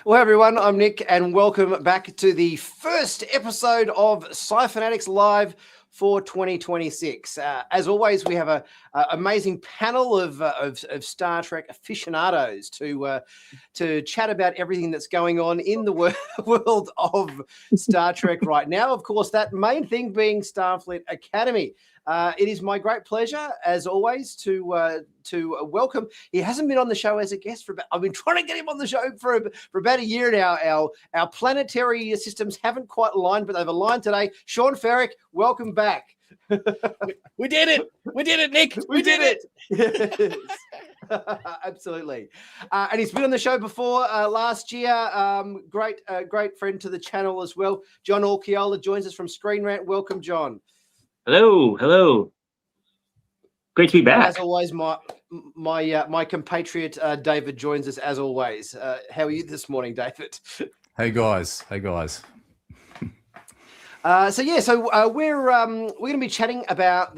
Well, everyone, I'm Nick, and welcome back to the first episode of Sci-Finatics Live for 2026. As always, we have an amazing panel of Star Trek aficionados to chat about everything that's going on in the world of Star Trek right now. Of course, that main thing being Starfleet Academy. It is my great pleasure, as always, to welcome. He hasn't been on the show as a guest I've been trying to get him on the show for about a year now. Our planetary systems haven't quite aligned, but they've aligned today. Seán Ferrick, welcome back. We did it. We did it, Nick. We did it. Absolutely. And he's been on the show before last year. Great friend to the channel as well. John Orquiola joins us from ScreenRant. Welcome, John. Hello. Great to be back. As always, my compatriot David joins us as always. How are you this morning, David? Hey guys. So we're going to be chatting about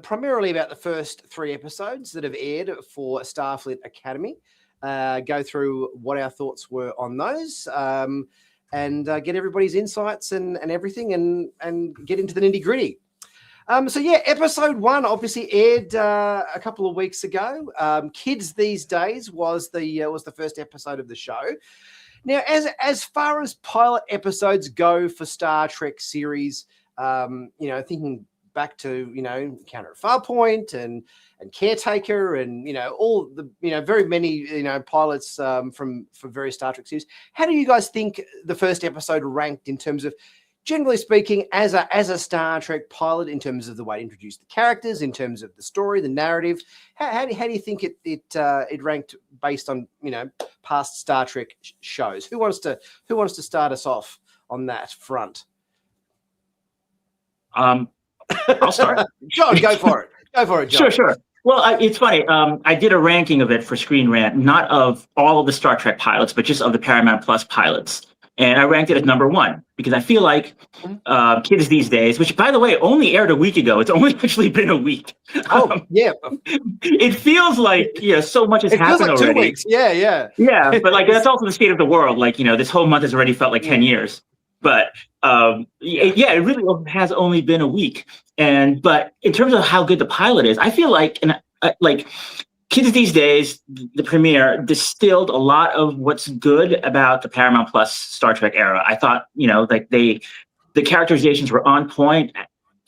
primarily about the first 3 episodes that have aired for Starfleet Academy. Go through what our thoughts were on those, and get everybody's insights and everything, and get into the nitty gritty. Episode 1 obviously aired a couple of weeks ago. Kids These Days was the first episode of the show. Now, as far as pilot episodes go for Star Trek series, thinking back to Encounter at Farpoint and Caretaker and all the very many pilots for various Star Trek series. How do you guys think the first episode ranked in terms of, generally speaking, as a Star Trek pilot, in terms of the way it introduced the characters, in terms of the story, the narrative? How do you think it ranked based on past Star Trek shows? Who wants to start us off on that front? I'll start. John, go for it. John. Sure. Well, it's funny. I did a ranking of it for ScreenRant, not of all of the Star Trek pilots, but just of the Paramount Plus pilots. And I ranked it at number 1 because I feel like Kids These Days, which, by the way, only aired a week ago. It's only actually been a week. Yeah. It feels like so much has happened already. 2 weeks. Yeah. Yeah, but that's also the state of the world. This whole month has already felt like 10 years. But it really has only been a week. But in terms of how good the pilot is, I feel like Kids These Days, the premiere, distilled a lot of what's good about the Paramount Plus Star Trek era. I thought, the characterizations were on point.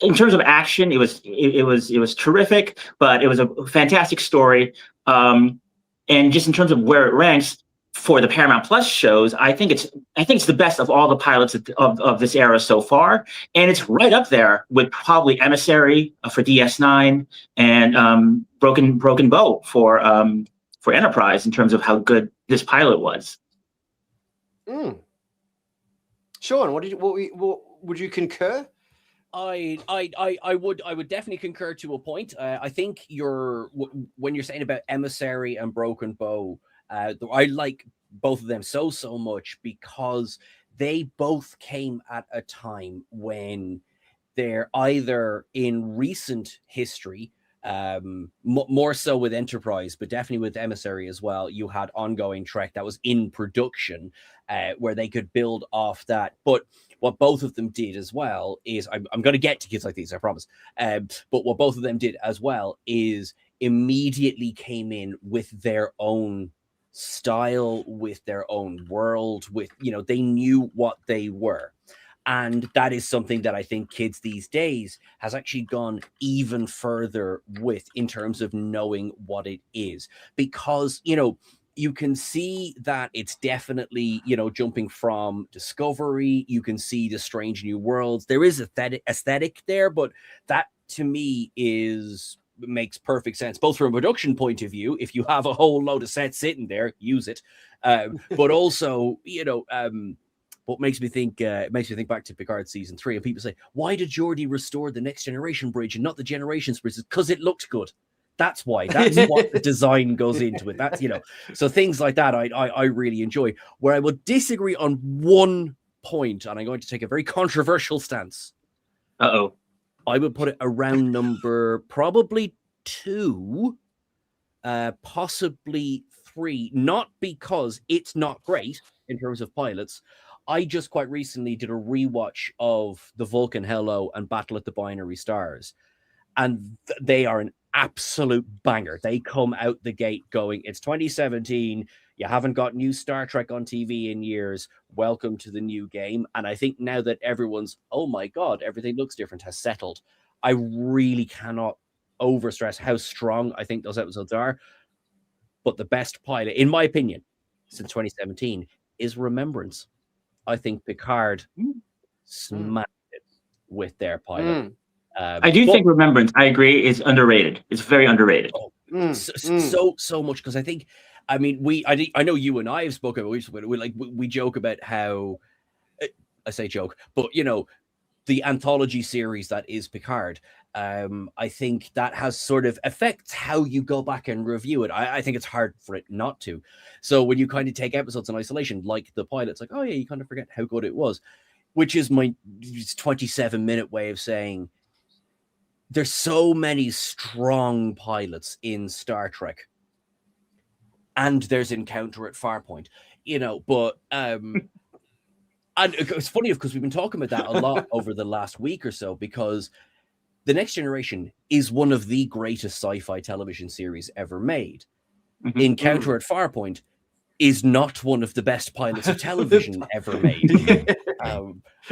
In terms of action, it was terrific, but it was a fantastic story. And just in terms of where it ranks for the Paramount Plus shows, I think it's the best of all the pilots of this era so far, and it's right up there with probably Emissary for DS9 and Broken Bow for Enterprise in terms of how good this pilot was. Seán, what would you concur? I would definitely concur to a point. I think when you're saying about Emissary and Broken Bow, I like both of them so much because they both came at a time when they're either in recent history, more so with Enterprise, but definitely with Emissary as well. You had ongoing Trek that was in production, where they could build off that. But what both of them did as well is, I'm going to get to Kids Like These, I promise. But what both of them did as well is immediately came in with their own style, with their own world, with they knew what they were. And that is something that I think Kids These Days has actually gone even further with, in terms of knowing what it is, because you can see that it's definitely jumping from Discovery. You can see the Strange New Worlds. There is aesthetic there, but that to me makes perfect sense, both from a production point of view. If you have a whole load of sets sitting there, use it. But also, what makes me think back to Picard season 3, and people say, why did Geordi restore the Next Generation bridge and not the Generations bridge? Because it looked good. That's why. That's what the design goes into it. That's so things like that I really enjoy. Where I would disagree on one point, and I'm going to take a very controversial stance. I would put it around number probably 2, possibly 3, not because it's not great in terms of pilots. I just quite recently did a rewatch of The Vulcan Hello and Battle at the Binary Stars, and they are an absolute banger. They come out the gate going, it's 2017, you haven't got new Star Trek on TV in years, welcome to the new game. And I think now that everyone's, oh my God, everything looks different, has settled, I really cannot overstress how strong I think those episodes are. But the best pilot, in my opinion, since 2017 is Remembrance. I think Picard smashed it with their pilot. I do think Remembrance, I agree, is underrated. It's very underrated. So much, because I think, I mean, I know you and I have spoken about, we joke about how, I say joke, but you know, the anthology series that is Picard, I think that has sort of affects how you go back and review it. I think it's hard for it not to. So when you kind of take episodes in isolation, like the pilot, it's like, oh yeah, you kind of forget how good it was, which is my 27-minute way of saying there's so many strong pilots in Star Trek, and there's Encounter at Farpoint, you know, but and it's funny because we've been talking about that a lot over the last week or so, because The Next Generation is one of the greatest sci-fi television series ever made. Encounter at Farpoint is not one of the best pilots of television ever made.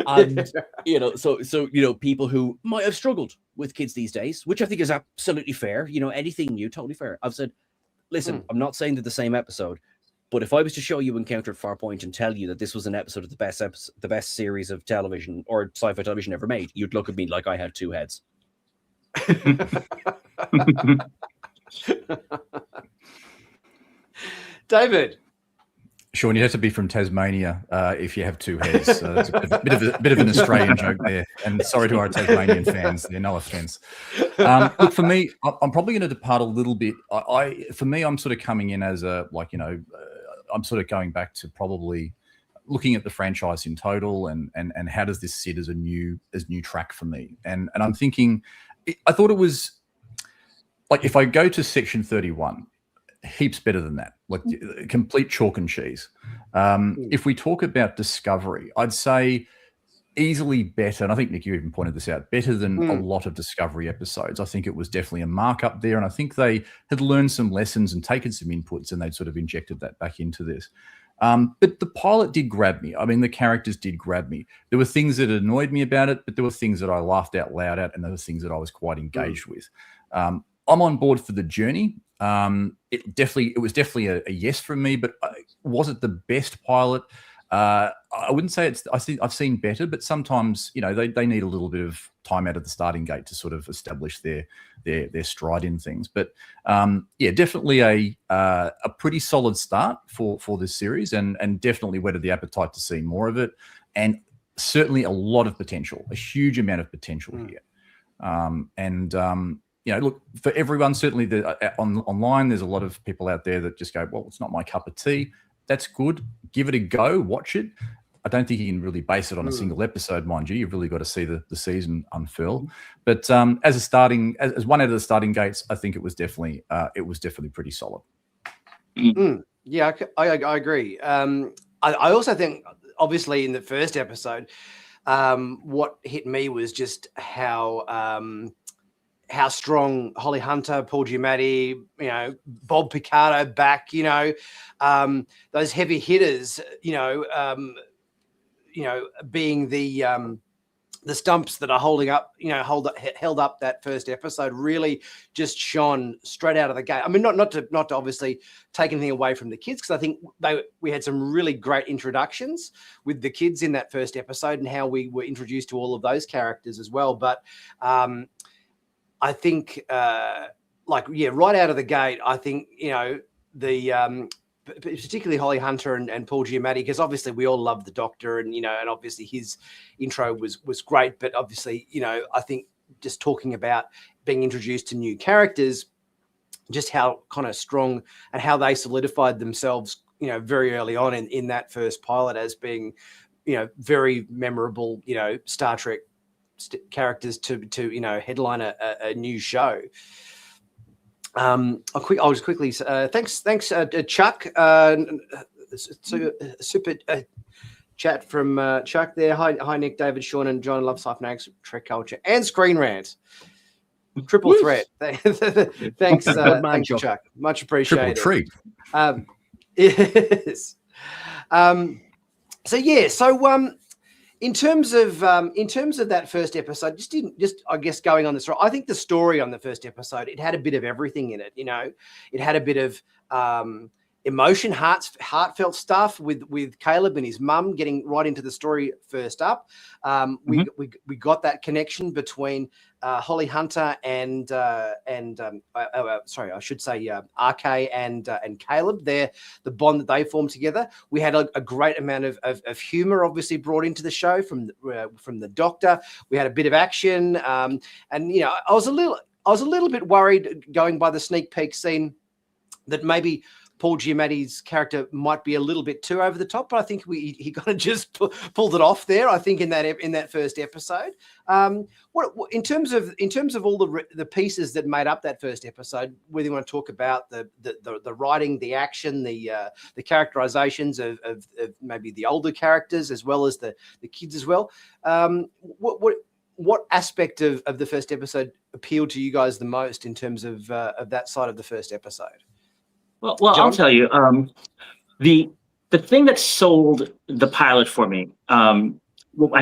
And you know, so you know, people who might have struggled with kids these days, which I think is absolutely fair, you know, anything new, totally fair. I've said, listen, I'm not saying they're the same episode, but if I was to show you Encounter at Farpoint and tell you that this was an episode of the best series of television or sci-fi television ever made, you'd look at me like I had two heads. David. Sean, you have to be from Tasmania if you have two heads. So that's a bit of an Australian joke there. And sorry to our Tasmanian fans, there, no offense. Look, for me, I'm probably going to depart a little bit. For me, I'm sort of coming in as a, like, you know, I'm sort of going back to probably looking at the franchise in total and how does this sit as new track for me. And I'm thinking, I thought it was, like, if I go to section 31, heaps better than that, like complete chalk and cheese. If we talk about Discovery, I'd say easily better, and I think Nick, you even pointed this out, better than a lot of Discovery episodes. I think it was definitely a markup there, and I think they had learned some lessons and taken some inputs, and they'd sort of injected that back into this. But the pilot did grab me. I mean, the characters did grab me. There were things that annoyed me about it, but there were things that I laughed out loud at, and there were things that I was quite engaged with. I'm on board for the journey. It was definitely a yes from me, but was it the best pilot? I wouldn't say it's. I've seen better, but sometimes, you know, they need a little bit of time out of the starting gate to sort of establish their stride in things. But yeah, definitely a pretty solid start for this series, and definitely whetted the appetite to see more of it, and certainly a lot of potential, a huge amount of potential here, you know, look, for everyone, certainly online, there's a lot of people out there that just go, well, it's not my cup of tea. That's good. Give it a go. Watch it. I don't think you can really base it on a single episode, mind you. You've really got to see the season unfurl. But as one out of the starting gates, I think it was definitely pretty solid. Yeah, I agree. I also think, obviously, in the first episode, what hit me was just how strong Holly Hunter, Paul Giamatti, you know, Bob Picardo back, you know, those heavy hitters, being the stumps that are holding up, you know, held up that first episode, really just shone straight out of the gate. I mean, not to obviously take anything away from the kids, because I think we had some really great introductions with the kids in that first episode and how we were introduced to all of those characters as well. But I think, right out of the gate, I think, you know, particularly Holly Hunter and Paul Giamatti, because obviously we all love the Doctor, and, you know, and obviously his intro was great. But obviously, you know, I think just talking about being introduced to new characters, just how kind of strong and how they solidified themselves, you know, very early on in that first pilot as being, you know, very memorable, you know, Star Trek characters to you know, headline a new show. I'll just quickly thanks Chuck. Super chat from Chuck there. Hi Nick, David, Sean, and John. Love Sci-Finatics, TrekCulture, and ScreenRant. Triple threat. Thanks, thanks, Chuck. Much appreciated. Triple treat. Yes. In terms of that first episode, just I guess going on this, I think the story on the first episode, it had a bit of everything in it. You know, it had a bit of emotion, heartfelt stuff with Caleb and his mum getting right into the story first up. We got that connection between Holly Hunter and sorry, I should say RK and Caleb. They're the bond that they formed together. We had a great amount of humor, obviously, brought into the show from the Doctor. We had a bit of action, and you know, I was a little bit worried going by the sneak peek scene that maybe Paul Giamatti's character might be a little bit too over the top, but I think he kind of just pulled it off there. I think in that first episode. What in terms of all the pieces that made up that first episode, whether you want to talk about the writing, the action, the characterizations of maybe the older characters as well as the kids as well. What aspect of the first episode appealed to you guys the most in terms of that side of the first episode? Well, I'll tell you, the thing that sold the pilot for me, I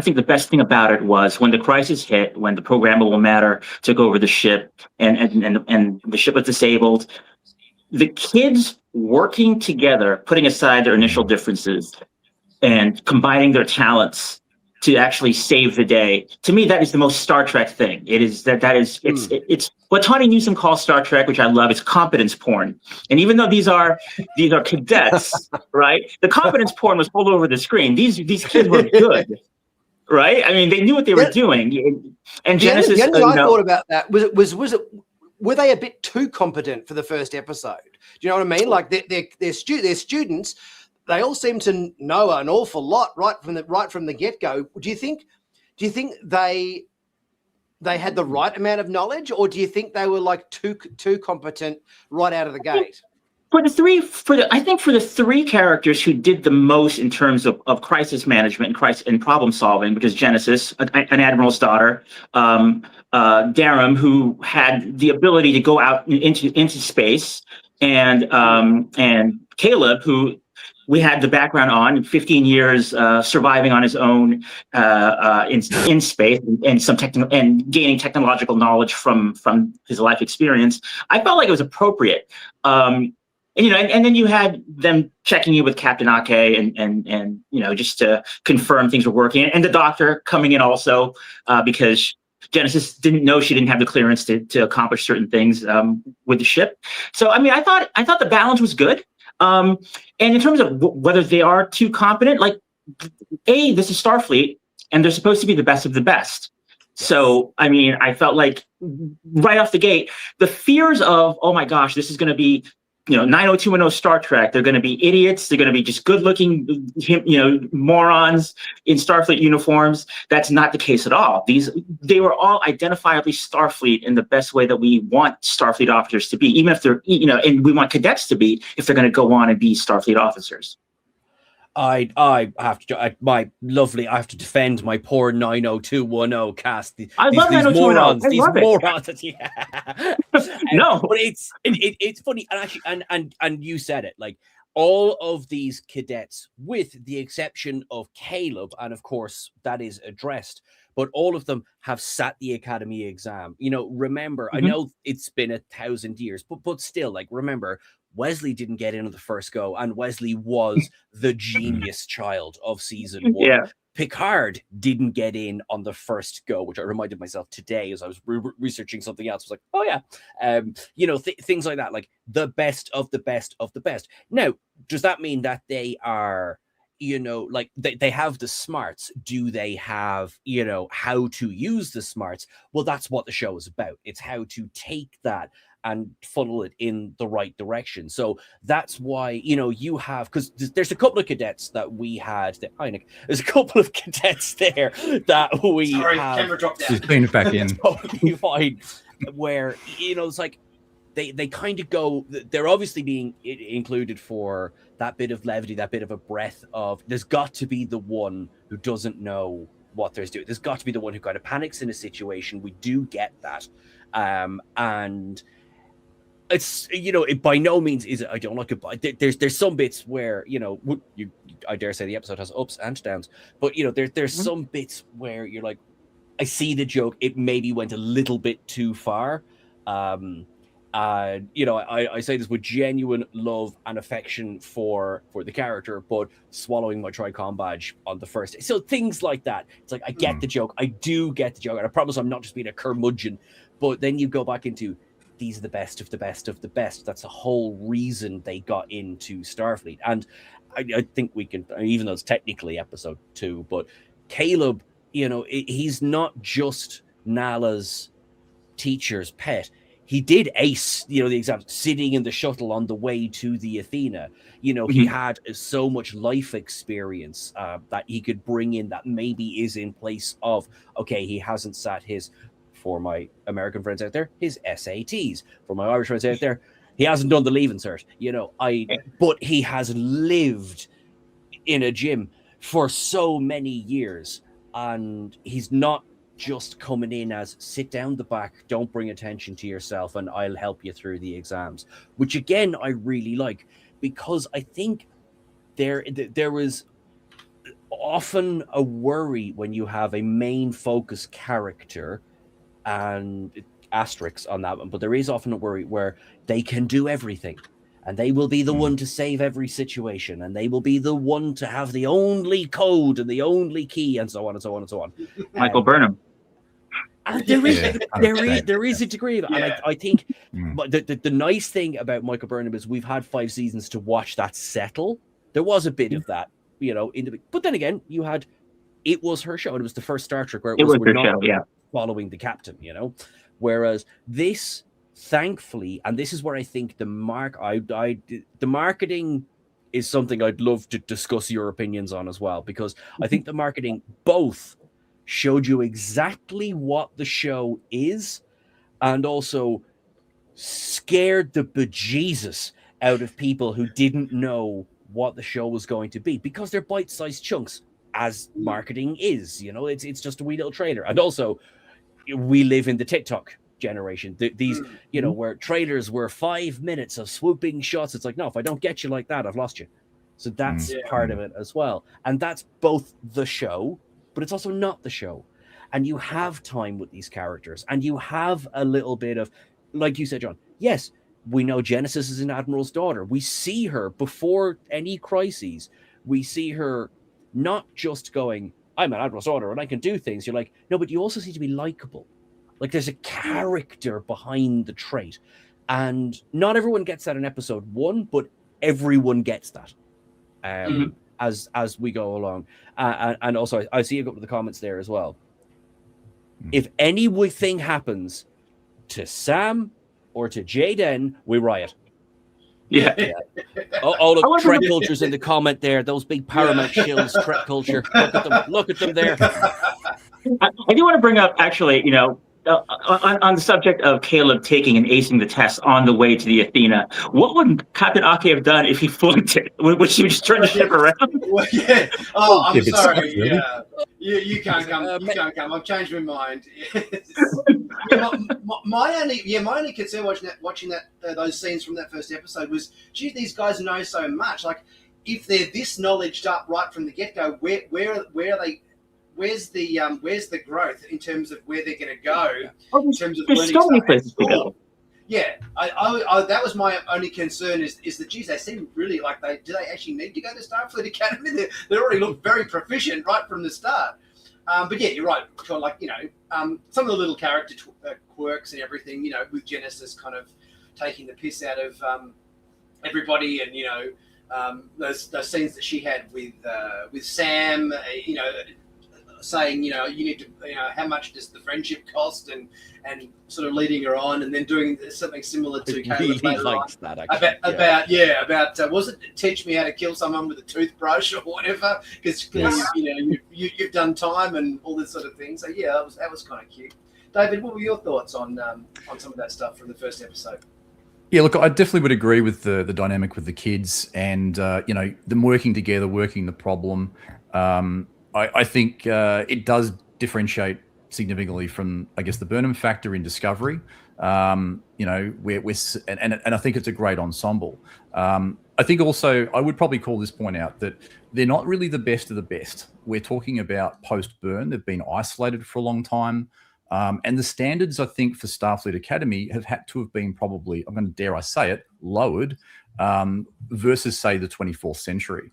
think the best thing about it was when the crisis hit, when the programmable matter took over the ship and the ship was disabled, the kids working together, putting aside their initial differences and combining their talents to actually save the day. To me, that is the most Star Trek thing. It is it's what Tawny Newsome calls Star Trek, which I love. It's competence porn. And even though these are cadets, right? The competence porn was all over the screen. These kids were good, right? I mean, they knew what they were doing. And Genesis, the only thing I thought about that was it. Were they a bit too competent for the first episode? Do you know what I mean? Like they're students. They all seem to know an awful lot right from the get-go. Do you think they had the right amount of knowledge, or do you think they were like too competent right out of the gate? For the three characters who did the most in terms of crisis management and problem solving, because Genesis, an admiral's daughter, Darum, who had the ability to go out into space, and Caleb, who we had the background on 15 years surviving on his own in space and gaining technological knowledge from his life experience. I felt like it was appropriate. And then you had them checking in with Captain Ake and just to confirm things were working, and the Doctor coming in also because Genesis didn't know she didn't have the clearance to accomplish certain things with the ship. So I mean, I thought the balance was good. And in terms of whether they are too competent, like, this is Starfleet, and they're supposed to be the best of the best. Yes. So, I mean, I felt like right off the gate, the fears of, oh my gosh, this is going to be, 90210 Star Trek. They're going to be idiots. They're going to be just good-looking, morons in Starfleet uniforms. That's not the case at all. They were all identifiably Starfleet in the best way that we want Starfleet officers to be, even if they're, and we want cadets to be if they're going to go on and be Starfleet officers. I have to I have to defend my poor 90210 cast. I love 90210. These morons. Yeah. No, but it's funny, and actually, and you said it, like, all of these cadets, with the exception of Caleb, and of course that is addressed, but all of them have sat the Academy exam. Remember, I know it's been 1,000 years, but still, like, remember, Wesley didn't get in on the first go, and Wesley was the genius child of season 1. Yeah. Picard didn't get in on the first go, which I reminded myself today as I was researching something else. I was like, oh yeah, things like that, like the best of the best of the best. Now, does that mean that they are, like they have the smarts? Do they have, how to use the smarts? Well, that's what the show is about. It's how to take that and funnel it in the right direction. So that's why, you have, because there's a couple of cadets that we had. Hi, Nick. There's a couple of cadets there that we have. Camera dropped down. She's been back in. Totally fine. Where, it's like, they kind of go. They're obviously being included for that bit of levity, that bit of a breath of. There's got to be the one who doesn't know what there's doing. There's got to be the one who kind of panics in a situation. We do get that, and it's it by no means is it. I don't like it. There's some bits where I dare say the episode has ups and downs, but there's some bits where you're like, I see the joke. It maybe went a little bit too far. I say this with genuine love and affection for the character, but swallowing my Tricom badge on the first day. So things like that. It's like, I get the joke. I do get the joke. And I promise I'm not just being a curmudgeon. But then you go back into, these are the best of the best of the best. That's the whole reason they got into Starfleet. And I think we can, even though it's technically episode 2, but Caleb, he's not just Nala's teacher's pet. He did ace, the exams, sitting in the shuttle on the way to the Athena. He had so much life experience that he could bring in that maybe is in place of, okay, he hasn't sat his, for my American friends out there, his SATs. For my Irish friends out there, he hasn't done the Leaving Cert, but he has lived in a gym for so many years, and he's not just coming in as sit down the back, don't bring attention to yourself, and I'll help you through the exams, which again I really like, because I think there is often a worry when you have a main focus character, and asterisks on that one, but there is often a worry where they can do everything, and they will be the one to save every situation, and they will be the one to have the only code and the only key, and so on and so on and so on. Michael Burnham. There is a degree of it, and I think the nice thing about Michael Burnham is we've had 5 seasons to watch that settle. There was a bit of that, but then again, it was her show, and it was the first Star Trek where it was her show, following the captain, whereas this, thankfully, and this is where I think the marketing is something I'd love to discuss your opinions on as well, because I think the marketing both showed you exactly what the show is, and also scared the bejesus out of people who didn't know what the show was going to be, because they're bite-sized chunks, as marketing is. It's just a wee little trailer. And also, we live in the TikTok generation. These, where trailers were 5 minutes of swooping shots. It's like, no, if I don't get you like that, I've lost you. So that's part of it as well. And that's both the show, but it's also not the show. And you have time with these characters, and you have a little bit of, like you said, John, yes, we know Genesis is an admiral's daughter. We see her before any crises. We see her not just going, I'm an admiral's daughter and I can do things. You're like, no, but you also seem to be likable. Like, there's a character behind the trait. And not everyone gets that in episode 1, but everyone gets that as we go along. And also, I see a couple of the comments there as well. If anything happens to Sam or to Jaden, we riot. Yeah. Oh, look, TrekCulture's in the comment there. Those big Paramount shills, TrekCulture. Look at them there. I do want to bring up, actually, on the subject of Caleb taking and acing the test on the way to the Athena, what would Captain Ake have done if he flunked it? Would she just turn the ship around? Well, yeah. Oh, I'm sorry. Yeah. You can't come. You can't come. I've changed my mind. my only concern watching those scenes from that first episode was, gee, these guys know so much. Like, if they're this knowledged up right from the get-go, where are they? Where's the growth in terms of where they're going to go? In terms of there's so many places to go. Yeah, I that was my only concern is that, geez, they seem really like do they actually need to go to Starfleet Academy? They already look very proficient right from the start. But yeah, you're right. Like, some of the little character quirks and everything, with Genesis kind of taking the piss out of everybody, and those scenes that she had with Sam, saying, you need to, how much does the friendship cost, and sort of leading her on, and then doing something similar to Caleb really likes that, actually. About was it teach me how to kill someone with a toothbrush or whatever, because you've done time and all this sort of thing. So yeah, that was kind of cute. David, what were your thoughts on some of that stuff from the first episode? Yeah, look, I definitely would agree with the dynamic with the kids and them working together, working the problem. I think it does differentiate significantly from, I guess, the Burnham factor in Discovery. And I think it's a great ensemble. I think also I would probably call this point out that they're not really the best of the best. We're talking about post-Burn. They've been isolated for a long time. And the standards, I think, for Starfleet Academy have had to have been probably, I'm going to dare I say it, lowered versus, say, the 24th century,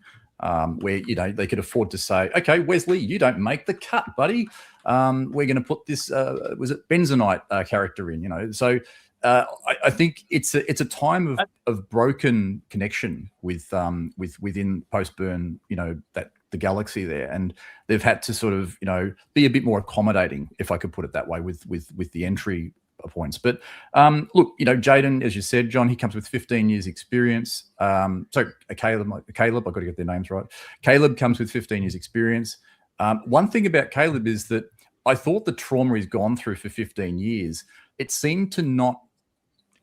where, they could afford to say, okay, Wesley, you don't make the cut, buddy. We're going to put this, was it Benzonite character in, So I think it's a time of broken connection within post-Burn, that the galaxy there, and they've had to sort of be a bit more accommodating, if I could put it that way, with the entry points. But look, Jaden, as you said, John, he comes with 15 years experience. Caleb, I've got to get their names right. Caleb comes with 15 years experience. One thing about Caleb is that I thought the trauma he's gone through for 15 years, it seemed to not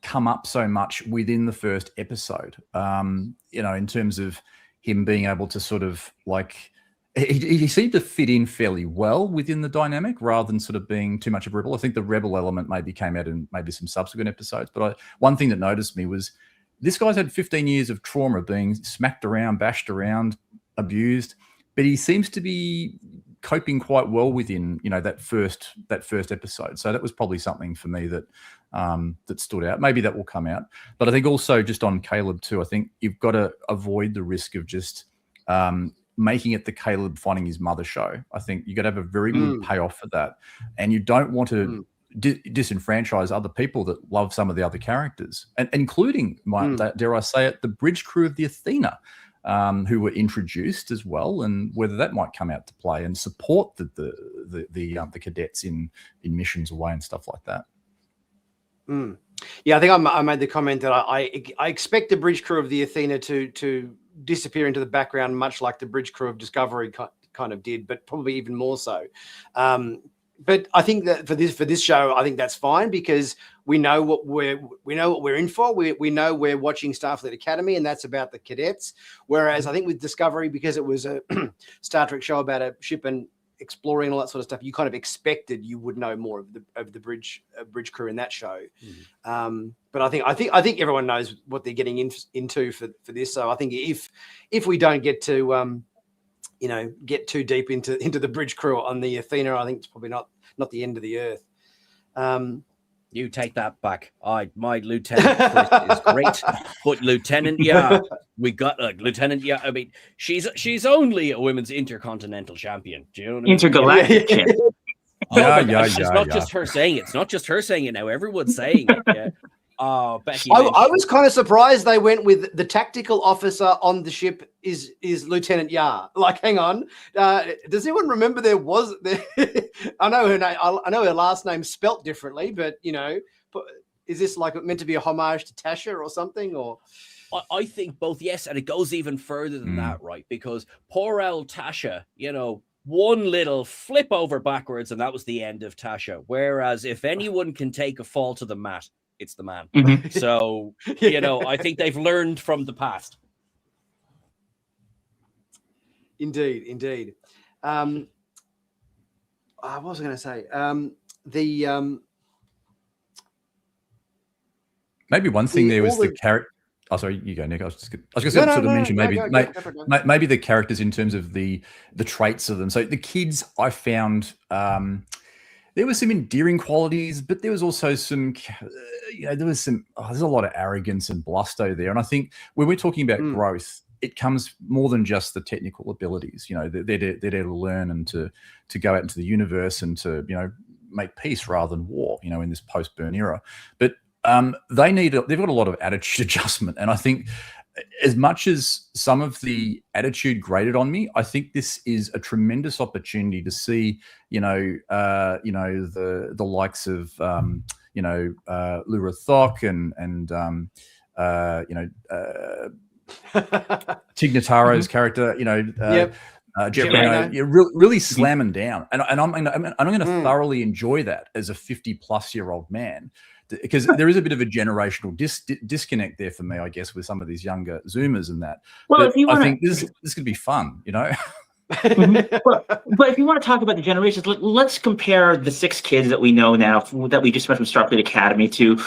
come up so much within the first episode, in terms of him being able to sort of he seemed to fit in fairly well within the dynamic rather than sort of being too much of a rebel. I think the rebel element maybe came out in maybe some subsequent episodes. But one thing that noticed me was this guy's had 15 years of trauma, being smacked around, bashed around, abused, but he seems to be coping quite well within that first episode. So that was probably something for me that that stood out. Maybe that will come out. But I think also just on Caleb too, I think you've got to avoid the risk of just making it the Caleb finding his mother show. I think you got to have a very good payoff for that, and you don't want to disenfranchise other people that love some of the other characters, and including dare I say it, the bridge crew of the Athena, who were introduced as well, and whether that might come out to play and support the cadets in missions away and stuff like that. Yeah, I think I made the comment that I expect the bridge crew of the Athena to disappear into the background, much like the bridge crew of Discovery kind of did, but probably even more so. But I think that for this show, I think that's fine, because we know what we're in for. We know we're watching Starfleet Academy, and that's about the cadets. Whereas I think with Discovery, because it was a Star Trek show about a ship and exploring and all that sort of stuff, you kind of expected you would know more of the bridge crew in that show. But I think everyone knows what they're getting into for this. So I think if we don't get to get too deep into the bridge crew on the Athena, I think it's probably not the end of the earth. You take that back. My Lieutenant is great, but Lieutenant, we got Lieutenant. Yeah, I mean, she's only a women's intercontinental champion. Do you know what I mean? Intergalactic champion. It's not just her saying it. It's not just her saying it now. Everyone's saying it. Yeah. Oh, Becky. I was kind of surprised they went with the tactical officer on the ship is Lieutenant Yar. Like, hang on, does anyone remember there was? I know her name. I know her last name spelt differently, but is this like meant to be a homage to Tasha or something? Or I think both, yes, and it goes even further than that, right? Because poor old Tasha, one little flip over backwards, and that was the end of Tasha. Whereas if anyone can take a fall to the mat, it's the man. So, I think they've learned from the past. Indeed. What was I going to say? Maybe one thing there was the character. Oh, sorry, you go, Nick. I was just going to mention maybe the characters in terms of the traits of them. So the kids, I found there were some endearing qualities, but there was also some, there's a lot of arrogance and bluster there. And I think when we're talking about growth, it comes more than just the technical abilities. They're there to learn and to go out into the universe and to, make peace rather than war, in this post-Burn era. But they've got a lot of attitude adjustment. And I think as much as some of the attitude grated on me, I think this is a tremendous opportunity to see, the likes of, Lura Thok and Tignataro's character, Jeff, really slamming down. And I'm going to thoroughly enjoy that as a 50-plus-year-old man, because there is a bit of a generational disconnect there for me, I guess, with some of these younger Zoomers and that. Well, but if you want I think this could be fun, you know. But if you want to talk about the generations, let's compare the 6 kids that we know now that we just met from Starfleet Academy to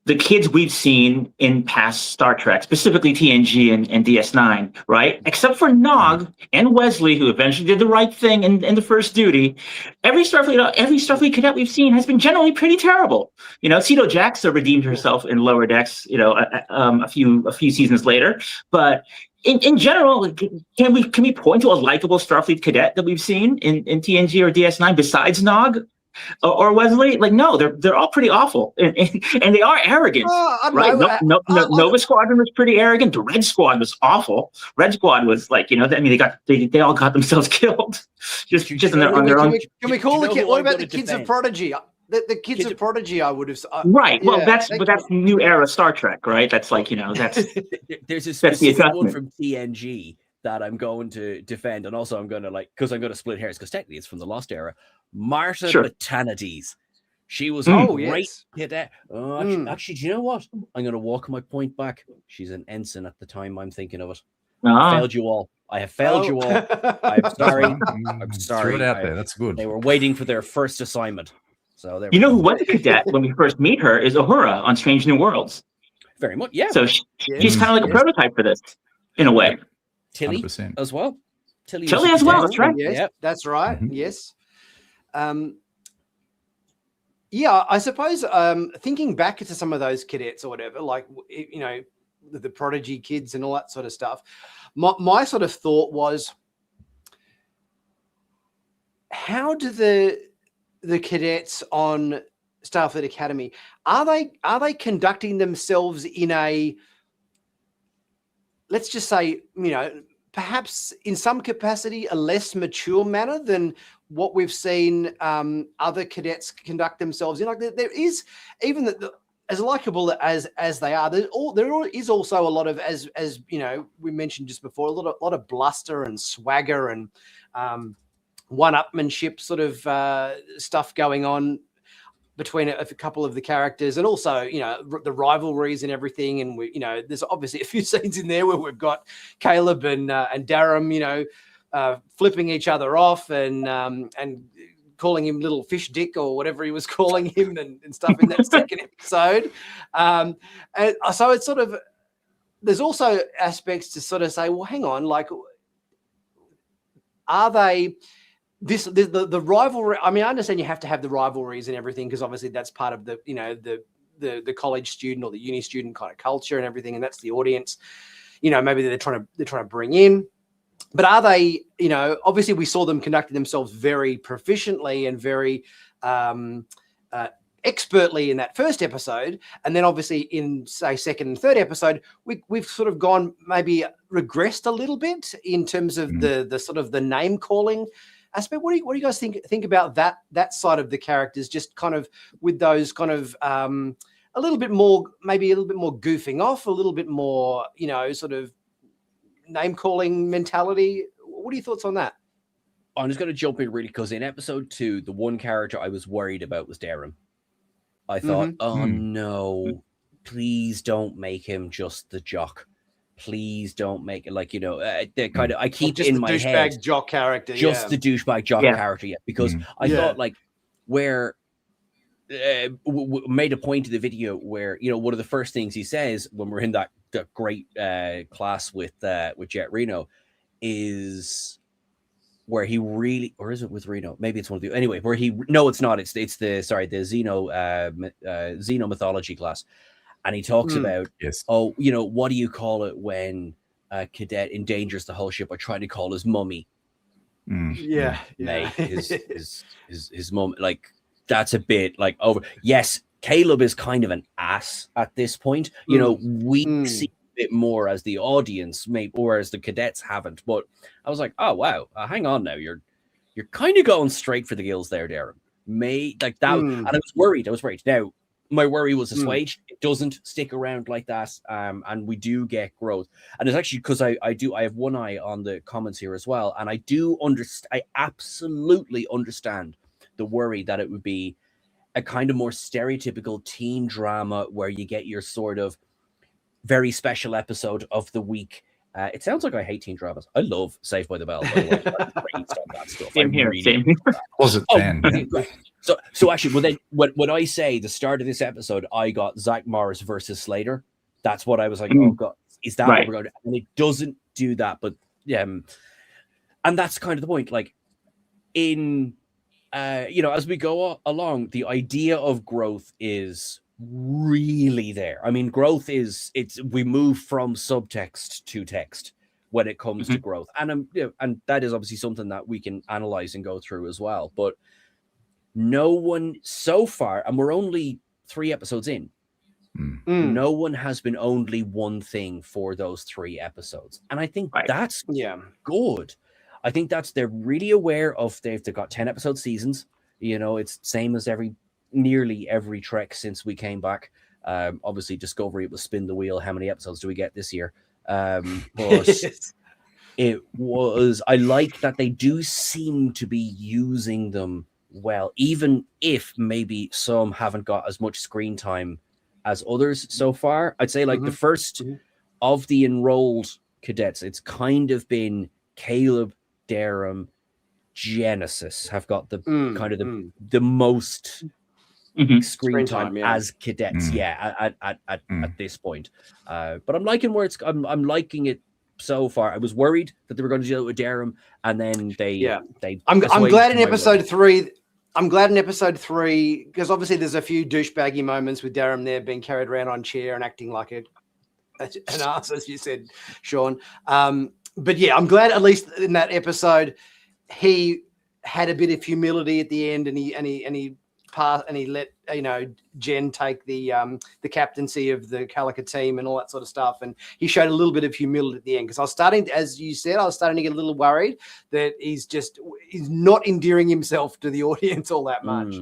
the kids we've seen in past Star Trek, specifically TNG and DS9, right? Except for Nog and Wesley, who eventually did the right thing in the first duty. Every Starfleet cadet we've seen has been generally pretty terrible. You know, Cito Jaxa redeemed herself in Lower Decks, you know, a few seasons later. But in general, can we point to a likable Starfleet cadet that we've seen in TNG or DS9 besides Nog? Or Wesley, like, no, they're all pretty awful, and they are arrogant, right? Nova Squadron was pretty arrogant. The Red Squad was awful. Red Squad was like, you know, I mean, they all got themselves killed, just on their own. Can we call the kid? What about the kids of Prodigy? The kids of Prodigy, I would have. Right. Well, that's new era Star Trek, right? That's like, you know, that's there's a specific one from TNG that I'm going to defend, and also I'm going to because I'm going to split hairs because technically it's from the Lost Era. Marta Botanides. She was a great cadet. Actually, do you know what? I'm going to walk my point back. She's an ensign at the time I'm thinking of it. I failed you all. I have failed you all. I'm sorry. I'm sorry. Throw it out there. That's good. They were waiting for their first assignment. So you know who was a cadet when we first meet her is Uhura on Strange New Worlds. Very much, yeah. So she's kind of like a prototype for this, in a way. Tilly 100%. As well. Tilly as well. That's right. Yes, that's right. Yes. Yeah, I suppose thinking back to some of those cadets or whatever, like, you know, the Prodigy kids and all that sort of stuff, my sort of thought was, how do the cadets on Starfleet Academy, are they conducting themselves in a, let's just say, you know, perhaps in some capacity a less mature manner than what we've seen other cadets conduct themselves in? Like, there is, even as likable as they are, there is also a lot of, as you know, we mentioned just before, a lot of bluster and swagger and one-upmanship sort of stuff going on between a couple of the characters, and also, you know, the rivalries and everything. And we, you know, there's obviously a few scenes in there where we've got Caleb and Darum, you know, flipping each other off and calling him little fish dick or whatever he was calling him and stuff in that second episode. And so it's sort of, there's also aspects to sort of say, well, hang on, like, are they the rivalry? I mean, I understand you have to have the rivalries and everything, because obviously that's part of the, you know, the college student or the uni student kind of culture and everything, and that's the audience, you know, maybe they're trying to bring in. But are they, you know, obviously we saw them conducting themselves very proficiently and very expertly in that first episode, and then obviously in, say, second and third episode, we've sort of gone, maybe regressed a little bit in terms of the sort of the name calling aspect. What do you guys think about that side of the characters, just kind of with those kind of a little bit more, maybe a little bit more goofing off, a little bit more, you know, sort of name calling mentality? What are your thoughts on that? I'm just going to jump in really, because in episode 2, the one character I was worried about was Darren. I thought, no, please don't make him just the jock. Please don't make it, like, you know, the kind of, I keep in my head, douchebag jock character, just the douchebag jock character, because I thought, like, where made a point in the video where, you know, one of the first things he says when we're in that great class with Jet Reno is where he really, or is it with Reno? Maybe it's one of the, anyway, where he, no, it's not. It's the Xeno mythology class. And he talks about, oh, you know, what do you call it when a cadet endangers the whole ship by trying to call his mummy? Mate, his mum, like, that's a bit like over. Yes, Caleb is kind of an ass at this point. You know, we see a bit more as the audience, maybe, or as the cadets haven't. But I was like, oh wow, hang on now, you're kind of going straight for the gills there, Darren. Like that, and I was worried. Now, my worry was assuaged. It doesn't stick around like that, and we do get growth. And it's actually because I have one eye on the comments here as well, and I do understand. I absolutely understand the worry that it would be a kind of more stereotypical teen drama where you get your sort of very special episode of the week. It sounds like I hate teen dramas. I love Saved by the Bell, by the way. That stuff. Same here. Was it then? So actually, well, then when I say the start of this episode, I got Zach Morris versus Slater. That's what I was like. Oh God, is that what we're going to? And it doesn't do that, but and that's kind of the point. Like in, as we go along, the idea of growth is really there. I mean, growth we move from subtext to text when it comes to growth, and and that is obviously something that we can analyze and go through as well. But no one so far, and we're only 3 episodes in, no one has been only one thing for those 3 episodes, and I think that's good. I think they're really aware of they've got 10 episode seasons. It's same as nearly every Trek since we came back. Obviously, Discovery, it was spin the wheel. How many episodes do we get this year? But I like that they do seem to be using them well, even if maybe some haven't got as much screen time as others so far. I'd say like the first of the enrolled cadets, it's kind of been Caleb, Derham, Genesis have got the kind of the most screen time as cadets, at this point. But I'm liking where I'm liking it so far. I was worried that they were going to do it with Derham, and then they I'm glad in episode 3. I'm glad in episode 3 because obviously there's a few douchebaggy moments with Derham there being carried around on chair and acting like an ass, as you said, Sean. But yeah, I'm glad at least in that episode he had a bit of humility at the end, and he let Jen take the captaincy of the Calica team and all that sort of stuff, and he showed a little bit of humility at the end because I was starting to get a little worried that he's not endearing himself to the audience all that much.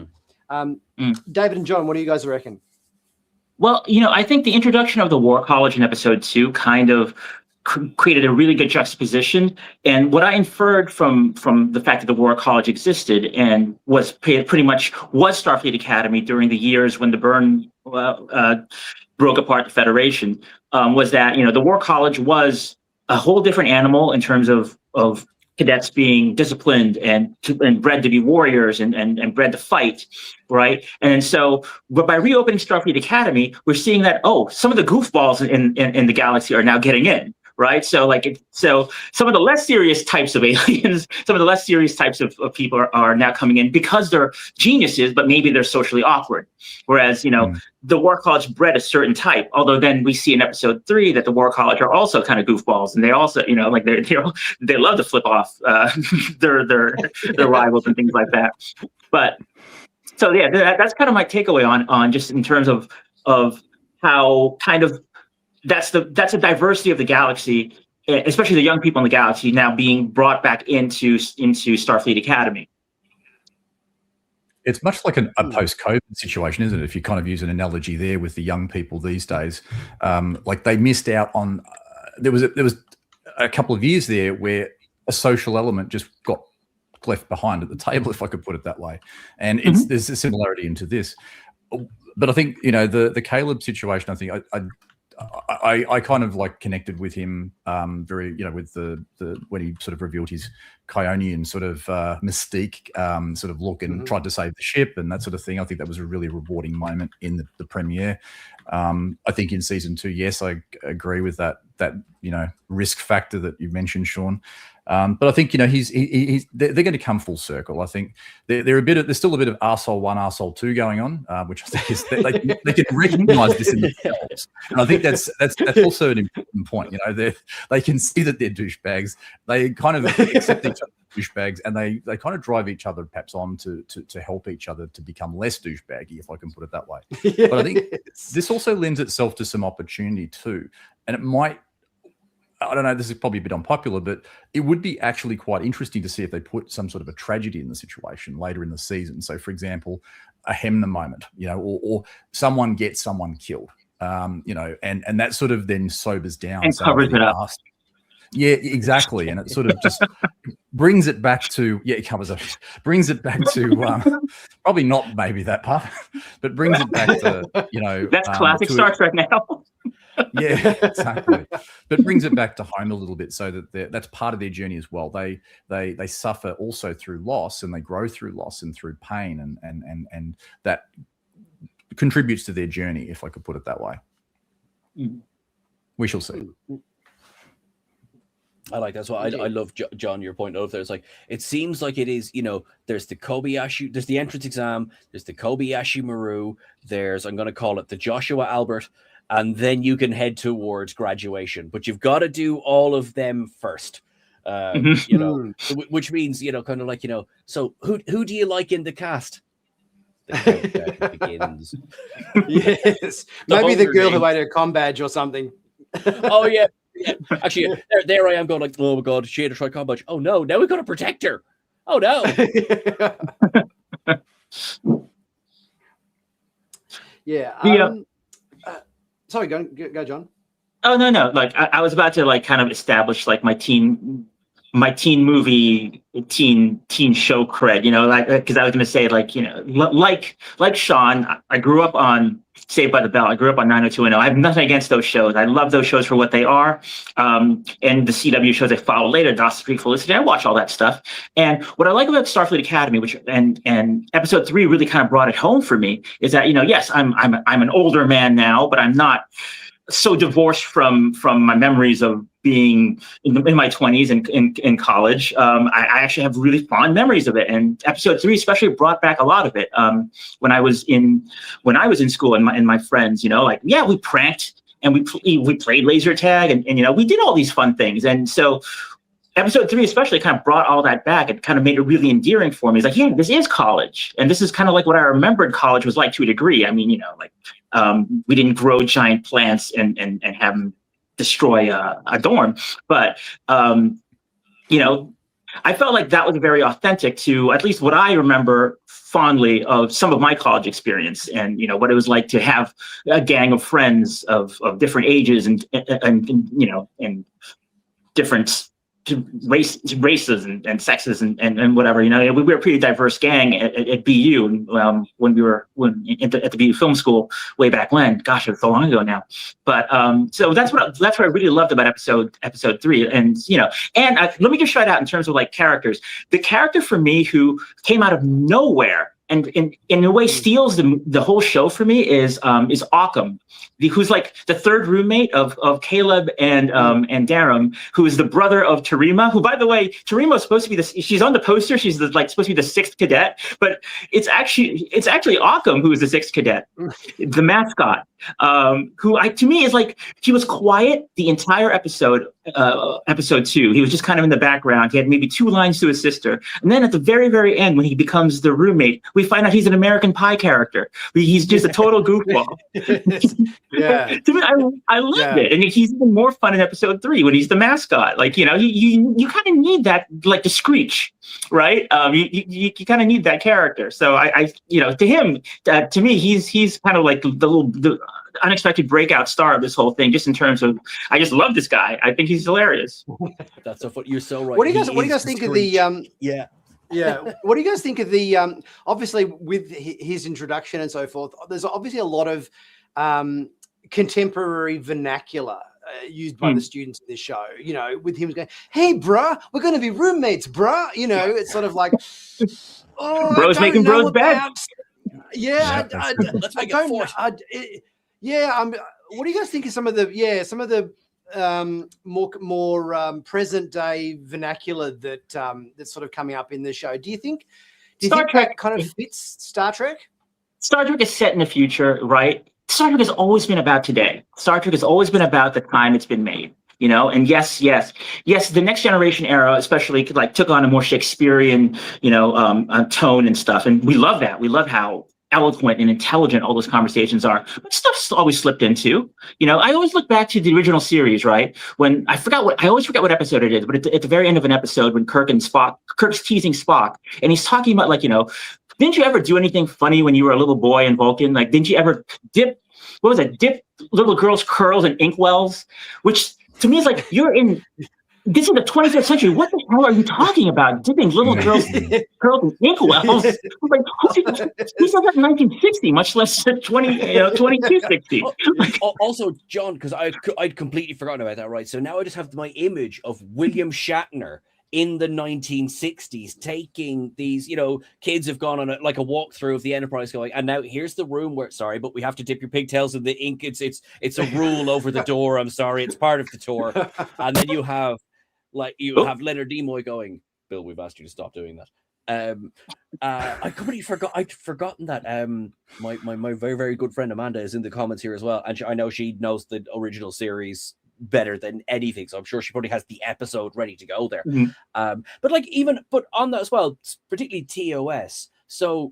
David and John, what do you guys reckon? Well, I think the introduction of the War College in episode 2 kind of created a really good juxtaposition. And what I inferred from the fact that the War College existed and was pretty much was Starfleet Academy during the years when the burn broke apart the Federation, was that, the War College was a whole different animal in terms of cadets being disciplined and bred to be warriors and bred to fight, right? And so, but by reopening Starfleet Academy, we're seeing that, some of the goofballs in the galaxy are now getting in. Right. So so some of the less serious types of aliens, some of the less serious types of people are now coming in because they're geniuses, but maybe they're socially awkward. Whereas, the War College bred a certain type, although then we see in episode 3 that the War College are also kind of goofballs. And they also, they love to flip off their rivals and things like that. But so, yeah, that's kind of my takeaway on just in terms of how kind of that's a diversity of the galaxy, especially the young people in the galaxy now being brought back into Starfleet Academy. It's much like a post-COVID situation, isn't it? If you kind of use an analogy there with the young people these days, like they missed out on. There was a couple of years there where a social element just got left behind at the table, if I could put it that way. And there's a similarity into this, but I think the Caleb situation. I think I kind of like connected with him very, with the when he sort of revealed his Kionian sort of mystique sort of look and tried to save the ship and that sort of thing. I think that was a really rewarding moment in the premiere. I think in season 2, yes, I agree with that risk factor that you mentioned, Sean. But I think they're going to come full circle. I think there's still a bit of arsehole 1, arsehole 2 going on, which I think is they can recognise this in themselves, and I think that's also an important point. They can see that they're douchebags. They kind of accept each other as douchebags, and they kind of drive each other perhaps on to help each other to become less douchebaggy, if I can put it that way. Yes. But I think this also lends itself to some opportunity too, and it might. I don't know, this is probably a bit unpopular, but it would be actually quite interesting to see if they put some sort of a tragedy in the situation later in the season. So, for example, a Hemna moment, or someone gets someone killed, and that sort of then sobers down. And covers it up. Yeah, exactly, and it sort of just brings it back to brings it back to probably not maybe that part, but brings it back to that's classic Star Trek now. Yeah, exactly. But brings it back to home a little bit, so that that's part of their journey as well. They suffer also through loss, and they grow through loss and through pain, and that contributes to their journey, if I could put it that way. We shall see. I like that's why I love John. Your point of there's like it seems like it is. There's the Kobayashi, there's the entrance exam, there's the Kobayashi Maru, there's I'm going to call it the Joshua Albert, and then you can head towards graduation. But you've got to do all of them first. Which means kind of like So who do you like in the cast? The countdown begins. Yes, maybe the girl who ate her comm badge or something. Oh yeah. Actually, there I am going like, oh my god, she had a tricom badge. Oh no, now we've got to protect her. Oh no. Yeah. Sorry, go John. Oh no. Like I was about to like kind of establish like my teen movie, teen show cred, like because I was going to say like like Sean, I grew up on Saved by the Bell. I grew up on 90210. I have nothing against those shows. I love those shows for what they are. And the CW shows I follow later, Dawson's Creek, Felicity, I watch all that stuff. And what I like about Starfleet Academy, which and episode 3 really kind of brought it home for me, is that yes, I'm an older man now, but I'm not so divorced from my memories of being in my 20s and in college. I actually have really fond memories of it, and episode 3 especially brought back a lot of it. When I was in school and my friends, we pranked and we played laser tag and we did all these fun things. And so episode 3 especially kind of brought all that back and kind of made it really endearing for me. It's like, yeah, this is college, and this is kind of like what I remembered college was like to a degree. I mean, we didn't grow giant plants and have them destroy a dorm, but I felt like that was very authentic to at least what I remember fondly of some of my college experience, and what it was like to have a gang of friends of different ages and different races and sexes and whatever. We were a pretty diverse gang at BU, and when we were at the BU Film School way back when. Gosh, it was so long ago now. But so that's what I really loved about episode 3. And let me just shout out in terms of like characters. The character for me who came out of nowhere and in a way steals the whole show for me is Occam, who's like the third roommate of Caleb and Darum, who is the brother of Terima, who, by the way, Terima is supposed to be she's on the poster, she's supposed to be the 6th cadet, but it's actually Occam who is the 6th cadet, the mascot, who to me is like, he was quiet the entire episode 2. He was just kind of in the background. He had maybe 2 lines to his sister, and then at the very, very end, when he becomes the roommate, we find out he's an American Pie character. He's just a total goofball. Yeah. To me, I loved it, and he's even more fun in episode 3 when he's the mascot. Like you kind of need that, like the Screech, right? You kind of need that character. So I to him, to me, he's kind of like the unexpected breakout star of this whole thing, just in terms of, I just love this guy. I think he's hilarious. That's so funny. You're so right. What do you guys think of the what do you guys think of the obviously with his introduction and so forth, there's obviously a lot of contemporary vernacular used by the students in this show, with him going, hey bruh, we're going to be roommates bruh, it's sort of like, bros making bros bad. Let's make it force. What do you guys think of some of the more present day vernacular that's sort of coming up in the show? Do you think Star Trek that kind of fits Star Trek? Star Trek is set in the future, right? Star Trek has always been about today. Star Trek has always been about the time it's been made, and yes, the Next Generation era especially took on a more Shakespearean, tone and stuff. And we love that. We love how eloquent and intelligent all those conversations are, but stuff's always slipped into. I always look back to the original series, right? When I always forget what episode it is, but at the very end of an episode when Kirk's teasing Spock, and he's talking about didn't you ever do anything funny when you were a little boy in Vulcan? Like, didn't you ever dip little girls' curls in inkwells? Which to me is like, you're in this is the 25th century. What the hell are you talking about? Dipping little girls' curls in inkwells. Like, who said that in 1960? Much less 2260. Also, John, because I'd completely forgotten about that. Right, so now I just have my image of William Shatner in the 1960s taking these, kids have gone on a walkthrough of the Enterprise, going, and now here's the room where, sorry, but we have to dip your pigtails in the ink. It's a rule over the door. I'm sorry, it's part of the tour. And then you have have Leonard Nimoy going, Bill, we've asked you to stop doing that. I completely forgot. I'd forgotten that. My very, very good friend Amanda is in the comments here as well, and I know she knows the original series better than anything, so I'm sure she probably has the episode ready to go there. But on that as well, particularly TOS. So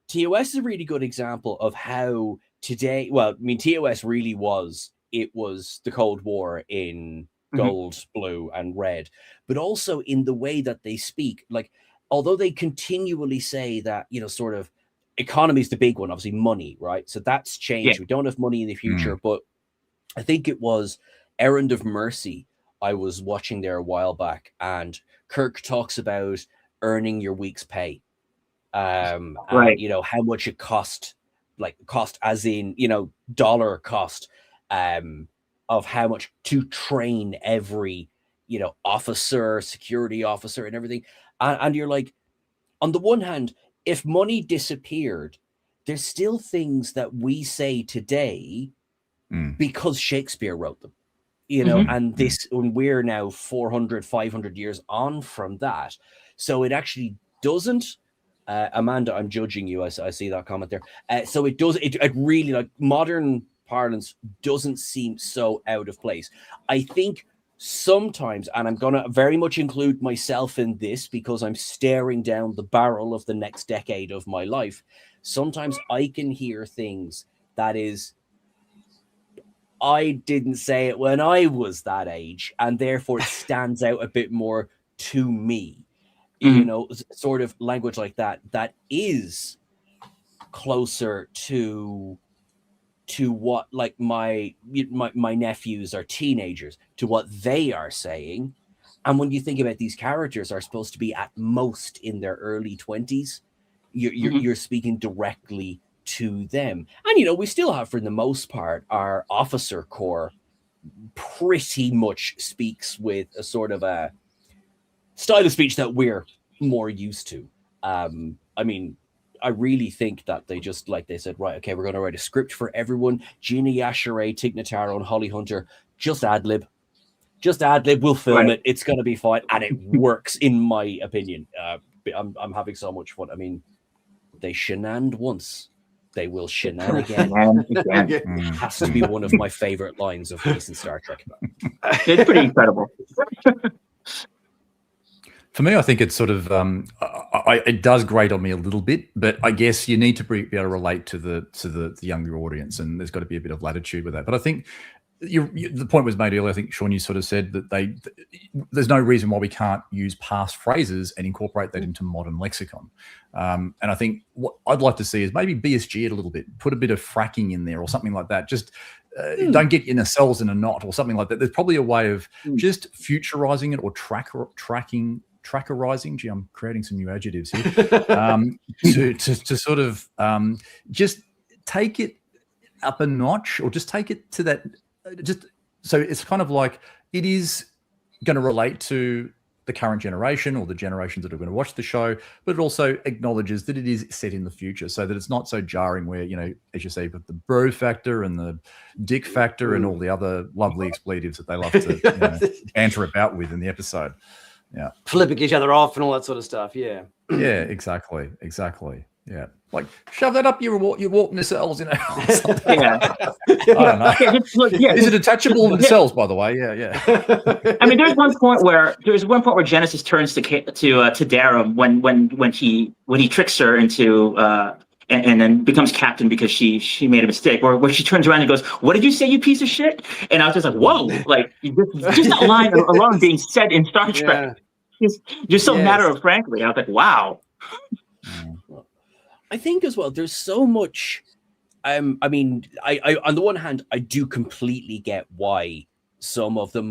TOS is a really good example of how today. Well, I mean, TOS really was the Cold War in gold, blue, and red, but also in the way that they speak. Like, although they continually say that, sort of economy is the big one, obviously money, right? So that's changed. Yeah. We don't have money in the future, but I think it was Errand of Mercy I was watching there a while back, and Kirk talks about earning your week's pay. And, how much it cost as in, dollar cost, of how much to train every, officer, security officer and everything. And you're like, on the one hand, if money disappeared, there's still things that we say today because Shakespeare wrote them, and we're now 400, 500 years on from that. So it actually doesn't, Amanda, I'm judging you. I see that comment there. So it does, it really, like, modern parlance doesn't seem so out of place. I think sometimes, and I'm going to very much include myself in this because I'm staring down the barrel of the next decade of my life, sometimes I can hear things that is, I didn't say it when I was that age, and therefore it stands out a bit more to me. Sort of language like that is closer to what, like, my nephews are teenagers, to what they are saying. And when you think about, these characters are supposed to be at most in their early 20s, you're speaking directly to them. And we still have, for the most part, our officer corps pretty much speaks with a sort of a style of speech that we're more used to. I really think that they just, like they said, right, okay, we're going to write a script for everyone. Gina Yashere, Tig Notaro, and Holly Hunter, just ad-lib. We'll film it. It's going to be fine. And it works, in my opinion. I'm having so much fun. I mean, they shenaned once. They will shenan again. It has to be one of my favorite lines of recent Star Trek. It's pretty incredible. For me, I think it's sort of, it does grate on me a little bit, but I guess you need to be able to relate to the younger audience, and there's got to be a bit of latitude with that. But I think the point was made earlier. I think, Sean, you sort of said that there's no reason why we can't use past phrases and incorporate that into modern lexicon. And I think what I'd like to see is maybe BSG it a little bit, put a bit of fracking in there or something like that. Just don't get your nacelles in a knot or something like that. There's probably a way of just futurizing it or trackerizing. Gee, I'm creating some new adjectives here. to sort of just take it up a notch, or just take it to that. Just so it's kind of like it is going to relate to the current generation or the generations that are going to watch the show, but it also acknowledges that it is set in the future, so that it's not so jarring where, as you say, with the bro factor and the dick factor and all the other lovely expletives that they love to banter about with in the episode. Yeah, flipping each other off and all that sort of stuff. Yeah, exactly. Yeah, like shove that up your walk nacelles, or something. Yeah, I don't know. Is it attachable nacelles, by the way? Yeah. I mean, there's one point where Genesis turns to Darum when he tricks her into and then becomes captain because she made a mistake, or where she turns around and goes, "What did you say, you piece of shit?" And I was just like, "Whoa!" Like just that line alone being said in Star Trek, just so matter of frankly. I was like, "Wow." I think as well, there's so much. I mean, I on the one hand, I do completely get why some of the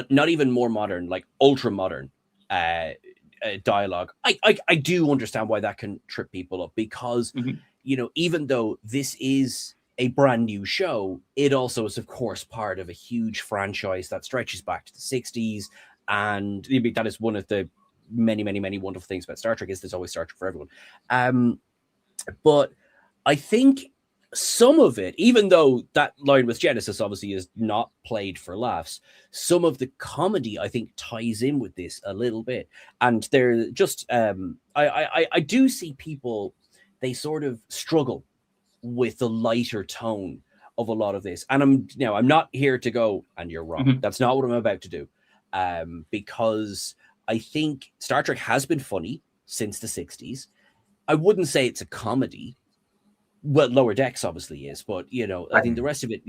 not even more modern, like ultra modern dialogue. I do understand why that can trip people up, because even though this is a brand new show, it also is of course part of a huge franchise that stretches back to the 60s, and that is one of the many wonderful things about Star Trek, is there's always Star Trek for everyone. But I think some of it, even though that line with Genesis obviously is not played for laughs, some of the comedy I think ties in with this a little bit. And they're just I do see people, they sort of struggle with the lighter tone of a lot of this. And I'm not here to go, and you're wrong. That's not what I'm about to do. Because I think Star Trek has been funny since the 60s. I wouldn't say it's a comedy. Well, Lower Decks obviously is, but I think the rest of it,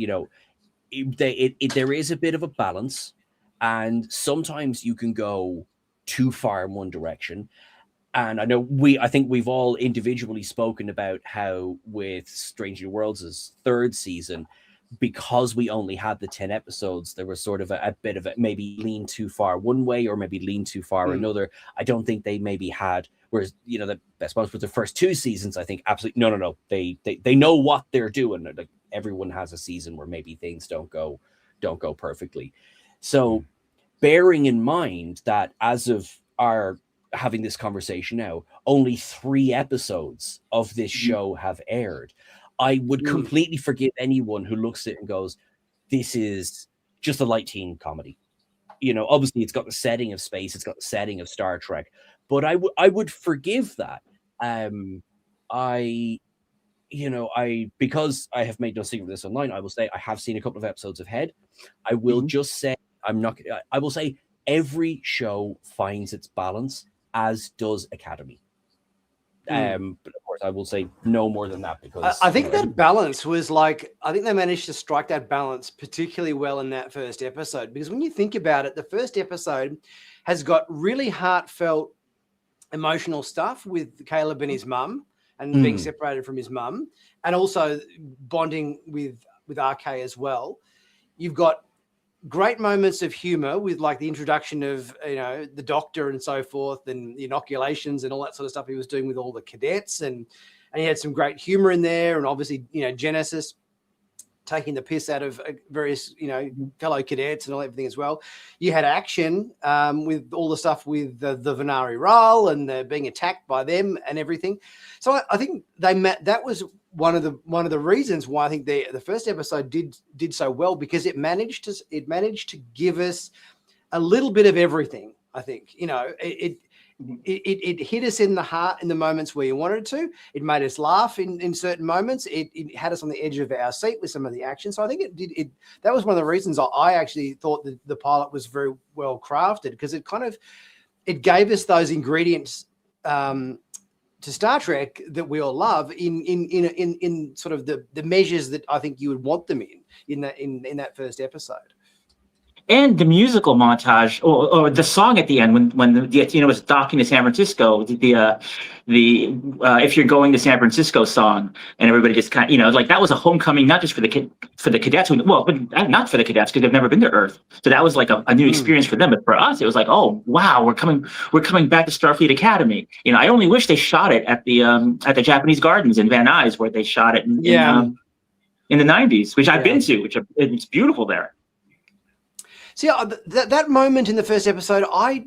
there is a bit of a balance, and sometimes you can go too far in one direction. And I think we've all individually spoken about how with Strange New Worlds' third season, because we only had the 10 episodes, there was sort of a bit of it, maybe lean too far one way or maybe lean too far another. I don't think they maybe had, whereas the best ones with the first 2 seasons, I think absolutely no. They know what they're doing. Like, everyone has a season where maybe things don't go perfectly. So bearing in mind that as of our having this conversation now, only 3 episodes of this show have aired, I would completely forgive anyone who looks at it and goes, this is just a light teen comedy. Obviously it's got the setting of space, it's got the setting of Star Trek, but I would forgive that. Because I have made no secret of this online, I will say I have seen a couple of episodes of Head. I will just say I will say every show finds its balance, as does Academy. But of course, I will say no more than that, because I think that balance was I think they managed to strike that balance particularly well in that first episode, because when you think about it, the first episode has got really heartfelt, emotional stuff with Caleb and his mum, and being separated from his mum, and also bonding with RK as well. You've got great moments of humor with the introduction of the doctor and so forth, and the inoculations and all that sort of stuff he was doing with all the cadets, and he had some great humor in there, and obviously Genesis taking the piss out of various fellow cadets and all everything as well. You had action with all the stuff with the Venari Ral and being attacked by them and everything. So I think that was one of the reasons why I think the first episode did so well, because it managed to give us a little bit of everything. I think it hit us in the heart in the moments where you wanted to. It made us laugh in certain moments. It had us on the edge of our seat with some of the action. So I think that was one of the reasons I actually thought that the pilot was very well crafted, because it gave us those ingredients to Star Trek that we all love in sort of the measures that I think you would want them in that first episode. And the musical montage, or the song at the end when the was docking to San Francisco, the if you're going to San Francisco song, and everybody just kind of that was a homecoming, not just for the cadets, but not for the cadets because they've never been to Earth, so that was like a new experience for them. But for us, it was like, oh wow, we're coming back to Starfleet Academy. I only wish they shot it at the Japanese Gardens in Van Nuys, where they shot it in the 90s, which I've been to, which it's beautiful there. See, that moment in the first episode, I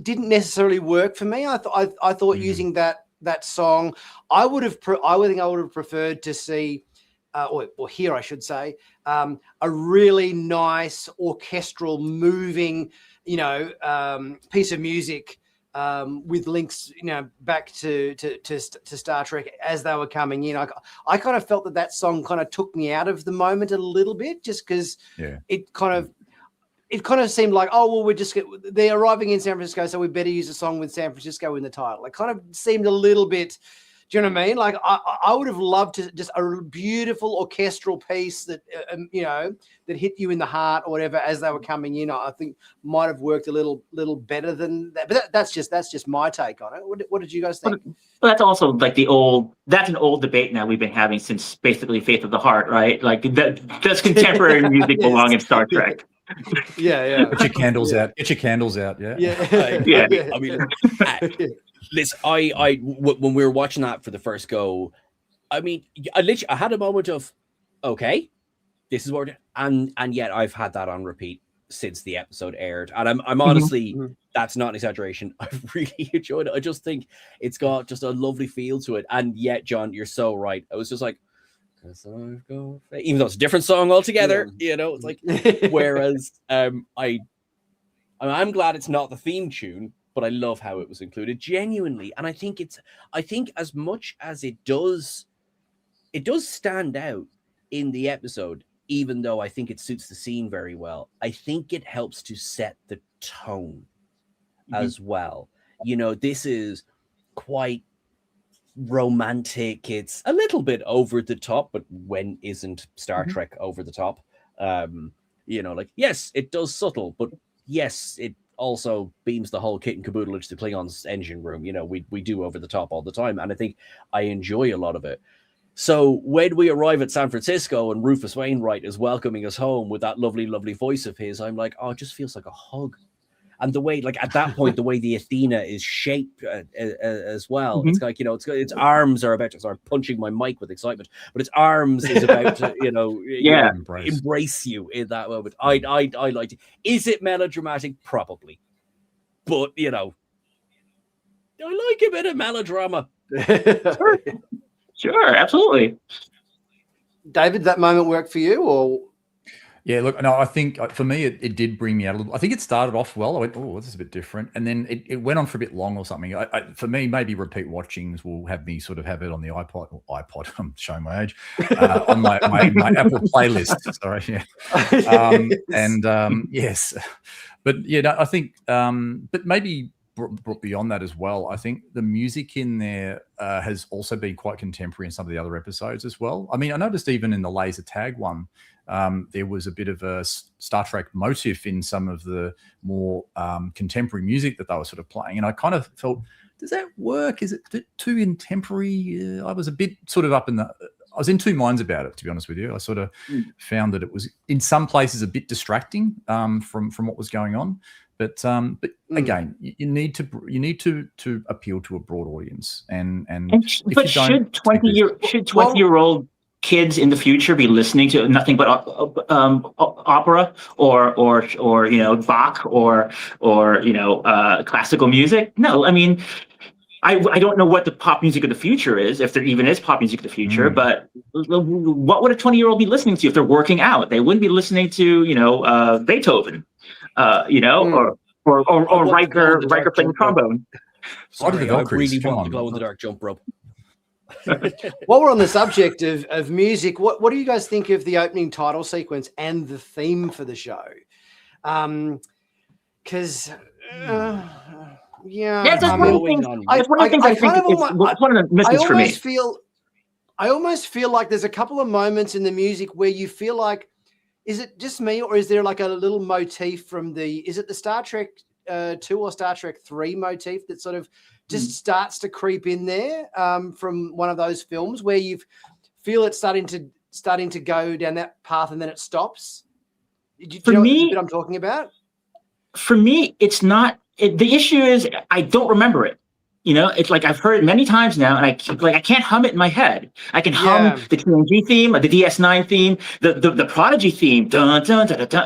didn't necessarily work for me. I thought using that song, I would have preferred to see, or hear, I should say, a really nice orchestral, moving, piece of music with links, back to Star Trek as they were coming in. I kind of felt that song kind of took me out of the moment a little bit, just because it kind of seemed like, oh, well, they're arriving in San Francisco, so we better use a song with San Francisco in the title. It kind of seemed a little bit, Do you know what I mean? Like I would have loved to just a beautiful orchestral piece that that hit you in the heart or whatever as they were coming in. I think might have worked a little better than that. But that's just my take on it. What did you guys think? Well, that's also like that's an old debate now we've been having since basically Faith of the Heart, right? Like does contemporary music belong in Star Trek? Yeah. Get your candles out. Get your candles out. Yeah. Yeah. I mean, listen, when we were watching that for the first go, I mean, I had a moment of, okay, this is what, and yet I've had that on repeat since the episode aired, and I'm honestly, that's not an exaggeration. I've really enjoyed it. I just think it's got just a lovely feel to it, and yet, John, you're so right. I was just like, even though it's a different song altogether, it's like, whereas I'm glad it's not the theme tune, but I love how it was included genuinely. And I think as much as it does stand out in the episode, even though I think it suits the scene very well, I think it helps to set the tone as well. This is quite romantic. It's a little bit over the top, but when isn't Star Trek over the top? Like, yes, it does subtle, but yes, it also beams the whole kit and caboodle into the Klingons' engine room. We do over the top all the time, and I think I enjoy a lot of it. So when we arrive at San Francisco and Rufus Wainwright is welcoming us home with that lovely, lovely voice of his, I'm like, oh, it just feels like a hug. And the way, like at that point, the way the Athena is shaped as well, it's like, its arms are about to start punching my mic with excitement, but its arms is about to, embrace you in that moment. I liked it. Is it melodramatic? Probably, but I like a bit of melodrama. Sure, absolutely. David, that moment work for you, or? Yeah, look, no, I think for me, it did bring me out a little. I think it started off well. I went, oh, this is a bit different. And then it went on for a bit long or something. For me, maybe repeat watchings will have me sort of have it on the iPod, I'm showing my age, on my Apple playlist. Sorry, yeah. Yes. But, yeah, I think, but maybe brought beyond that as well. I think the music in there has also been quite contemporary in some of the other episodes as well. I mean, I noticed even in the laser tag one, there was a bit of a Star Trek motif in some of the more contemporary music that they were sort of playing. And I kind of felt, does that work? Is it too contemporary? I was a bit sort of I was in two minds about it, to be honest with you. I sort of found that it was in some places a bit distracting from what was going on. But again, you need to appeal to a broad audience, but should 20-year-old kids in the future be listening to nothing but opera or Bach or classical music? No, I mean, I don't know what the pop music of the future is, if there even is pop music of the future. But what would a 20-year-old be listening to if they're working out? They wouldn't be listening to Beethoven. Or Riker playing trombone. Sorry, I really want the glow in the dark jump rope. While we're on the subject of music, what do you guys think of the opening title sequence and the theme for the show? Because that's one of the things I think it's one of the misses for me. I almost feel like there's a couple of moments in the music where you feel like, is it just me, or is there like a little motif from is it the Star Trek 2 or Star Trek 3 motif that sort of just starts to creep in there from one of those films where you feel it starting to go down that path and then it stops? Do you know what I'm talking about? For me, it's not. The issue is I don't remember it. It's like I've heard it many times now, and I can't hum it in my head. I can hum the TNG theme, the DS9 theme, the Prodigy theme. Dun, dun, dun, dun, dun.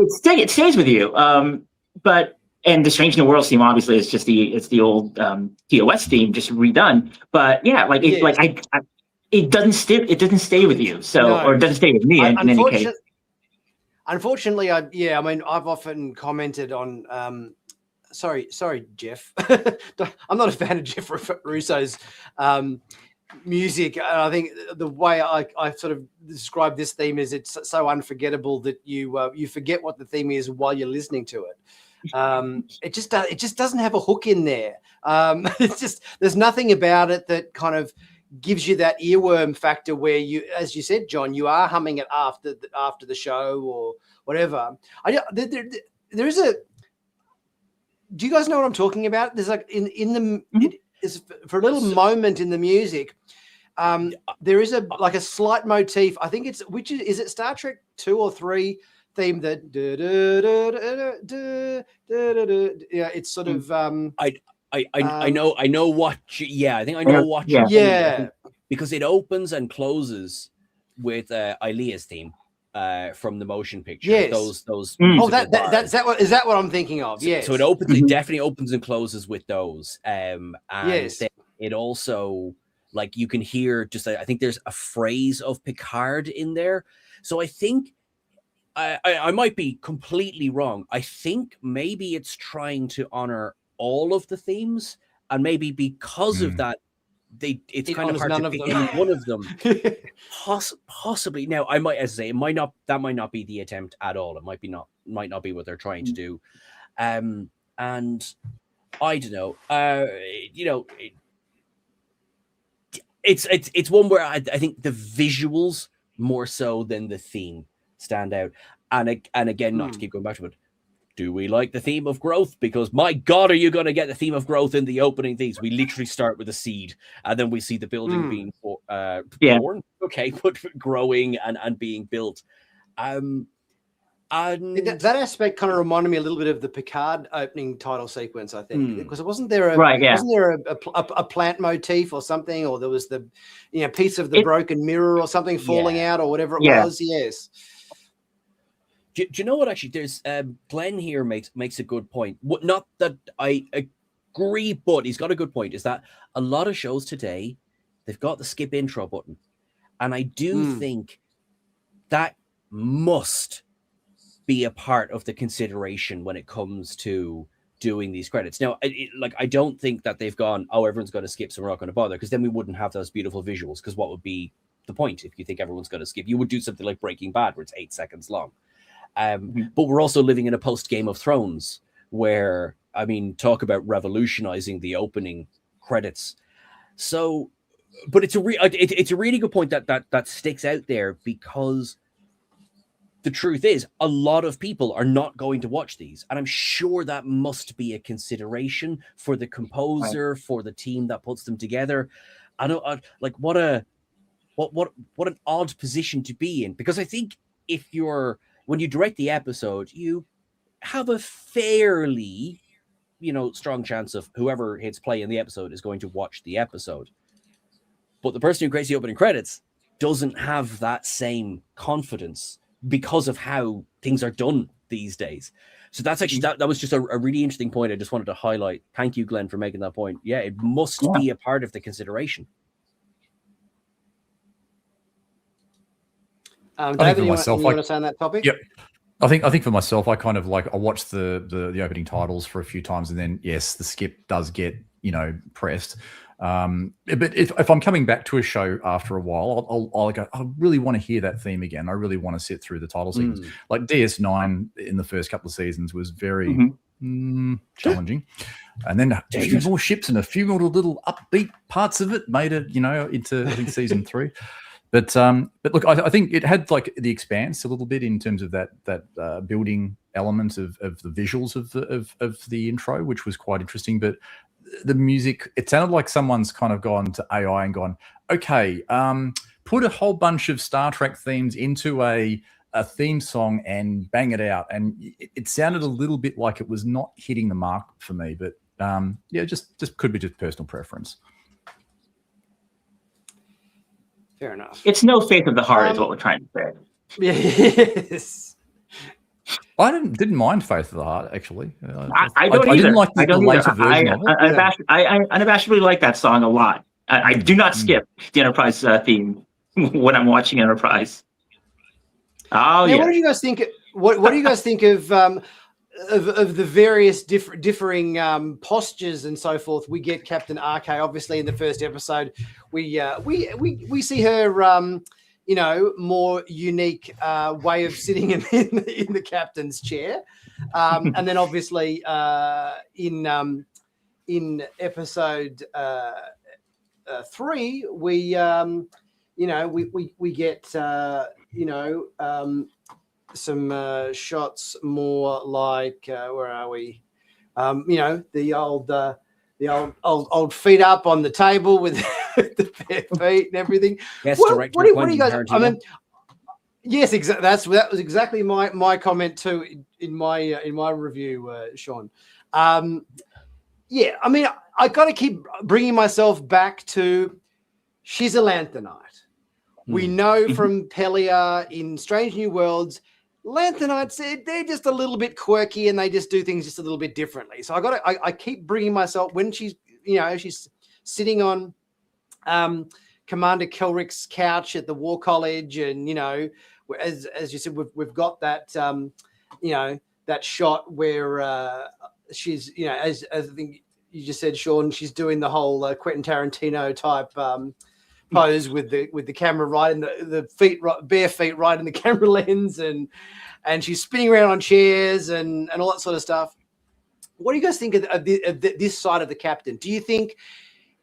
It stays with you. And the Strange New Worlds theme obviously is just the old TOS theme just redone. But yeah, it doesn't stay with you. So or it doesn't stay with me in any case. Unfortunately, I've often commented on. Sorry, Jeff. I'm not a fan of Jeff Russo's music. I think the way I sort of describe this theme is it's so unforgettable that you forget what the theme is while you're listening to it. It just doesn't have a hook in there. It's just there's nothing about it that kind of gives you that earworm factor where you, as you said, John, you are humming it after the show or whatever. There is a. Do you guys know what I'm talking about? There's like in the it is for a little moment in the music. There is a slight motif. I think it's is it Star Trek 2 or 3 theme that it's sort of I know what I think I know what you mean, because it opens and closes with Ilea's theme from the motion picture. Yes. Those is that what I'm thinking of? Yes. So it definitely opens and closes with those. And yes. then it also, like, you can hear just, I think there's a phrase of Picard in there. So I think I might be completely wrong. I think maybe it's trying to honor all of the themes, and maybe because of that, it's kind of hard to pick any one of them. Possibly. Now, I might, as I say, that might not be the attempt at all. It might not be what they're trying to do. And I don't know. It's one where I think the visuals more so than the theme stand out. And again, not to keep going back to it, do we like the theme of growth? Because my God, are you going to get the theme of growth in the opening things? We literally start with a seed, and then we see the building being born, okay, but growing and being built. And that aspect kind of reminded me a little bit of the Picard opening title sequence, I think, because wasn't there a plant motif or something, or there was the piece of the broken mirror or something falling out or whatever it was. Yes. Do you know what? Actually, there's Glenn here makes a good point. Not that I agree, but he's got a good point. Is that a lot of shows today, they've got the skip intro button, and I do think that must be a part of the consideration when it comes to doing these credits. Now, I don't think that they've gone, oh, everyone's going to skip, so we're not going to bother, because then we wouldn't have those beautiful visuals. Because what would be the point if you think everyone's going to skip? You would do something like Breaking Bad, where it's 8 seconds long. But we're also living in a post Game of Thrones where, I mean, talk about revolutionizing the opening credits. So, but it's a really good point that sticks out there, because the truth is a lot of people are not going to watch these, and I'm sure that must be a consideration for the composer, for the team that puts them together. I don't like what an odd position to be in, because I think when you direct the episode, you have a fairly, strong chance of whoever hits play in the episode is going to watch the episode. But the person who creates the opening credits doesn't have that same confidence because of how things are done these days. So that's actually, that was just a really interesting point I just wanted to highlight. Thank you, Glenn, for making that point. Yeah, it must be a part of the consideration. David, you want to say on that topic? Yep. I think for myself, I kind of I watched the opening titles for a few times, and then yes, the skip does get pressed. But if I'm coming back to a show after a while, I'll go, I really want to hear that theme again. I really want to sit through the title sequence. Like DS9 in the first couple of seasons was very challenging, and then a few more ships and a few more little upbeat parts of it made it into, I think, season 3. But look, I think it had the Expanse a little bit in terms of that building element of the visuals of the intro, which was quite interesting. But the music, it sounded like someone's kind of gone to AI and gone, okay, put a whole bunch of Star Trek themes into a theme song and bang it out. And it sounded a little bit like it was not hitting the mark for me. But just could be just personal preference. Fair enough. It's no faith of the heart is what we're trying to say. Yes. I didn't mind Faith of the Heart, actually. I don't either. I didn't like the later version of it. I unabashedly like that song a lot. I do not skip the Enterprise theme when I'm watching Enterprise. Oh, yeah. What do you guys think? What do you guys think of the various differing postures and so forth? We get Captain RK obviously in the first episode. We see her more unique way of sitting in the captain's chair. And then obviously in episode 3, we get some shots more like where are we? The old feet up on the table with the bare feet and everything. Yes, what do you guys? Tarantino. I mean, yes, exactly. That was exactly my comment too in my review, Sean. Yeah, I mean, I got to keep bringing myself back to she's a Lanthanite. We know from Pelia in Strange New Worlds, Lanthanites, they're just a little bit quirky and they just do things just a little bit differently. So I keep bringing myself when she's sitting on Commander Kelrick's couch at the War College, and as you said, we've got that that shot where she's as I think you just said, Sean, she's doing the whole Quentin Tarantino type pose with the camera right in the feet, bare feet right in the camera lens, and she's spinning around on chairs and all that sort of stuff. What do you guys think of this side of the captain? Do you think,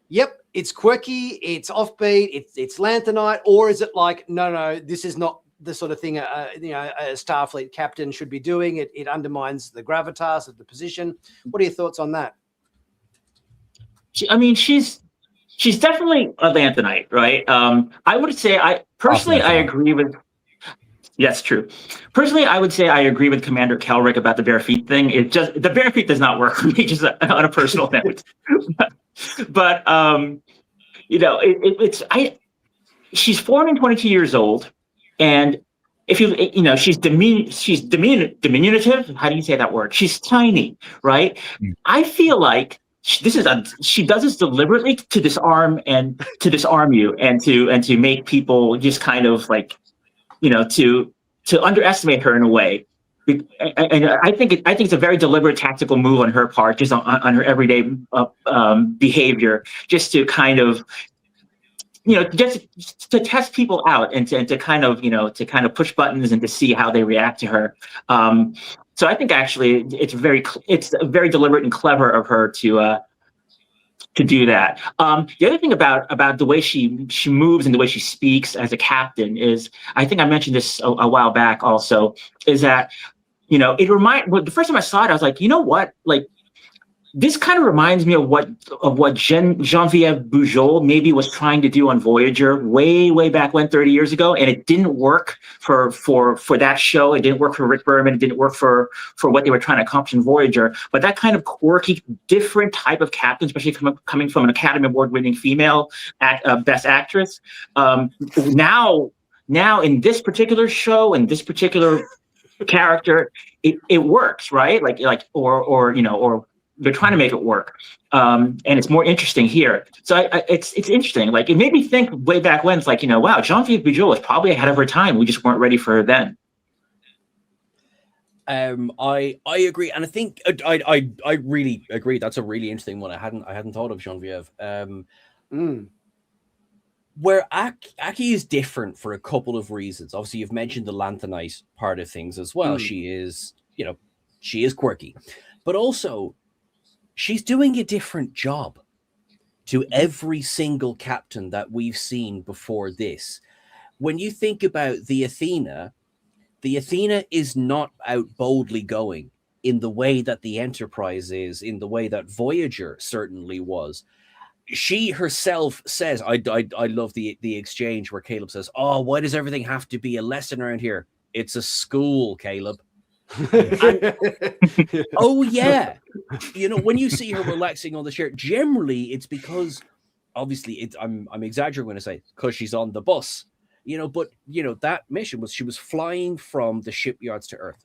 yep, it's quirky, it's offbeat, it's Lanthanite, or is it like, no, this is not the sort of thing a Starfleet captain should be doing? It undermines the gravitas of the position. What are your thoughts on that? I mean, she's definitely a Lanthanite, right? I would say I agree with. Yes, true. Personally, I would say I agree with Commander Kelrick about the bare feet thing. It just the bare feet does not work for me, just on a personal note. But she's 422 years old, and if she's diminutive. How do you say that word? She's tiny, right? I feel like she does this deliberately to disarm you and to make people just kind of like, to underestimate her in a way. And I think it's a very deliberate tactical move on her part, just on her everyday behavior, just to kind of, just to test people out and to kind of push buttons and to see how they react to her. So I think actually it's very deliberate and clever of her to do that. The other thing about the way she moves and the way she speaks as a captain is, I think I mentioned this a while back also, is that, the first time I saw it, I was like, you know what? Like, this kind of reminds me of what Geneviève Bujold maybe was trying to do on Voyager way back when, 30 years ago, and it didn't work for that show. It didn't work for Rick Berman. It didn't work for what they were trying to accomplish in Voyager. But that kind of quirky, different type of captain, especially coming from an Academy Award-winning female Best Actress, now in this particular show and this particular character, it works, right? Or they're trying to make it work, and it's more interesting here. So it's interesting. Like, it made me think way back when. It's like, wow, Geneviève Bujold was probably ahead of her time. We just weren't ready for her then. I agree, and I think I really agree. That's a really interesting one. I hadn't thought of Geneviève. Where Aki is different for a couple of reasons. Obviously, you've mentioned the Lanthanite part of things as well. She is quirky, but also, she's doing a different job to every single captain that we've seen before this. When you think about the Athena is not out boldly going in the way that the Enterprise is, in the way that Voyager certainly was. She herself says, I love the exchange where Caleb says, "Oh, why does everything have to be a lesson around here? It's a school, Caleb." Oh yeah, when you see her relaxing on the chair, generally it's because, obviously, I'm exaggerating when I say because she's on the bus, but that mission was, she was flying from the shipyards to Earth.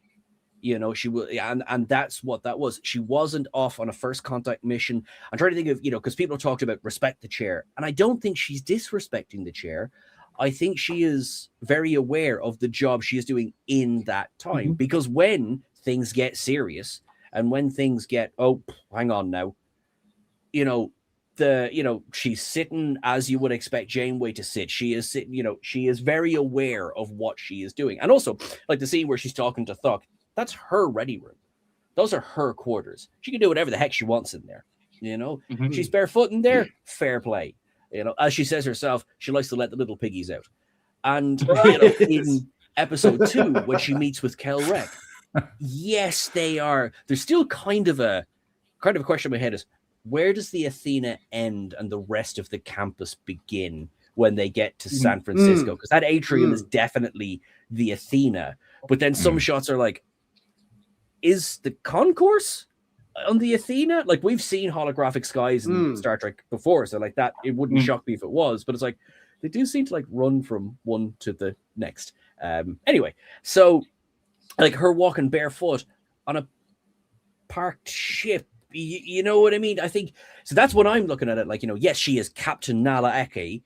She was, and that's what that was. She wasn't off on a first contact mission. I'm trying to think of, because people talked about respect the chair, and I don't think she's disrespecting the chair. I think she is very aware of the job she is doing in that time, because when things get serious and when things get, oh, hang on now, she's sitting as you would expect Janeway to sit. She is sitting, she is very aware of what she is doing. And also, like the scene where she's talking to Thuck, that's her ready room. Those are her quarters. She can do whatever the heck she wants in there. She's barefoot in there, fair play. As she says herself, she likes to let the little piggies out. And in episode 2, when she meets with Kel Rek, yes, they are. There's still kind of a question in my head is, where does the Athena end and the rest of the campus begin when they get to San Francisco? Because that atrium is definitely the Athena. But then some shots are like, is the concourse on the Athena? Like, we've seen holographic skies in Star Trek before, so like that, it wouldn't shock me if it was. But it's like, they do seem to like run from one to the next. Anyway, so like her walking barefoot on a parked ship, you know what I mean? I think so. That's what I'm looking at it like. Yes, she is Captain Nala Eke,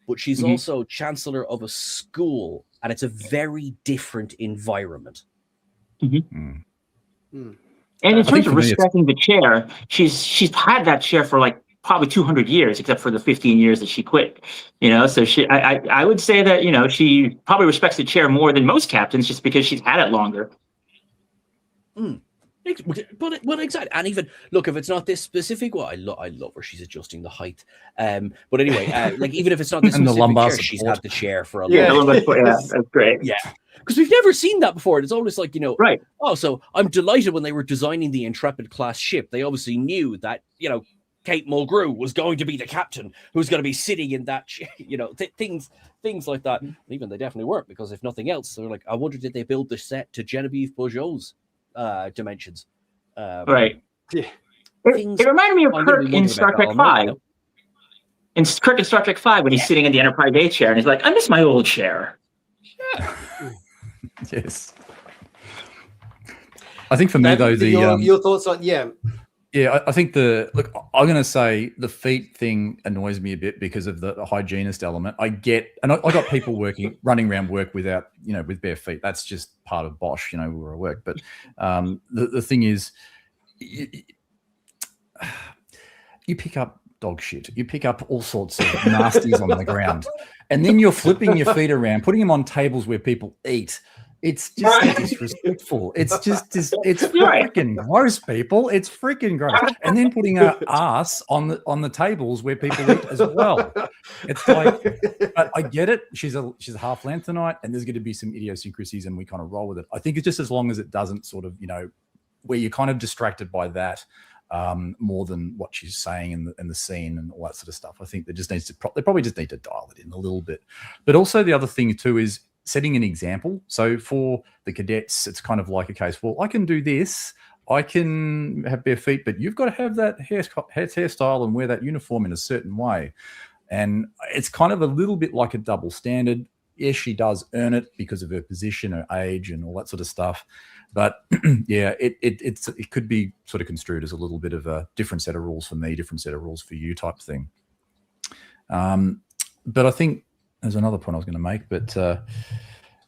but she's also Chancellor of a school, and it's a very different environment. And in terms of respecting the chair, she's had that chair for like probably 200 years, except for the 15 years that she quit. So I would say that she probably respects the chair more than most captains, just because she's had it longer. But exactly, and even look, if it's not this specific, I love her. She's adjusting the height. But anyway, like even if it's not this specific chair, she's had the chair for a long time. Yeah, that's great. Yeah, because we've never seen that before. It's always like right. Oh, so I'm delighted when they were designing the Intrepid class ship. They obviously knew that Kate Mulgrew was going to be the captain, who's going to be sitting in that, things like that. Even they definitely weren't, because if nothing else, they're like, I wonder, did they build the set to Genevieve Bujo's dimensions? Right. Yeah. It reminded me of Kirk in Star Trek 5. In Kirk in Star Trek 5, when he's sitting in the Enterprise A chair, and he's like, I miss my old chair. Yeah. Yes. I think for me, though, your thoughts on Yeah, I think I'm going to say the feet thing annoys me a bit because of the hygienist element. I got people running around work without, with bare feet. That's just part of Bosch, we're at work. But the thing is, you pick up dog shit. You pick up all sorts of nasties on the ground. And then you're flipping your feet around, putting them on tables where people eat. It's just disrespectful. It's freaking gross, people. It's freaking gross. And then putting our ass on the tables where people eat as well. It's like, I get it. She's a half Lanthanite, and there's going to be some idiosyncrasies, and we kind of roll with it. I think it's just as long as it doesn't sort of, where you're kind of distracted by that more than what she's saying in the scene and all that sort of stuff. I think they probably just need to dial it in a little bit. But also the other thing too is setting an example. So for the cadets, it's kind of like a case, well, I can do this, I can have bare feet, but you've got to have that hairstyle and wear that uniform in a certain way. And it's kind of a little bit like a double standard. Yes, she does earn it because of her position, her age, and all that sort of stuff. But yeah, it could be sort of construed as a little bit of a different set of rules for me, different set of rules for you type thing. But I think there's another point I was going to make, but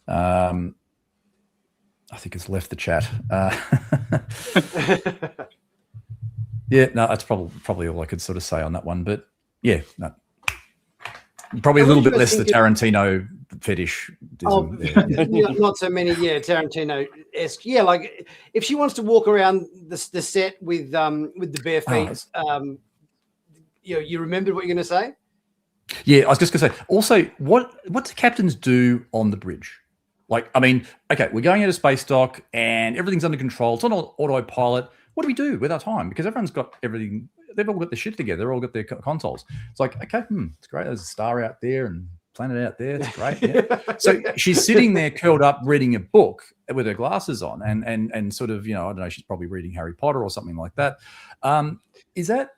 I think it's left the chat. Yeah, no, that's probably all I could sort of say on that one. But yeah, no. Probably a little bit less the Tarantino fetish. Not so many, Tarantino-esque. Yeah, like if she wants to walk around the set with the bare feet, you remembered what you're going to say? Yeah, I was just going to say, also, what do captains do on the bridge? Like, I mean, okay, we're going out of space dock and everything's under control. It's on autopilot. What do we do with our time? Because everyone's got everything. They've all got their shit together. They've all got their consoles. It's like, okay, it's great. There's a star out there and planet out there. It's great. Yeah. So she's sitting there curled up reading a book with her glasses on and sort of, I don't know, she's probably reading Harry Potter or something like that. Is that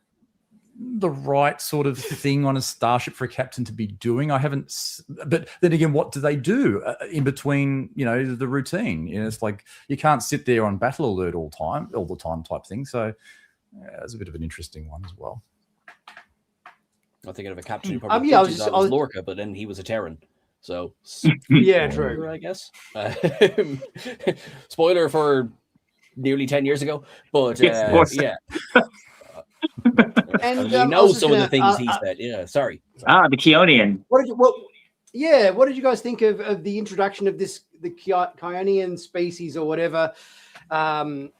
the right sort of thing on a starship for a captain to be doing? But then again, what do they do in between, the routine? It's like you can't sit there on battle alert all the time type thing. So it's a bit of an interesting one as well. I'm thinking of a captain who probably was Lorca, but then he was a Terran. So yeah, true. I guess. Spoiler for nearly 10 years ago, but yeah. And we know some of the things he said. Yeah, sorry. The Keonian. What did you guys think of the introduction of the Keonian species or whatever,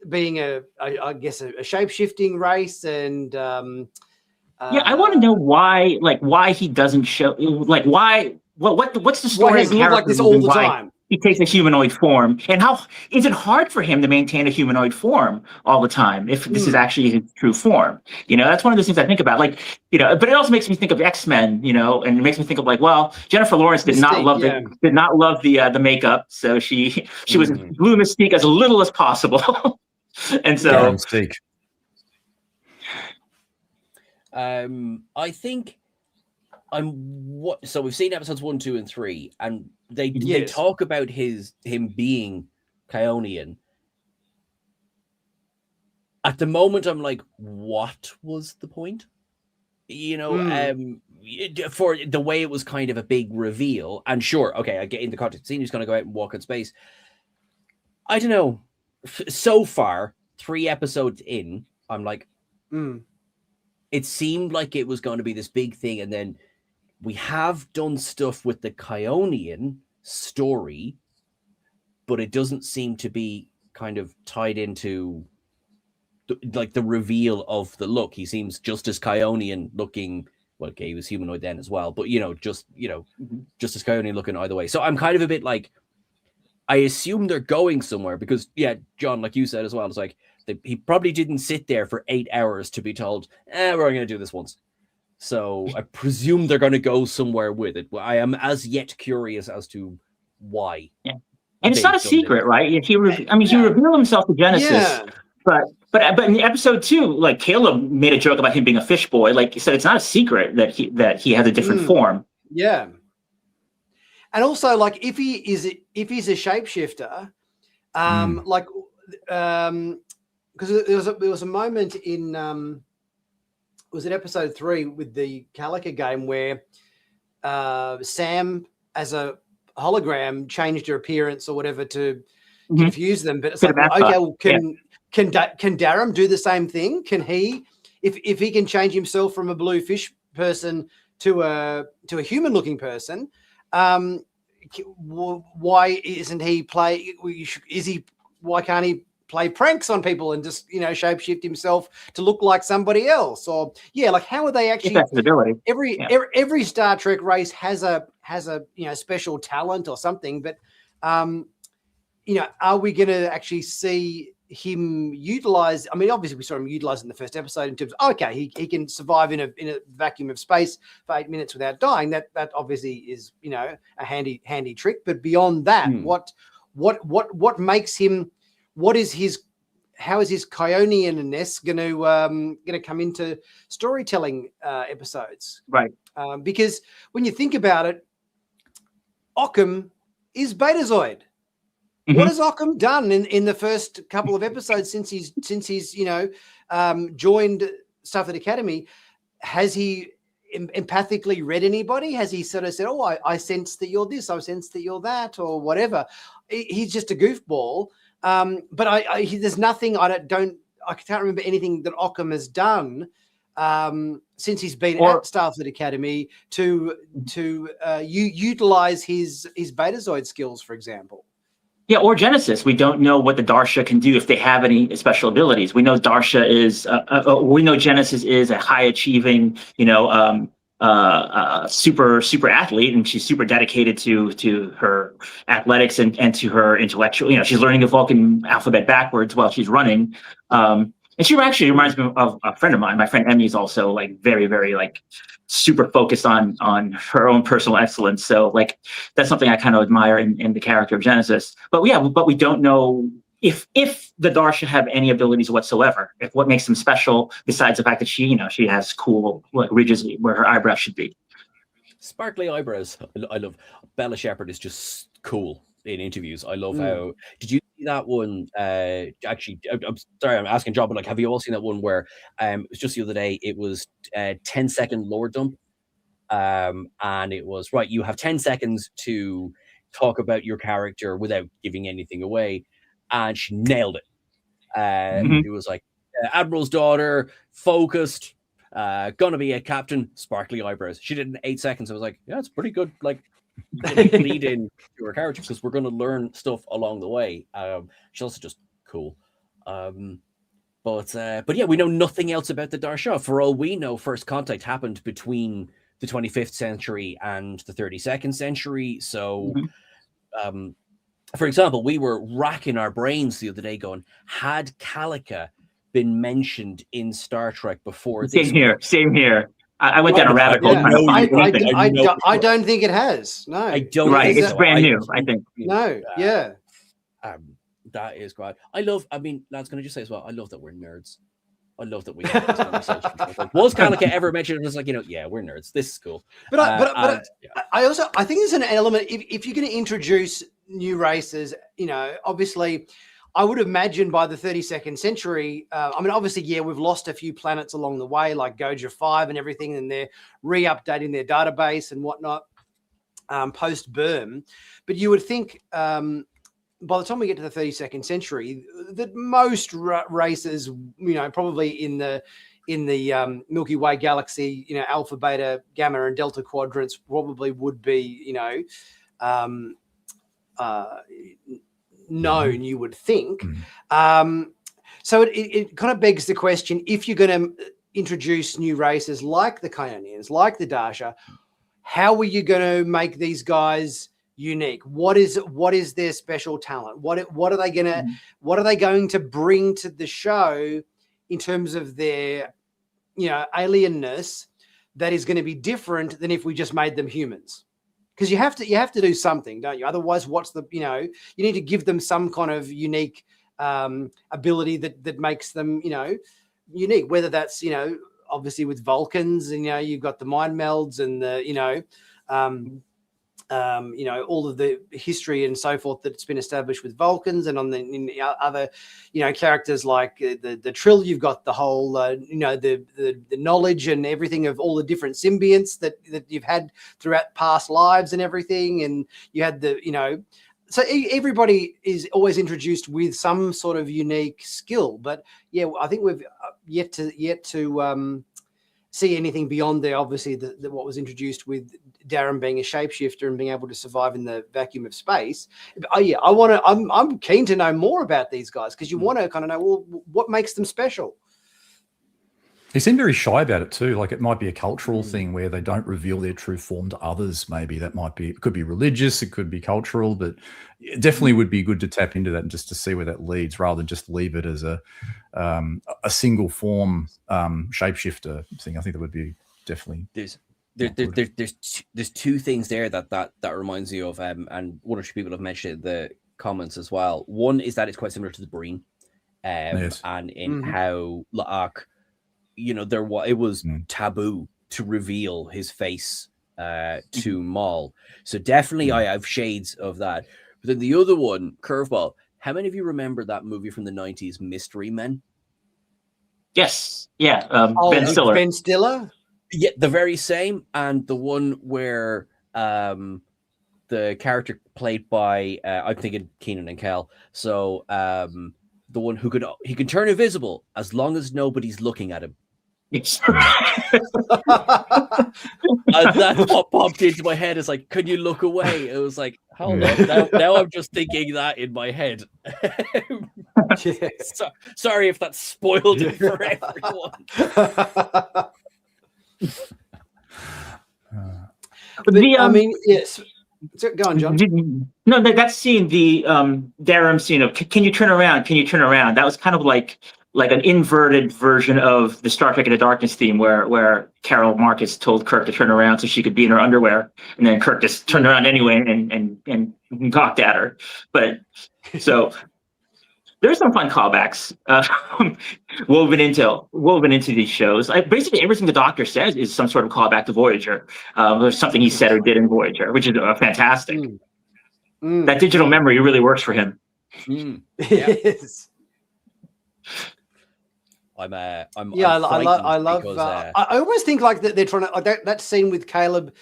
being I guess a shape-shifting race, and I want to know why he doesn't show, like what's the story? Why he doesn't look like this all the time? He takes a humanoid form, and how is it hard for him to maintain a humanoid form all the time if this is actually his true form? That's one of those things I think about. But it also makes me think of X-Men, and it makes me think of Jennifer Lawrence did not love the makeup, so she was glue Mystique as little as possible, and so Mystique. I think so we've seen episodes 1, 2, and 3, and they talk about him being Keonian. At the moment, I'm like, what was the point? For the way it was kind of a big reveal. And sure, okay, I get in the context. Scene, he's going to go out and walk in space. I don't know. So far, 3 episodes in, I'm like, it seemed like it was going to be this big thing, and then we have done stuff with the Keonian story, but it doesn't seem to be kind of tied into the reveal of the look. He seems just as Keonian looking. Well, okay, he was humanoid then as well, but just as Keonian looking either way. So I'm kind of a bit like, I assume they're going somewhere because, John, like you said as well, it's like he probably didn't sit there for 8 hours to be told, we're going to do this once. So I presume they're going to go somewhere with it. I am as yet curious as to why. Yeah. And it's not a secret, right? He revealed himself to Genesis, but in episode 2, Caleb made a joke about him being a fish boy. Like he said, it's not a secret that he has a different form. Yeah. And also, if he's a shapeshifter, because there was a moment in was it episode 3 with the Calica game where Sam, as a hologram, changed her appearance or whatever to confuse them. But it's like, okay, well, can Darum do the same thing? Can he, if he can change himself from a blue fish person to a human looking person? Why isn't he why can't he play pranks on people and just shapeshift himself to look like somebody else? Or how are they actually? That's the ability. Every Star Trek race has a special talent or something, but are we going to actually see him utilize? I mean, obviously we saw him utilize in the first episode in terms of, he can survive in a vacuum of space for 8 minutes without dying. That obviously is a handy trick. But beyond that, what makes him? How is his Keonian-ness going to come into storytelling episodes? Right. Because when you think about it, Occam is Betazoid. What has Occam done in the first couple of episodes since he's joined Starfleet Academy? Has he empathically read anybody? Has he sort of said, I sense that you're this, I sense that you're that, or whatever? He's just a goofball. But there's nothing. I can't remember anything that Occam has done since he's been at Starfleet Academy to utilize his Betazoid skills, for example. Yeah, or Genesis. We don't know what the Darsha can do if they have any special abilities. We know Darsha is. We know Genesis is a high achieving, super athlete, and she's super dedicated to her athletics and to her intellectual. She's learning the Vulcan alphabet backwards while she's running. And she actually reminds me of a friend of mine. My friend Emmy is also very, very super focused on her own personal excellence. So that's something I kind of admire in the character of Genesis. But we don't know if the Darsha have any abilities whatsoever. If what makes them special besides the fact that she has cool ridges where her eyebrows should be. Sparkly eyebrows. I love Bella Shepherd is just cool in interviews. I love how. Did you see that one? Actually, I'm sorry, I'm asking John, but have you all seen that one where it was just the other day? It was 10-second lore dump, and it was right. You have 10 seconds to talk about your character without giving anything away, and she nailed it. It was like Admiral's daughter, focused, gonna be a captain, sparkly eyebrows. She did it in 8 seconds. I was like, yeah, it's pretty good. Like, lead in to her character because we're going to learn stuff along the way. She's also just cool. But yeah, we know nothing else about the Darsha. For all we know, first contact happened between the 25th century and the 32nd century. So, for example, we were racking our brains the other day going, had Calica been mentioned in Star Trek before this? Same here. I went down a rabbit hole. I don't think it has. No, I don't. Right, it's so. brand new. I think. No, yeah. That is great. I mean, lads, can I just say as well? I love that we're nerds. I love that we have this conversation. Like, was Calica ever mentioned? It was like, yeah, we're nerds. This is cool. But I think there's an element if you're going to introduce new races, obviously. I would imagine by the 32nd century, obviously, yeah, we've lost a few planets along the way, like Goja 5 and everything, and they're re-updating their database and whatnot post-Berm. But you would think by the time we get to the 32nd century, that most races, probably in the Milky Way galaxy, Alpha, Beta, Gamma, and Delta quadrants probably would be, known, you would think. So it kind of begs the question, if you're going to introduce new races like the Kyonians, like the Darsha, how are you going to make these guys unique? What is their special talent? What are they going to bring to the show in terms of their alienness that is going to be different than if we just made them humans? Because you have to do something, don't you? Otherwise, you need to give them some kind of unique ability that makes them, unique. Whether that's, obviously with Vulcans, and you've got the mind melds and the, all of the history and so forth that's been established with Vulcans, and in the other, characters like the Trill, you've got the whole, the knowledge and everything of all the different symbionts that you've had throughout past lives and everything, and you had the, so everybody is always introduced with some sort of unique skill. But yeah, I think we've yet to see anything beyond there. Obviously, what was introduced with Darren being a shapeshifter and being able to survive in the vacuum of space. I'm keen to know more about these guys, because you want to kind of know, well, what makes them special. He seemed very shy about it too. Like, it might be a cultural thing where they don't reveal their true form to others. Maybe it could be religious, it could be cultural, but it definitely would be good to tap into that and just to see where that leads, rather than just leave it as a single form shapeshifter thing. I think that would be definitely. There's two things there that reminds me of, and one or two people have mentioned in the comments as well. One is that it's quite similar to the Breen, yes. And in how La'ak, it was taboo to reveal his face to Maul. So definitely I have shades of that. But then the other one, curveball. How many of you remember that movie from the 90s, Mystery Men? Yes. Yeah. Ben Stiller. Ben Stiller? Yeah, the very same. And the one where the character played by, I'm thinking Keenan and Kel. So the one who he can turn invisible as long as nobody's looking at him. Yes. That's what popped into my head. It's like, can you look away? It was like, hold on. Now I'm just thinking that in my head. Sorry if that spoiled it for everyone. Yes. Go on, John. No, that scene, the Darren scene of "Can you turn around? Can you turn around?" That was kind of like an inverted version of the Star Trek Into Darkness theme, where Carol Marcus told Kirk to turn around so she could be in her underwear, and then Kirk just turned around anyway and gawked at her. But so there's some fun callbacks woven into these shows. Basically, everything the Doctor says is some sort of callback to Voyager. There's something he said or did in Voyager, which is fantastic. That digital memory really works for him. Yes. I love. Because, I almost think like that they're trying to, like that scene with Caleb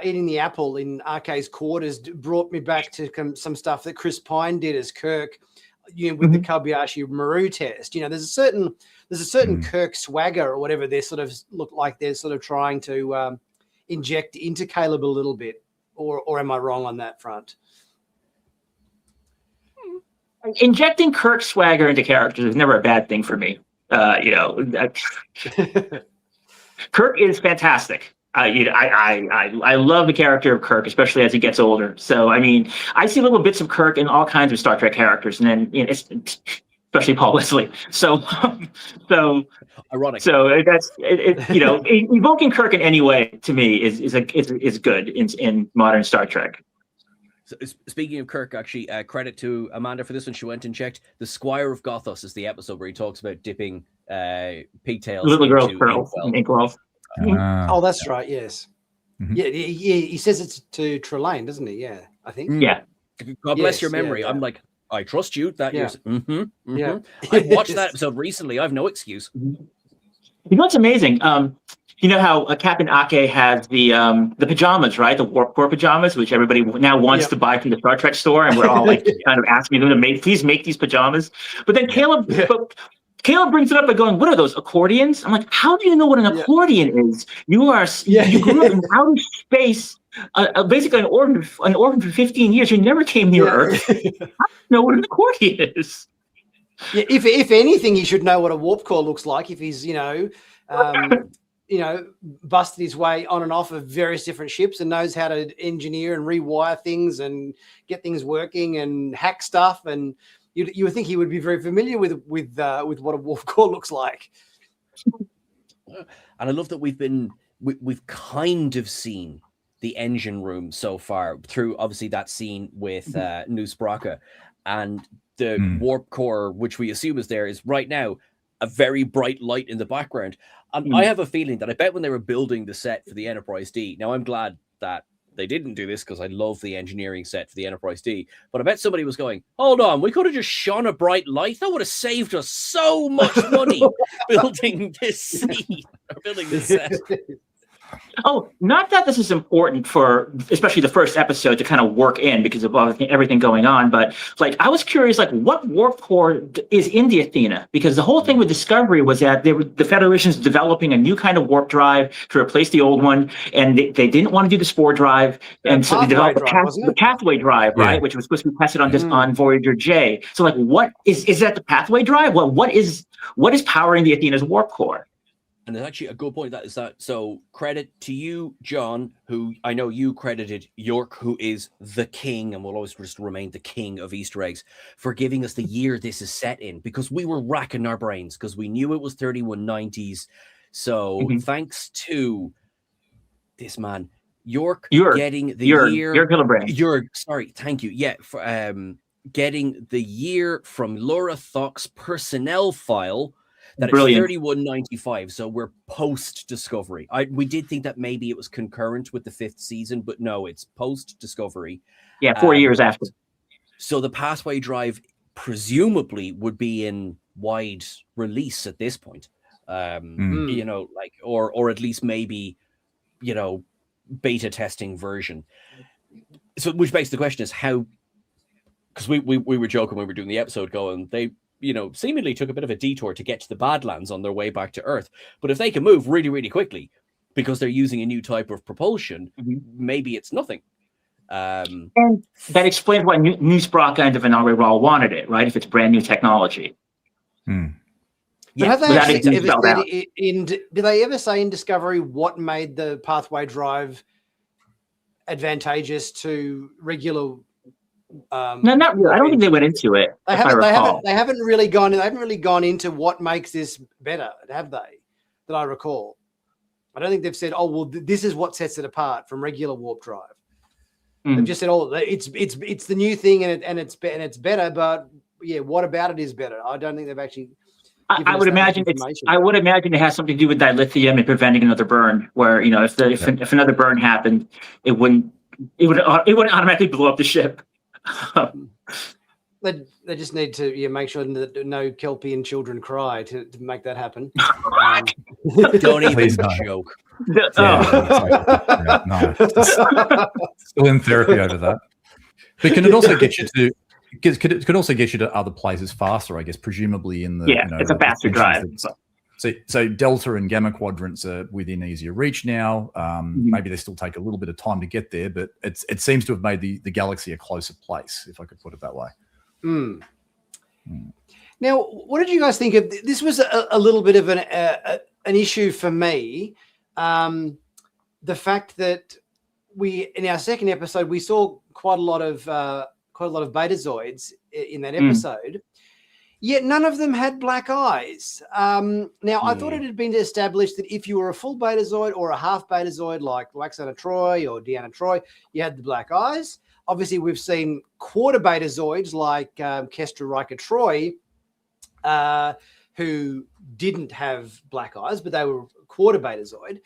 eating the apple in RK's quarters brought me back to some stuff that Chris Pine did as Kirk. with the Kobayashi Maru test. There's a certain Kirk swagger or whatever they sort of look like they're sort of trying to inject into Caleb a little bit, or am I wrong on that front? Injecting Kirk swagger into characters is never a bad thing for me. Kirk is fantastic. I love the character of Kirk, especially as he gets older. So, I mean, I see little bits of Kirk in all kinds of Star Trek characters, and then especially Paul Wesley. So ironic. So that's evoking Kirk in any way to me is good in modern Star Trek. So, speaking of Kirk, actually, credit to Amanda for this one. She went and checked. The Squire of Gothos is the episode where he talks about dipping pigtails. Little girl's pearls. Inkwell. Oh, that's right. Yes. Mm-hmm. Yeah, he says it's to Trelane, doesn't he? Yeah, I think. Yeah. God bless your memory. Yeah, I'm like, I trust you. That yeah. Yeah. I watched that episode recently. I have no excuse. You know what's amazing? You know how Captain Ake has the pajamas, right? The Warp Core pajamas, which everybody now wants to buy from the Star Trek store, and we're all like kind of asking them to please make these pajamas. But then Caleb brings it up by going, "What are those, accordions?" I'm like, "How do you know what an accordion is? You grew up in outer space, basically an orphan for 15 years. You never came near Earth. How do you know what an accordion is?" Yeah, if anything, he should know what a warp core looks like. If he's busted his way on and off of various different ships and knows how to engineer and rewire things and get things working and hack stuff, and you would think he would be very familiar with what a warp core looks like. And I love that we've kind of seen the engine room so far through obviously that scene with Newsbraka, and the warp core, which we assume is there, is right now a very bright light in the background. And I have a feeling that I bet when they were building the set for the Enterprise D, now I'm glad that they didn't do this because I love the engineering set for the Enterprise D, but I bet somebody was going, hold on, we could have just shone a bright light. That would have saved us so much money building this scene, or building this set. Oh, not that this is important for, especially the first episode, to kind of work in because of everything going on. But like, I was curious, like, what warp core is in the Athena? Because the whole thing with Discovery was that the Federation's developing a new kind of warp drive to replace the old one, and they didn't want to do the spore drive, and so they developed the pathway drive, right, which was supposed to be tested on Voyager J. So, like, what is that? The pathway drive? Well, what is powering the Athena's warp core? And there's actually a good point so credit to you, John, who I know you credited York, who is the king and will always just remain the king of Easter eggs, for giving us the year this is set in, because we were racking our brains because we knew it was 3190s. So thanks to this man, York getting the year. York Hillebrand. Sorry, thank you. Yeah, for getting the year from Laura Thock's personnel file. That it's 3195, so we're post-Discovery. We did think that maybe it was concurrent with the 5th season, but no, it's post-Discovery. Yeah, 4 years after. So the pathway drive presumably would be in wide release at this point. Or at least maybe, beta testing version. So which begs the question is how, because we were joking when we were doing the episode going, they seemingly took a bit of a detour to get to the Badlands on their way back to Earth. But if they can move really, really quickly because they're using a new type of propulsion, maybe it's nothing. And that explains why Newsbraka and Venari Rawl wanted it, right? If it's brand new technology. But have they actually ever said did they ever say in Discovery what made the pathway drive advantageous to regular? No, not really. I don't think they went into it. They haven't really gone into what makes this better, have they? That I recall. I don't think they've said, "Oh, well, this is what sets it apart from regular warp drive." They've just said, "Oh, it's the new thing and it's better." But yeah, what about it is better? I don't think they've actually. I would imagine it has something to do with dilithium and preventing another burn. Where if another burn happened, it wouldn't automatically blow up the ship. They just need to make sure that no Kelpian children cry to make that happen. Don't even joke. No. Still in therapy over that. But can it also get you to could also get you to other places faster, I guess, presumably in the it's a faster drive. So Delta and Gamma quadrants are within easier reach now. Maybe they still take a little bit of time to get there, but it seems to have made the galaxy a closer place, if I could put it that way. Now, what did you guys think of this? Was a little bit of an issue for me. The fact that in our second episode we saw quite a lot of Betazoids in that episode. Yet none of them had black eyes. Now, I thought it had been established that if you were a full Betazoid or a half Betazoid, like Waxana Troy or Deanna Troy, you had the black eyes. Obviously, we've seen quarter Betazoids like Kestra Riker Troy, who didn't have black eyes, but they were quarter Betazoid.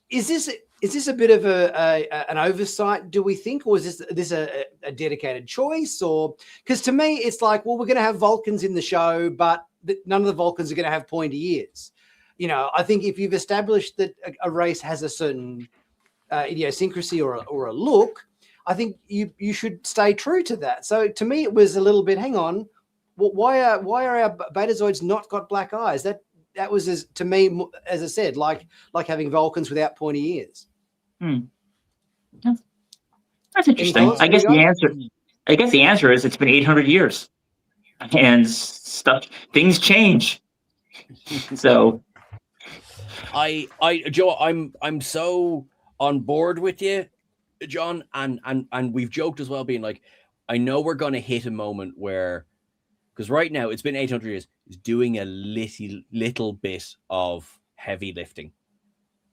Is this a bit of an oversight, do we think, or is this a dedicated choice? Or because to me it's like, well, we're going to have Vulcans in the show, but none of the Vulcans are going to have pointy ears. You know, I think if you've established that a race has a certain idiosyncrasy or a look, I think you should stay true to that. So to me, it was a little bit, hang on, why are our Betazoids not got black eyes? That was, to me, as I said, like having Vulcans without pointy ears. That's interesting. I guess the answer is it's been 800 years, and things change. So, Joe, I'm so on board with you, John, and we've joked as well, being like, I know we're going to hit a moment where, because right now it's been 800 years, is doing a little bit of heavy lifting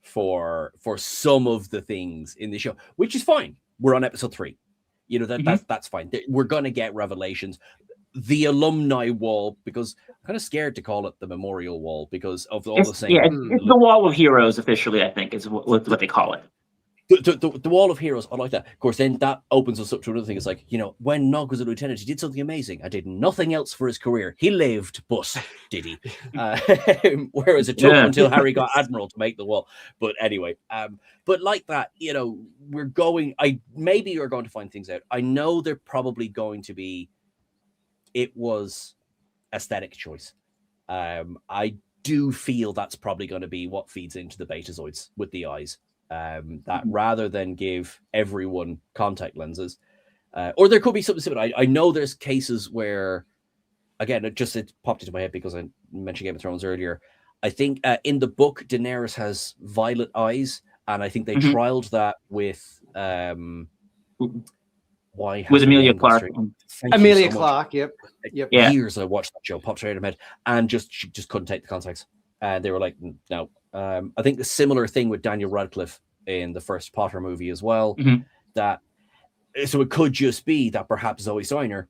for some of the things in the show, which is fine. We're on episode 3. You know, that's fine. We're going to get revelations. The alumni wall, because I'm kind of scared to call it the memorial wall because of all the same. Yeah, it's the wall of heroes officially, I think, is what they call it. The wall of heroes, I like that. Of course, then that opens us up to another thing. It's like, you know, when Nog was a lieutenant, he did something amazing. I did nothing else for his career. He lived, but did he? Whereas it took until Harry got admiral to make the wall. But anyway, but like that, you know, maybe you're going to find things out. I know they're probably going to be. It was aesthetic choice. I do feel that's probably going to be what feeds into the Betazoids with the eyes. That rather than give everyone contact lenses, or there could be something similar. I know there's cases where, again, it popped into my head because I mentioned Game of Thrones earlier. I think in the book, Daenerys has violet eyes, and I think they trialed that with with Emilia Clarke. Emilia Clarke, yep. Yeah. Years I watched that show, popped straight in my head, and she just couldn't take the contacts. And they were like, no. I think the similar thing with Daniel Radcliffe in the first Potter movie as well. So it could just be that perhaps Zoe Steiner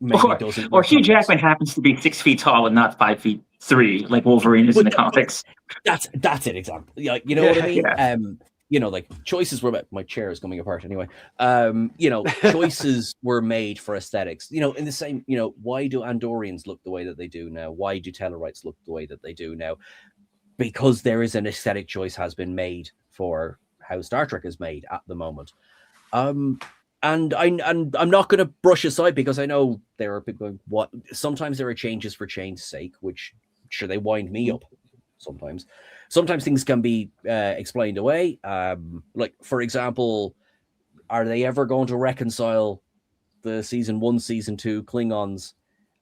doesn't. Or Hugh Jackman happens to be 6 feet tall and not 5'3", like Wolverine is in the comics. That's an example. Like, you know what I mean? Yeah. You know, like choices were made. My chair is coming apart anyway. You know, choices were made for aesthetics. You know, in the same, you know, why do Andorians look the way that they do now? Why do Tellarites look the way that they do now? Because there is an aesthetic choice has been made for how Star Trek is made at the moment. And I'm not going to brush aside, because I know there are people going, what? Sometimes there are changes for change's sake, which sure they wind me up. Sometimes things can be explained away. Like, for example, are they ever going to reconcile the season 1, season 2 Klingons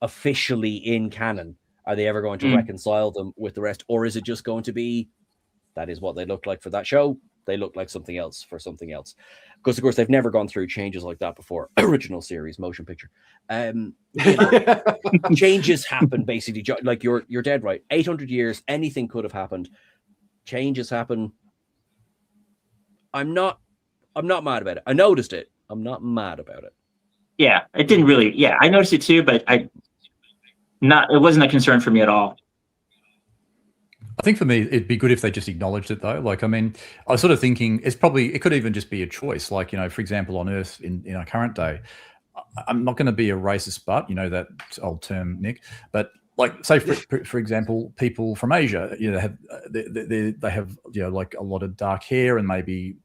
officially in canon? Are they ever going to reconcile them with the rest? Or is it just going to be, that is what they look like for that show? They look like something else for something else. Because, of course, they've never gone through changes like that before. Original series, motion picture. You know, changes happen, basically. Like, you're dead right. 800 years, anything could have happened. Changes happen. I'm not mad about it. I noticed it. I'm not mad about it. Yeah, it didn't really. Yeah, I noticed it too, but it wasn't a concern for me at all. I think for me, it'd be good if they just acknowledged it, though. Like, I mean, I was sort of thinking it could even just be a choice. Like, you know, for example, on Earth in our current day, I'm not going to be a racist butt, you know, that old term, Nick, but like, say, for example, people from Asia, you know, they have, you know, like a lot of dark hair and maybe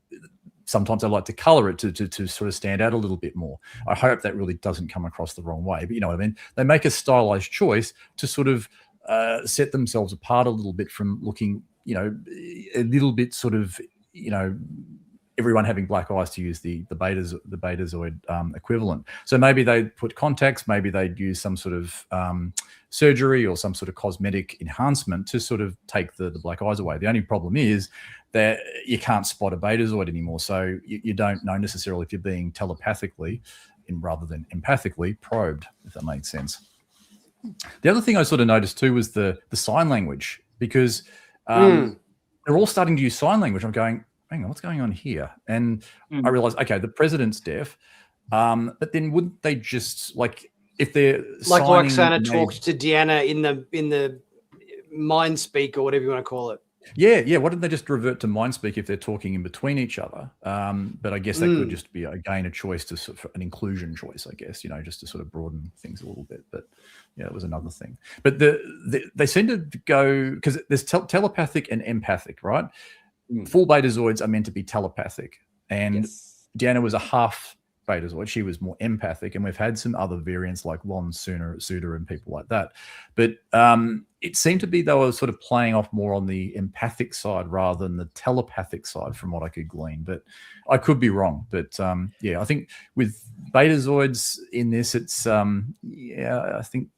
sometimes I like to color it to sort of stand out a little bit more. I hope that really doesn't come across the wrong way, but you know what I mean? They make a stylized choice to sort of set themselves apart a little bit from looking, you know, a little bit sort of, you know, everyone having black eyes, to use the Betazoid equivalent. So maybe they put contacts, maybe they'd use some sort of surgery or some sort of cosmetic enhancement to sort of take the black eyes away. The only problem is that you can't spot a Betazoid anymore, so you don't know necessarily if you're being telepathically rather than empathically probed, if that makes sense. The other thing I sort of noticed too was the sign language, because they're all starting to use sign language. I'm going, hang on, what's going on here? And I realized, okay, the president's deaf, but then wouldn't they just, like, if they're like signing, Roxana talked to Deanna in the mind speak or whatever you want to call it. Yeah. Why didn't they just revert to mind speak if they're talking in between each other? But I guess that could just be, again, a choice to sort of an inclusion choice, I guess, you know, just to sort of broaden things a little bit. But yeah, it was another thing. But they seem to go, because there's telepathic and empathic, right? Full Betazoids are meant to be telepathic, and Deanna was a half Betazoid. She was more empathic, and we've had some other variants like Lon Suda and people like that. But it seemed to be they were sort of playing off more on the empathic side rather than the telepathic side, from what I could glean. But I could be wrong. But I think with Betazoids in this, it's I think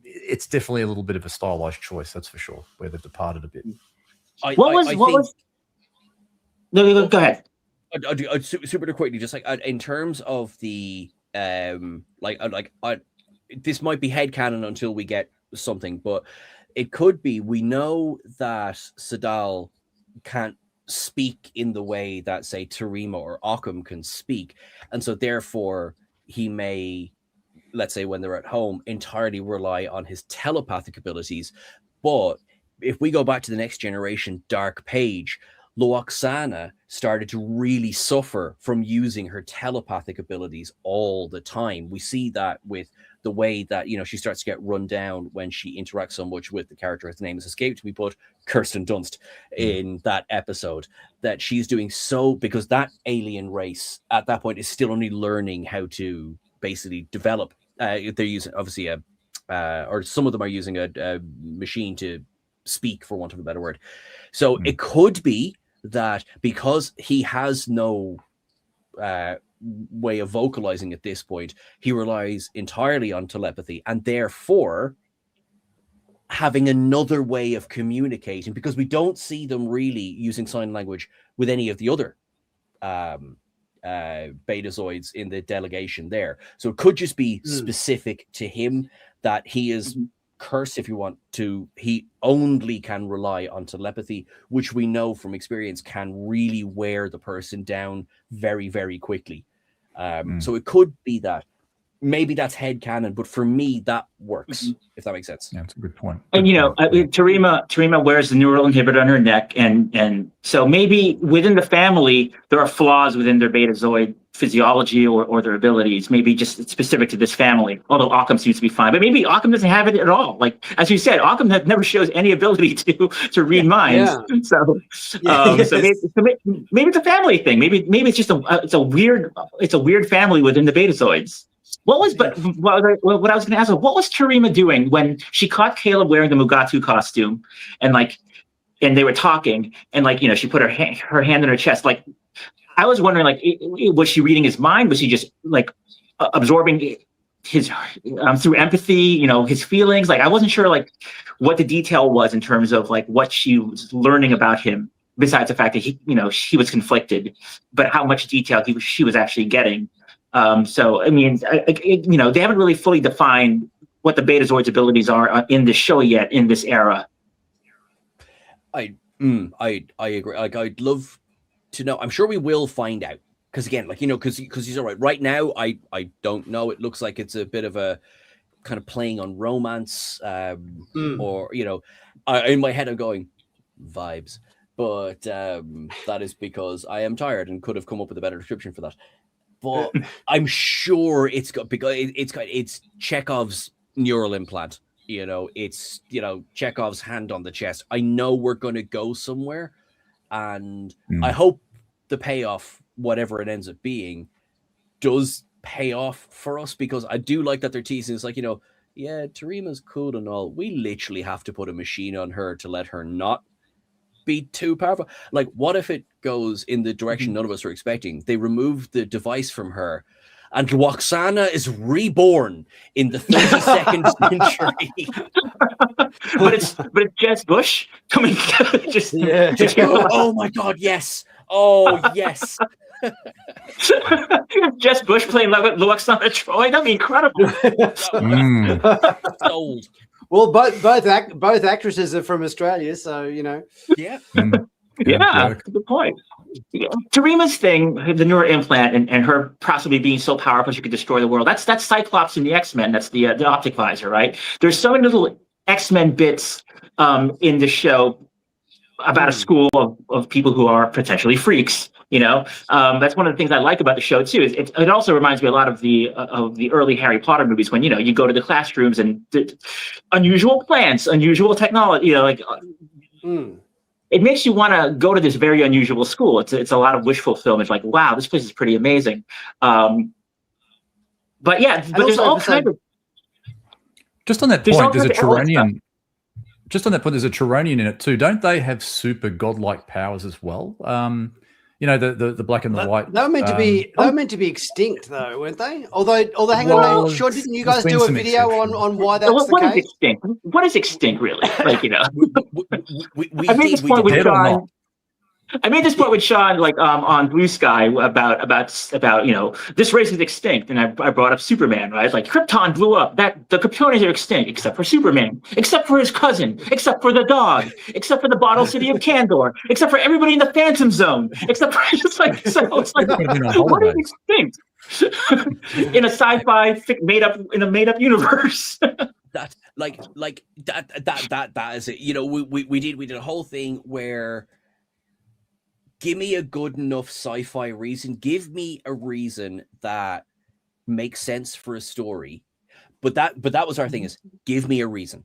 it's definitely a little bit of a stylized choice, that's for sure, where they've departed a bit. No, go ahead. I'd super quickly, just like in terms of the this might be headcanon until we get something, but it could be, we know that Sadal can't speak in the way that, say, Terima or Occam can speak, and so therefore he may, let's say when they're at home, entirely rely on his telepathic abilities. But if we go back to the Next Generation Dark Page, Loaxana started to really suffer from using her telepathic abilities all the time. We see that with the way that, you know, she starts to get run down when she interacts so much with the character, his name has escaped me, but Kirsten Dunst in that episode, that she's doing so, because that alien race at that point is still only learning how to basically develop. They're using, obviously, or some of them are using a machine to speak, for want of a better word. So it could be that because he has no way of vocalizing at this point, he relies entirely on telepathy, and therefore having another way of communicating, because we don't see them really using sign language with any of the other Betazoids in the delegation there. So it could just be specific to him, that he is cursed, if you want to, he only can rely on telepathy, which we know from experience can really wear the person down very, very quickly. So it could be that. Maybe that's headcanon, but for me, that works, if that makes sense. Yeah, that's a good point. And, you know, Terima wears the neural inhibitor on her neck, and so maybe within the family, there are flaws within their Betazoid physiology or their abilities, maybe just specific to this family, although Occam seems to be fine. But maybe Occam doesn't have it at all. Like, as you said, Occam never shows any ability to read minds. Yeah. So maybe it's a family thing. Maybe it's just a weird family within the Betazoids. What I was going to ask her, what was Terima doing when she caught Caleb wearing the Mugatu costume, and they were talking, and she put her hand on her chest, I was wondering, was she reading his mind? Was she just absorbing his through empathy, his feelings? I wasn't sure what the detail was in terms of what she was learning about him, besides the fact that she was conflicted, but how much detail she was actually getting. So I mean, they haven't really fully defined what the Betazoid's abilities are in this show yet, in this era. I agree. I'd love to know. I'm sure we will find out, because again, because he's all right. Right now, I don't know. It looks like it's a bit of a kind of playing on romance, or in my head I'm going vibes, but that is because I am tired and could have come up with a better description for that. But I'm sure it's Chekhov's neural implant. It's Chekhov's hand on the chest. I know we're going to go somewhere, and I hope the payoff whatever it ends up being does pay off for us, because I do like that they're teasing. It's like, yeah, Tarima's cool and all. We literally have to put a machine on her to let her not be too powerful. Like, what if it goes in the direction none of us are expecting? They remove the device from her, and Lwaxana is reborn in the 32nd century. but it's Jez Bush coming. Oh my God! Yes. Oh yes. Jez Bush playing Lwaxana Troy. That'd be incredible. Sold. Well, both actresses are from Australia, so Yeah. Yeah, good point. Tarima's thing, the neuroimplant, and her possibly being so powerful she could destroy the world. That's Cyclops in the X-Men. That's the optic visor, right? There's so many little X-Men bits in the show about a school of people who are potentially freaks. That's one of the things I like about the show too. It also reminds me a lot of the early Harry Potter movies, when you go to the classrooms and unusual plants, unusual technology. It makes you want to go to this very unusual school. It's a lot of wish fulfillment. Like, wow, this place is pretty amazing. But there's all kinds of. Just on that point, there's a Chironian. Just on that point, there's a Chironian in it too. Don't they have super godlike powers as well? The black and the white. They were meant to be. They were meant to be extinct, though, weren't they? Although, hang on, Sean, didn't you guys do a video on why that's the case? What is extinct? What is extinct, really? Like, we I made this point with Sean. I made this point with Sean, like on Blue Sky, about this race is extinct, and I brought up Superman, right? Like, Krypton blew up. That the Kryptonians are extinct, except for Superman, except for his cousin, except for the dog, except for the bottle city of Kandor, except for everybody in the Phantom Zone, except for it's like what is extinct in a sci-fi made up universe? That is it. We did a whole thing where. Give me a good enough sci-fi reason. Give me a reason that makes sense for a story. But that was our thing, is give me a reason.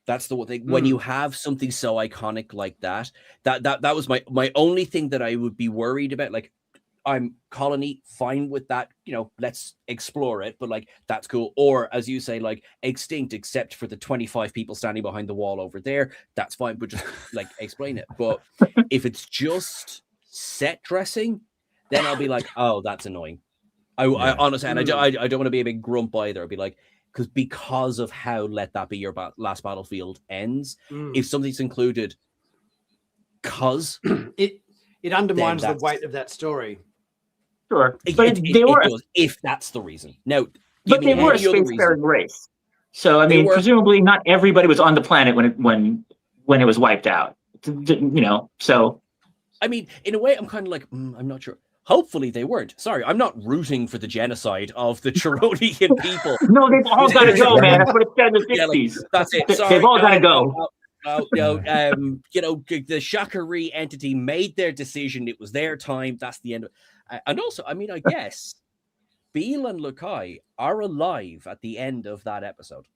That's the one thing. When you have something so iconic like that was my only thing that I would be worried about. Like, I'm Colony, fine with that. Let's explore it. But like, that's cool. Or as you say, like, extinct except for the 25 people standing behind the wall over there. That's fine. But just like explain it. But if it's just set dressing, then I'll be like, oh, that's annoying. I honestly, and I don't want to be a big grump either. I'll be like, because of how Let That Be Your Last Battlefield ends, if something's included, cause it undermines the weight of that story. Sure, but it does, if that's the reason. Now, but they were a spacefaring race, so I mean, presumably not everybody was on the planet when it was wiped out. So. I mean, in a way, I'm kind of like, I'm not sure. Hopefully they weren't. Sorry, I'm not rooting for the genocide of the Chironian people. No, they've all got to go, man. That's what it said in the 60s. That's it. Sorry, they've all got to go. The Shakari entity made their decision. It was their time. That's the end. And also, I mean, I guess Beale and Lukai are alive at the end of that episode.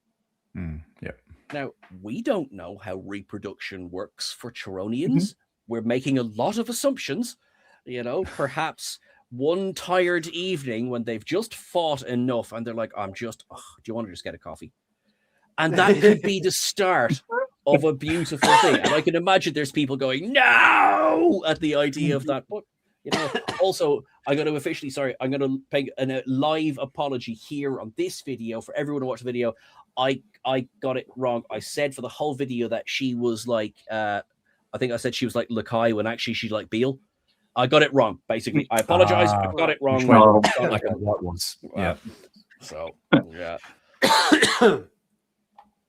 Yeah. Now, we don't know how reproduction works for Chironians. We're making a lot of assumptions, perhaps one tired evening when they've just fought enough and they're like, do you want to just get a coffee? And that could be the start of a beautiful thing. And I can imagine there's people going, no, at the idea of that. But, also, I'm going to officially, I'm going to pay a live apology here on this video for everyone who watched the video. I got it wrong. I said for the whole video that she was like, I think I said she was like Lukai when actually she's like Beale. I got it wrong, basically. I apologize. I got it wrong. Like a white ones. Yeah. So, yeah. Yeah,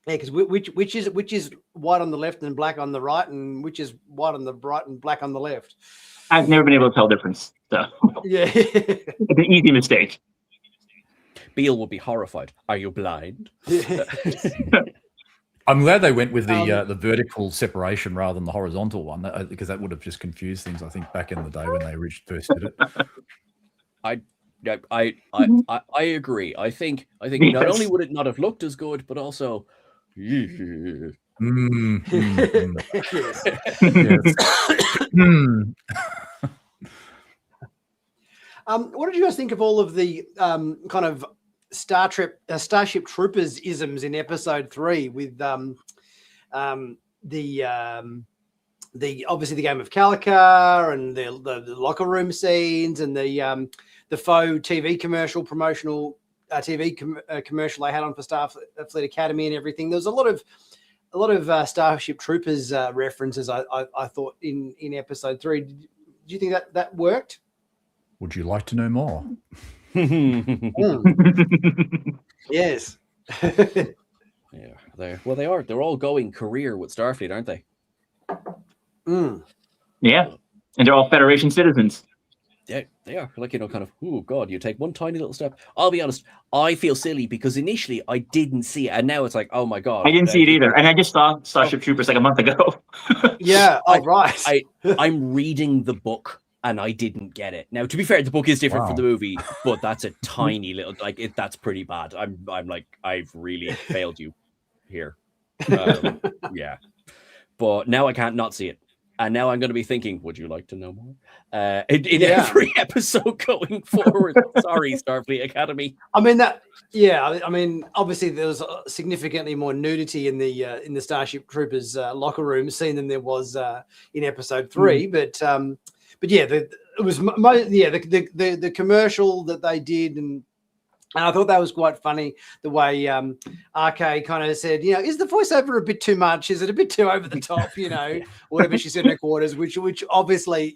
because which is white on the left and black on the right, and which is white on the right and black on the left. I've never been able to tell the difference. So. Yeah. It's an easy mistake. Beale will be horrified. Are you blind? I'm glad they went with the vertical separation rather than the horizontal one, because that would have just confused things, I think, back in the day when they first did it. I agree. I think not only would it not have looked as good, but also. What did you guys think of all of the kind of Starship Troopers isms in episode 3 with the obviously the game of Calica and the locker room scenes and the faux TV commercial promotional commercial they had on for Starfleet Academy and everything. There was a lot of Starship Troopers references. I thought in episode 3. Do you think that worked? Would you like to know more? Yes. Yeah, they are. They're all going career with Starfleet, aren't they? Yeah, and they're all Federation citizens. Yeah, they are. Like, kind of, oh God, you take one tiny little step. I'll be honest, I feel silly because initially I didn't see it, and now it's like, oh my God. I didn't see it either, and I just saw Starship Troopers like a month ago. Yeah, right. I'm reading the book and I didn't get it. Now, to be fair, the book is different from the movie, but that's a tiny little, that's pretty bad. I'm like, I've really failed you here. Yeah. But now I can't not see it. And now I'm going to be thinking, would you like to know more? In every episode going forward. Sorry, Starfleet Academy. I mean, obviously there was significantly more nudity in the Starship Troopers locker room scene than there was in episode 3. But yeah, it was the commercial that they did, and I thought that was quite funny, the way RK kind of said, is the voiceover a bit too much? Is it a bit too over the top? Whatever she said in her quarters, which obviously,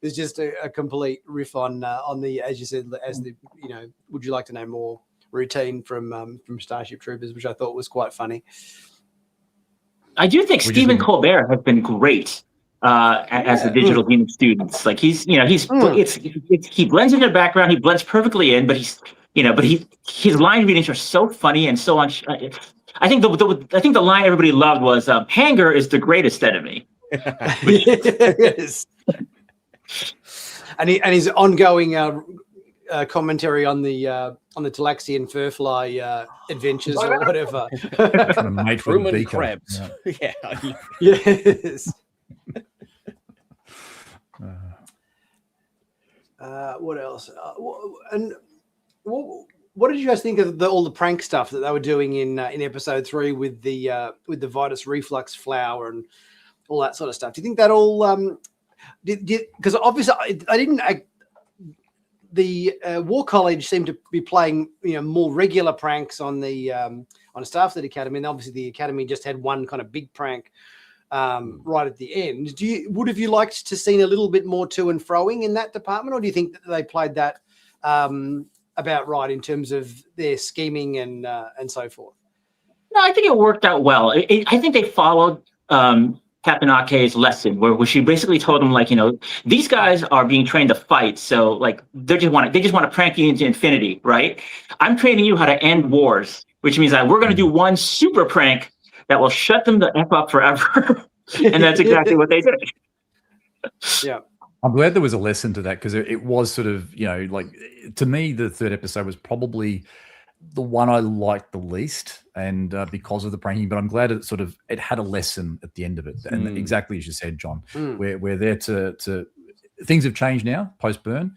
is just a complete riff on the, as you said, would you like to know more routine from Starship Troopers, which I thought was quite funny. I do think Stephen Colbert has been great as the digital gaming students. Like he blends into the background. He blends perfectly in, but his line readings are so funny and so on. I think the line everybody loved was "Hanger is the greatest enemy." Yes. And his ongoing commentary on the Talaxian furfly adventures or whatever. Truman Krebs. Yeah. Yes. What else? What did you guys think of all the prank stuff that they were doing in episode 3 with the Vitus reflux flower and all that sort of stuff? Do you think that all because obviously I didn't. The War College seemed to be playing more regular pranks on the on Starfleet Academy, and obviously the Academy just had one kind of big prank right at the end. Would have you liked to seen a little bit more to and froing in that department, or do you think that they played that about right in terms of their scheming and so forth? No, I think it worked out well. I think they followed Captain Ake's lesson, where she basically told him, like, these guys are being trained to fight, so like they just want to prank you into infinity, right? I'm training you how to end wars, which means that we're going to do one super prank that will shut them the F up forever. And that's exactly what they did. Yeah. I'm glad there was a lesson to that, because it was sort of, like, to me, the third episode was probably the one I liked the least, and because of the pranking. But I'm glad it had a lesson at the end of it, and exactly as you said, John, we're there to things have changed now post Burn.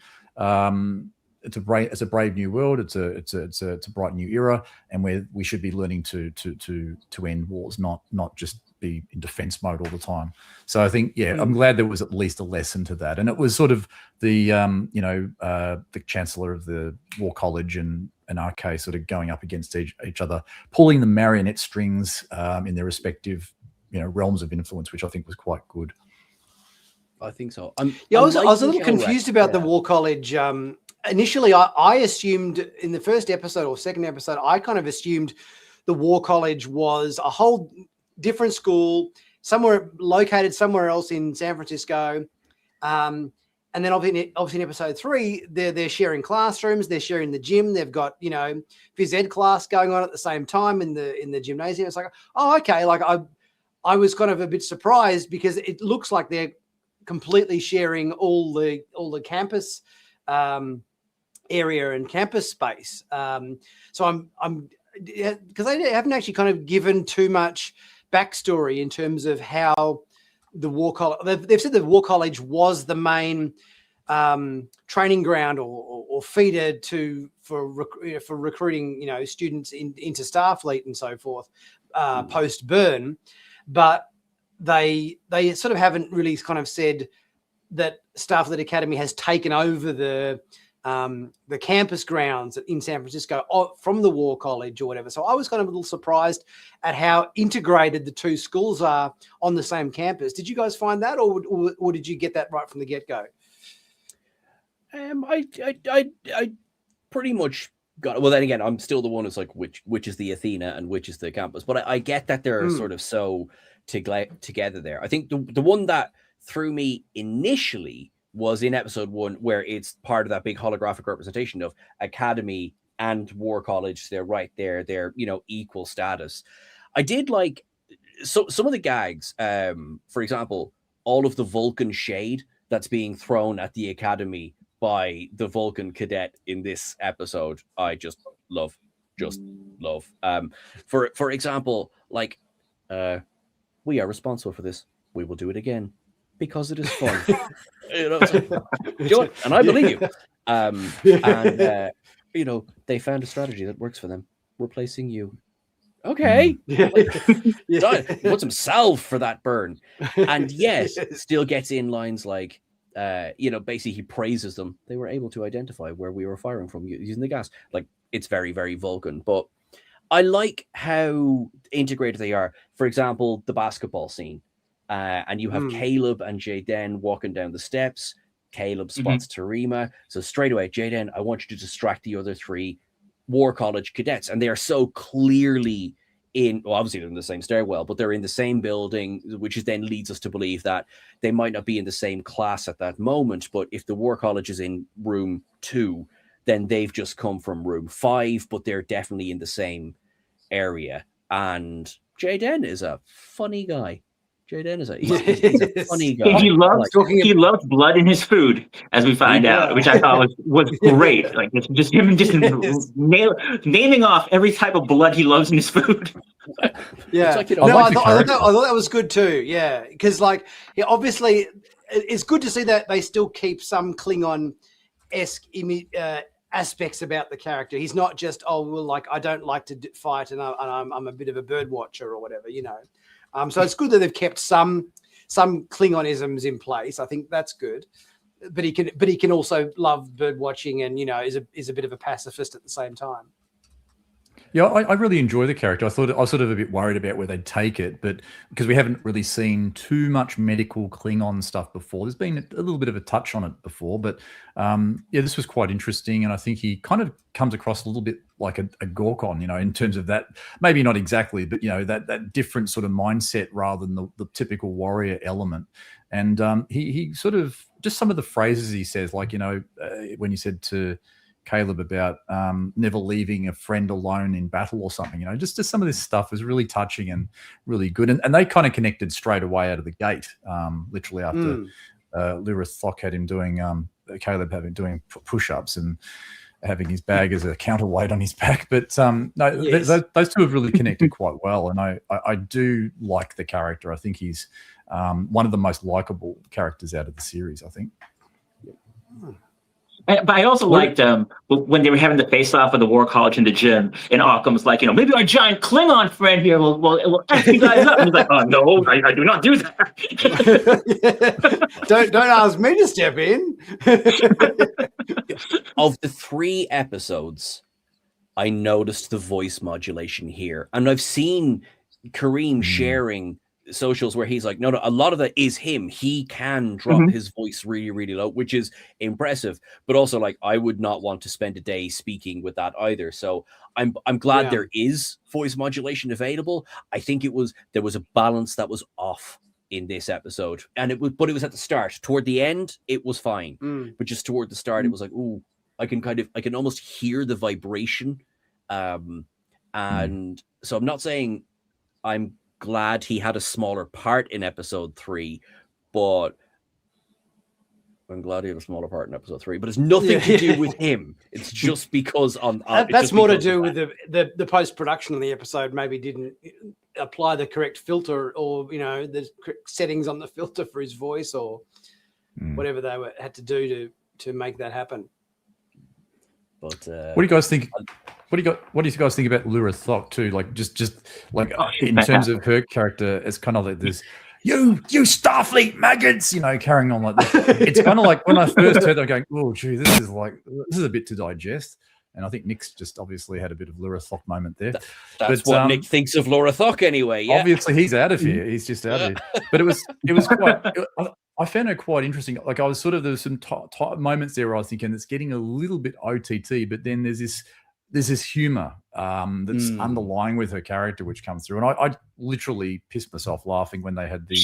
It's a brave new world. It's a bright new era, and we should be learning to end wars, not just be in defense mode all the time. So I think, I'm glad there was at least a lesson to that. And it was sort of the the Chancellor of the War College and RK sort of going up against each other, pulling the marionette strings in their respective realms of influence, which I think was quite good. I think so. I was a little confused about the War College. Initially, I assumed in the first episode or second episode, I kind of assumed the War College was a whole different school, located somewhere else in San Francisco. And then obviously in episode 3, they're sharing classrooms, they're sharing the gym, they've got, phys ed class going on at the same time in the gymnasium. It's like, oh, okay. Like I was kind of a bit surprised, because it looks like they're completely sharing all the campus area and campus space. So I'm because they haven't actually kind of given too much backstory in terms of how the War College. They've said the War College was the main training ground or feeder for recruiting students into Starfleet and so forth post burn, but they sort of haven't really kind of said that Starfleet Academy has taken over the campus grounds in San Francisco from the War College or whatever. So I was kind of a little surprised at how integrated the two schools are on the same campus. Did you guys find that, or did you get that right from the get-go? I pretty much got it. Well, then again, I'm still the one who's like, which is the Athena and which is the campus. But I get that they're sort of so together there. I think the one that threw me initially was in episode 1, where it's part of that big holographic representation of Academy and War College. They're right there. They're, equal status. I did like some of the gags. For example, all of the Vulcan shade that's being thrown at the Academy by the Vulcan cadet in this episode, I just love. For example, like, we are responsible for this. We will do it again because it is fun. And I believe you. And they found a strategy that works for them. Replacing you. Okay. Put some salve for that burn. And yet still gets in lines like, basically he praises them. They were able to identify where we were firing from using the gas. Like, it's very, very Vulcan. But I like how integrated they are. For example, the basketball scene. And you have Caleb and Jayden walking down the steps. Caleb spots Terima. So straight away, Jayden, I want you to distract the other 3 War College cadets. And they are so clearly obviously they're in the same stairwell, but they're in the same building, which then leads us to believe that they might not be in the same class at that moment. But if the War College is in room 2, then they've just come from room 5, but they're definitely in the same area. And Jayden is a funny guy. Jayden is he's a funny guy. He loves blood in his food, as we find out, which I thought was great. Like, it's just him naming off every type of blood he loves in his food. Yeah, like, I thought that was good too. Yeah, because obviously it's good to see that they still keep some Klingon-esque aspects about the character. He's not just I don't like to fight and I'm a bit of a bird watcher or whatever, So it's good that they've kept some Klingonisms in place. I think that's good. But he can also love bird watching and is a bit of a pacifist at the same time. Yeah, I really enjoy the character. I was sort of a bit worried about where they'd take it, but because we haven't really seen too much medical Klingon stuff before. There's been a little bit of a touch on it before, but this was quite interesting, and I think he kind of comes across a little bit like a Gorkon, in terms of that, maybe not exactly, but that different sort of mindset rather than the typical warrior element. And he sort of, just some of the phrases he says, like when he said to Caleb about never leaving a friend alone in battle or something, just some of this stuff was really touching and really good. And they kind of connected straight away out of the gate, literally after Lyrith Thok had him doing, Caleb having doing push-ups and having his bag as a counterweight on his back. But those two have really connected quite well. And I do like the character. I think he's one of the most likable characters out of the series, I think. But I also liked when they were having the face-off of the War College in the gym, and Occam's like, maybe our giant Klingon friend here will F you guys up. And he's like, oh, no, I do not do that. Don't ask me to step in. Of the 3 episodes, I noticed the voice modulation here. And I've seen Kareem sharing socials where he's like, no, a lot of that is him. He can drop his voice really, really low, which is impressive. But also, like, I would not want to spend a day speaking with that either. So I'm glad there is voice modulation available. I think there was a balance that was off in this episode, and it was at the start. Toward the end, it was fine, but just toward the start, it was like, ooh, I can almost hear the vibration. And so I'm not saying I'm glad he had a smaller part in episode 3, but I'm glad he had a smaller part in episode 3. But it's nothing to do with him. It's just because that's more to do with the post-production of the episode. Maybe didn't apply the correct filter, or the correct settings on the filter for his voice, or whatever they had to do to to make that happen. But what do you guys think? What do you guys think about Lura Thok too? Like just like in terms of her character, it's kind of like this. You Starfleet maggots, carrying on like that. It's kind of like when I first heard, I'm going, oh, gee, this is a bit to digest. And I think Nick's just obviously had a bit of Lura Thok moment there. That's what Nick thinks of Lura Thok anyway. Yeah. Obviously, he's out of here. He's just out of here. But it was quite. I found it quite interesting. Like I was there was some moments there where I was thinking it's getting a little bit OTT, but then there's this humor that's underlying with her character, which comes through. And I literally pissed myself laughing when they had the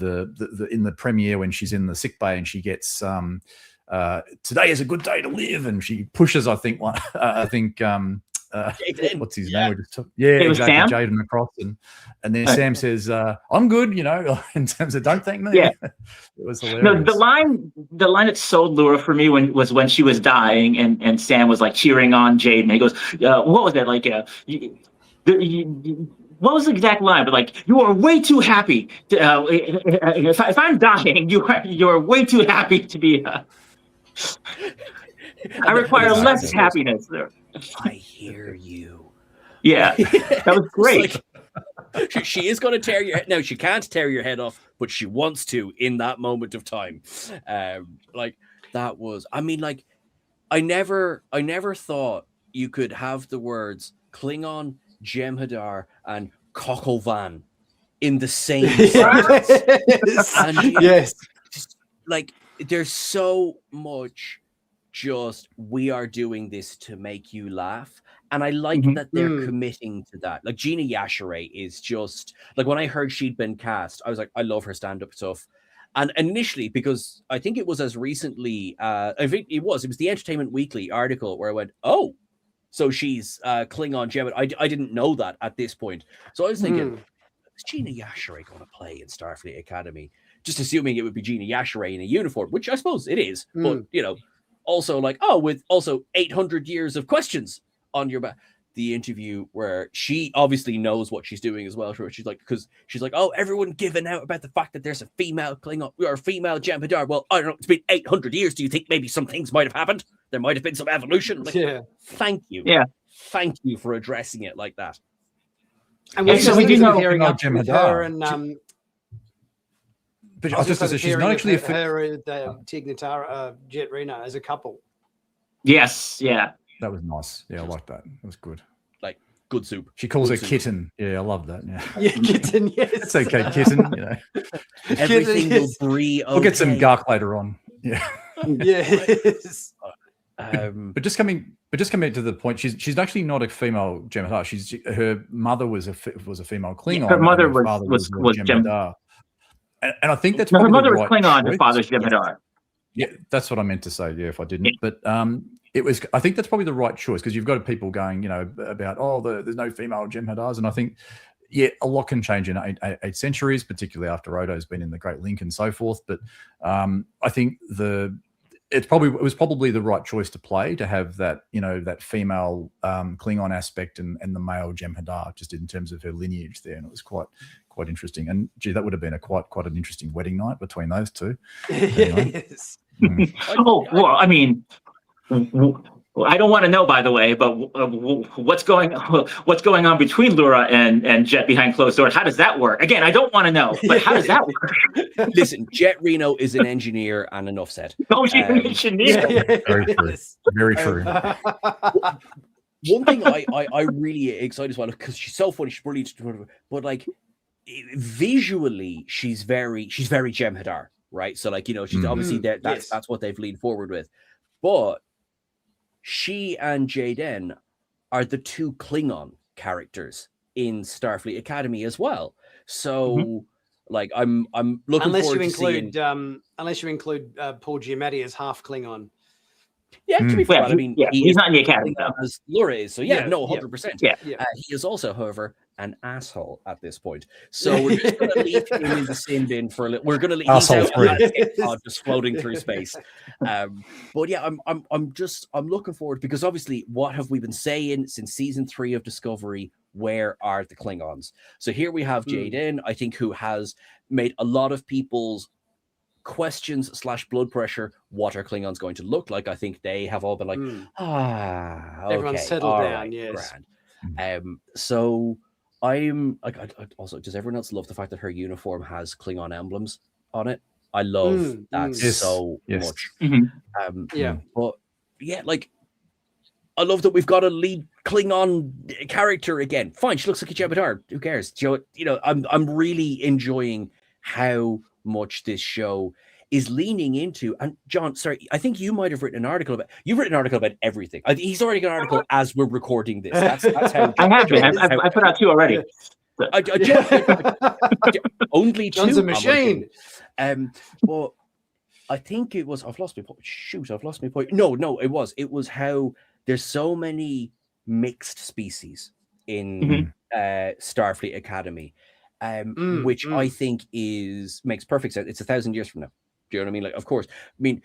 in the premiere when she's in the sick bay and she gets today is a good day to live, and she pushes. What's his name? Exactly, Sam? Jaden across, and then Sam says, "I'm good," in terms of "Don't thank me." Yeah, it was hilarious. No, the line that sold Lura for me was when she was dying, and Sam was like cheering on Jaden. And he goes, "What was that like? What was the exact line? But like, you are way too happy. If I'm dying, you are way too happy to be." I require less happiness there. I hear you. Yeah, that was great. She is going to tear your head. No, she can't tear your head off, but she wants to in that moment of time. That was. I mean, like, I never thought you could have the words Klingon, Jem'Hadar, and Cocklevan in the same sentence. Yes. Like, there's so much just we are doing this to make you laugh. And I like that they're committing to that. Like Gina Yashere is just like when I heard she'd been cast, I was like, I love her stand-up stuff. And initially, because I think it was as recently, I think it was the Entertainment Weekly article where I went, oh, so she's Klingon Gemini. I didn't know that at this point. So I was thinking, is Gina Yashere going to play in Starfleet Academy? Just assuming it would be Gina Yashere in a uniform, which I suppose it is. But, also like, with also 800 years of questions on your back. The interview where she obviously knows what she's doing as well. She's like, oh, everyone giving out about the fact that there's a female Klingon or a female Jem'Hadar. Well, I don't know. It's been 800 years. Do you think maybe some things might have happened? There might have been some evolution. Like, thank you. Yeah. Thank you for addressing it like that. And we do know comparing up with Jem'Hadar. her and but I was just to say she's not actually her Tig Notaro, Jet Reno as a couple. Yes, yeah. That was nice. Yeah, I like that. That was good. Like good soup. She calls her kitten. Yeah, I love that. Yeah, Kitten. Yes, it's okay, kitten. Everything will breathe. We'll get some Gark later on. Yeah. Yes. But just coming to the point, she's actually not a female Jem'Hadar. Her mother was a female Klingon. Her mother was Jem'Hadar. And I think that's her mother was right Klingon. choice. Her father's Jem'Hadar. Yeah, that's what I meant to say. Yeah, if I didn't, but it was. I think that's probably the right choice because you've got people going, about there's no female Jem'Hadars, and I think a lot can change in eight centuries, particularly after Odo's been in the Great Link and so forth. But I think it was probably the right choice to play to have that that female Klingon aspect and the male Jem'Hadar just in terms of her lineage there, and it was quite interesting. And gee, that would have been quite an interesting wedding night between those two. Yes. Oh well, I mean, I don't want to know, by the way, but what's going on between Lura and Jet behind closed doors? How does that work? Again, I don't want to know, but how does that work? Listen, Jet Reno is an engineer, and enough said. Oh, she's an engineer. Very true. Very true. One thing I really excited as well because she's so funny, she's brilliant, but like visually, she's very Jem'Hadar, right? So like she's obviously that's what they've leaned forward with, but she and Jaden are the two Klingon characters in Starfleet Academy as well. So like I'm looking forward to seeing unless you include Paul Giamatti as half Klingon. Yeah, to be fair, I mean, he's not in the Academy as Lura is. So 100%. Yeah. He is also, however, an asshole at this point. So we're just going to leave him in the sin bin for a little. We're going to leave him just floating through space. But yeah, I'm looking forward because obviously, what have we been saying since season 3 of Discovery? Where are the Klingons? So here we have Jaden, I think, who has made a lot of people's questions / blood pressure, what are Klingons going to look like? I think they have all been like, okay, Everyone's settled all down, right, yes. grand. So I'm like, I also, does everyone else love the fact that her uniform has Klingon emblems on it? I love that so much. But yeah, like, I love that we've got a lead Klingon character again. Fine, she looks like a Jem'Hadar. Who cares? You know, I'm really enjoying how much this show is leaning into. And John, sorry, I think you might have written an article about. You've written an article about everything. He's already got an article as we're recording this. That's how I have been. I put out 2 already. Only 2. John's a machine. But I think it was. I've lost my point. Shoot, I've lost my point. No, it was. It was how there's so many mixed species in Starfleet Academy, which I think makes perfect sense. It's 1,000 years from now. Do you know what I mean? Like, of course. I mean,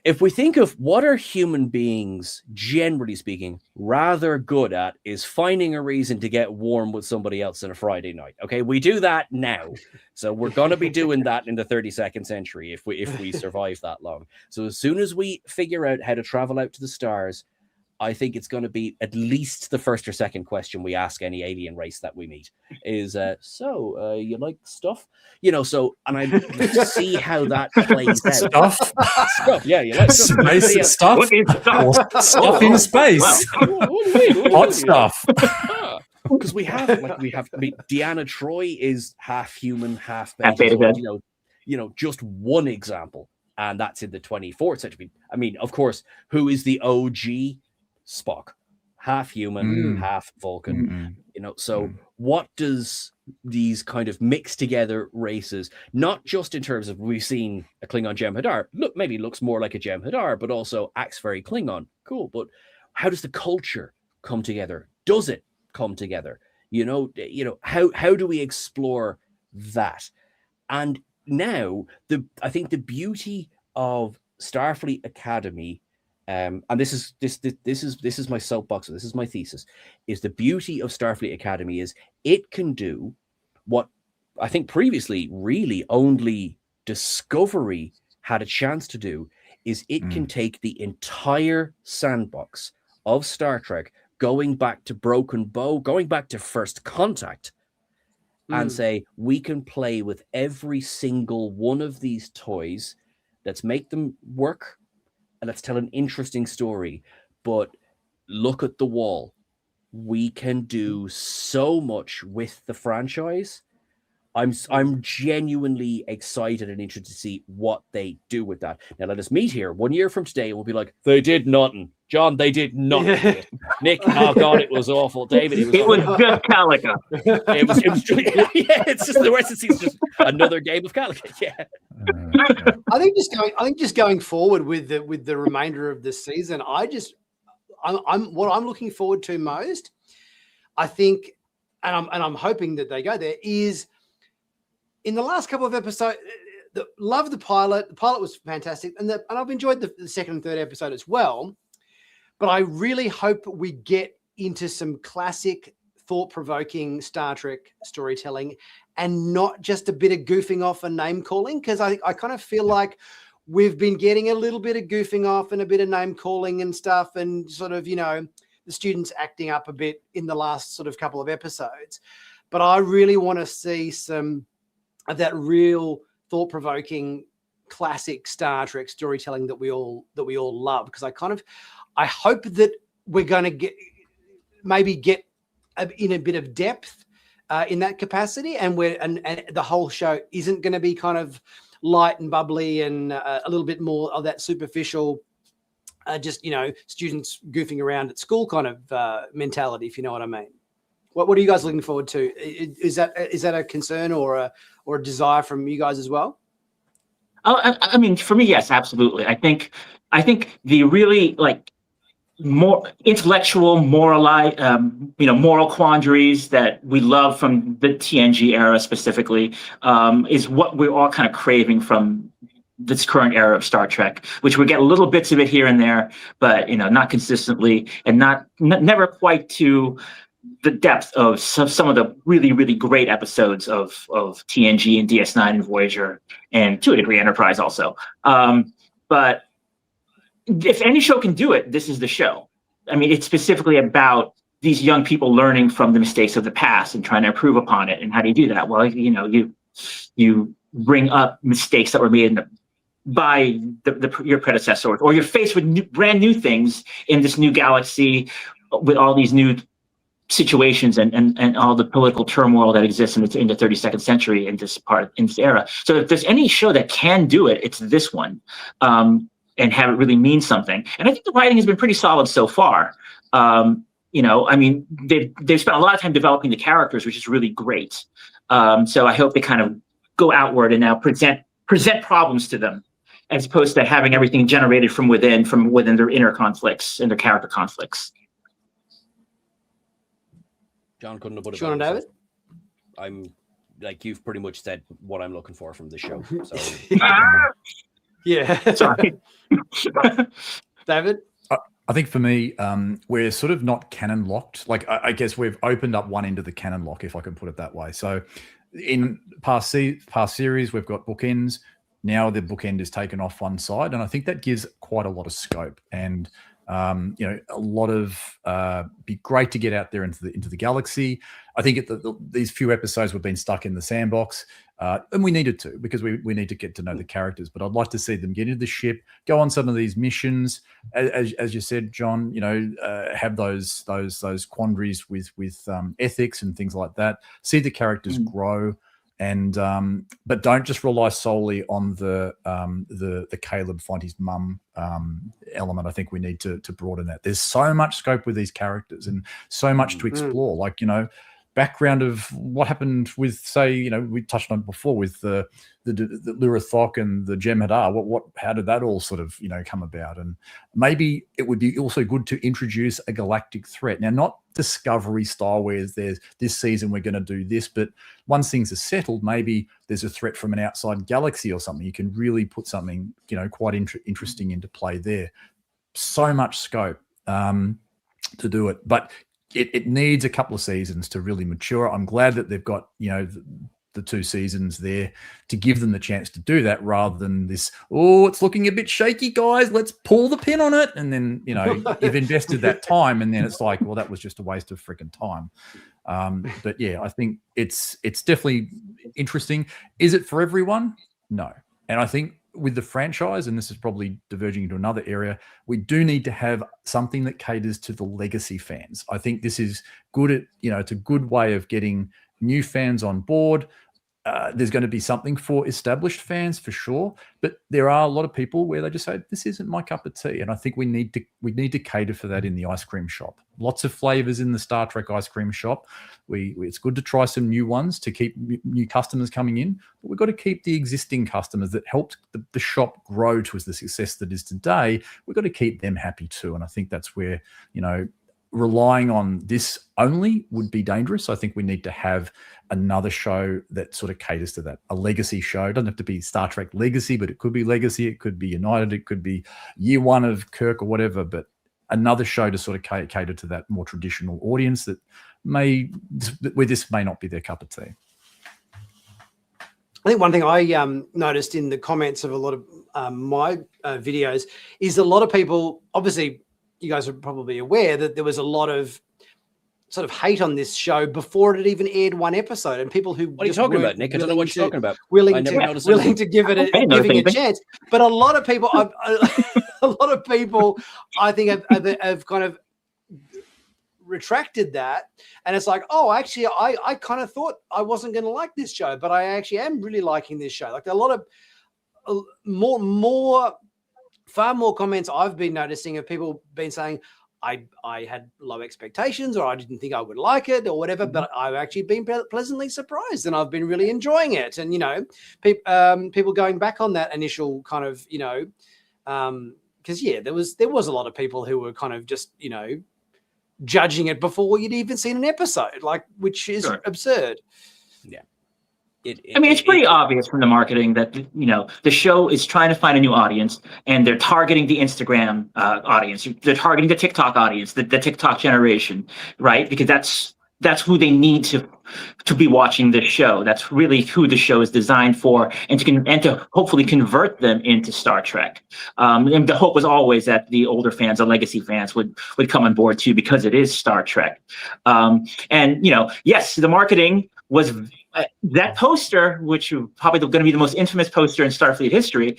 if we think of what are human beings, generally speaking, rather good at, is finding a reason to get warm with somebody else on a Friday night. Okay, we do that now, so we're going to be doing that in the 32nd century if we survive that long. So as soon as we figure out how to travel out to the stars, I think it's going to be at least the first or second question we ask any alien race that we meet is, so you like stuff? You know, so, and I see how that plays out. Stuff, yeah, you like stuff. Space stuff? What is stuff? Stuff in space. Hot stuff. Because we have, Deanna Troi is half human, half beta. You know, just one example. And that's in the 24th century. I mean, of course, who is the OG? Spock, half human, half Vulcan. You know, so what does these kind of mixed together races, not just in terms of we've seen a Klingon Jem'Hadar, maybe looks more like a Jem'Hadar, but also acts very Klingon. Cool, but how does the culture come together? Does it come together? You know, how do we explore that? And now I think the beauty of Starfleet Academy, and this is my soapbox, this is my thesis, is the beauty of Starfleet Academy is it can do what I think previously really only Discovery had a chance to do, is it can take the entire sandbox of Star Trek, going back to Broken Bow, going back to First Contact, and say, we can play with every single one of these toys. Let's make them work, and let's tell an interesting story. But look at the wall. We can do so much with the franchise. I'm genuinely excited and interested to see what they do with that. Now, let us meet here 1 year from today, and we'll be like, they did nothing. John, they did nothing. Nick, oh God, it was awful. David, it was just Calica. It was yeah, it's just the rest of the season, just another game of Calica. Yeah. I think just going forward with the remainder of this season, I'm what I'm looking forward to most, I think, and I'm hoping that they go there, is in the last couple of episodes, love the pilot. The pilot was fantastic, and I've enjoyed the second and third episode as well. But I really hope we get into some classic, thought-provoking Star Trek storytelling, and not just a bit of goofing off and name calling, because I kind of feel like we've been getting a little bit of goofing off and a bit of name calling and stuff, and sort of, the students acting up a bit in the last sort of couple of episodes. But I really want to see some of that real thought-provoking classic Star Trek storytelling that we all love, because I hope that we're going to get in a bit of depth in that capacity, and the whole show isn't going to be kind of light and bubbly and a little bit more of that superficial, just students goofing around at school kind of mentality, if you know what I mean. What are you guys looking forward to? Is that a concern or a desire from you guys as well? Oh, I mean, for me, yes, absolutely. I think the really more intellectual, moral quandaries that we love from the TNG era specifically is what we're all kind of craving from this current era of Star Trek, which we get little bits of it here and there, but not consistently, and never quite to the depth of some of the really, really great episodes of TNG and DS9 and Voyager, and to a degree Enterprise also. But if any show can do it, this is the show. I mean, it's specifically about these young people learning from the mistakes of the past and trying to improve upon it. And how do you do that? Well, you bring up mistakes that were made by your predecessor, or you're faced with brand new things in this new galaxy with all these new situations and all the political turmoil that exists in the 32nd century in this era. So if there's any show that can do it, it's this one, and have it really mean something. And I think the writing has been pretty solid so far. I mean, they've spent a lot of time developing the characters, which is really great. So I hope they kind of go outward and now present problems to them, as opposed to having everything generated from within their inner conflicts and their character conflicts. John couldn't have put it Sean and better. David? I'm like, you've pretty much said what I'm looking for from the show. So Yeah. Sorry. David? I think for me, we're sort of not canon locked. Like, I guess we've opened up one end of the canon lock, if I can put it that way. So in past series, we've got bookends. Now the bookend is taken off one side, and I think that gives quite a lot of scope. And a lot of be great to get out there into the galaxy. I think these few episodes we've been stuck in the sandbox, and we needed to, because we need to get to know the characters. But I'd like to see them get into the ship, go on some of these missions, as you said, John. Have those quandaries with ethics and things like that. See the characters grow. And but don't just rely solely on the Caleb find his mum element. I think we need to broaden that. There's so much scope with these characters and so much to explore. Like, background of what happened with, say, we touched on it before with the Lurathok and the Jem'Hadar. How did that all sort of come about? And maybe it would be also good to introduce a galactic threat. Now, not Discovery style where there's this season we're going to do this, but once things are settled, maybe there's a threat from an outside galaxy or something. You can really put something quite interesting into play there. So much scope to do it, but it needs a couple of seasons to really mature. I'm glad that they've got the 2 seasons there to give them the chance to do that, rather than this, it's looking a bit shaky, guys, let's pull the pin on it. And then, you've invested that time, and then it's like, well, that was just a waste of freaking time. But yeah, I think it's definitely interesting. Is it for everyone? No. And I think with the franchise, and this is probably diverging into another area, we do need to have something that caters to the legacy fans. I think this is good it's a good way of getting new fans on board. There's going to be something for established fans for sure, but there are a lot of people where they just say, this isn't my cup of tea. And I think we need to cater for that in the ice cream shop. Lots of flavors in the Star Trek ice cream shop. It's good to try some new ones to keep new customers coming in, but we've got to keep the existing customers that helped the shop grow to the success that is today. We've got to keep them happy too. And I think that's where, relying on this only would be dangerous. I think we need to have another show that sort of caters to that. A legacy show. It doesn't have to be Star Trek Legacy, but it could be Legacy. It could be United. It could be Year One of Kirk or whatever, but another show to sort of cater to that more traditional audience where this may not be their cup of tea. I think one thing I noticed in the comments of a lot of my videos is a lot of people, obviously, you guys are probably aware that there was a lot of sort of hate on this show before it had even aired one episode, and people who what are you talking about, Nick? I don't know what you're talking about. Willing to give it a chance, but a lot of people, I think have kind of retracted that, and it's like, actually, I kind of thought I wasn't going to like this show, but I actually am really liking this show. Like, a lot of far more comments I've been noticing of people been saying, I had low expectations, or I didn't think I would like it, or whatever, but I've actually been pleasantly surprised, and I've been really enjoying it. And people going back on that initial kind of because there was a lot of people who were kind of just judging it before you'd even seen an episode, which is absurd. Yeah. It's pretty obvious from the marketing that the show is trying to find a new audience, and they're targeting the Instagram audience. They're targeting the TikTok audience, the TikTok generation, right? Because that's who they need to be watching this show. That's really who the show is designed for, and to hopefully convert them into Star Trek. And the hope was always that the older fans, the legacy fans, would come on board too, because it is Star Trek. And yes, the marketing was that poster, which is probably going to be the most infamous poster in Starfleet history.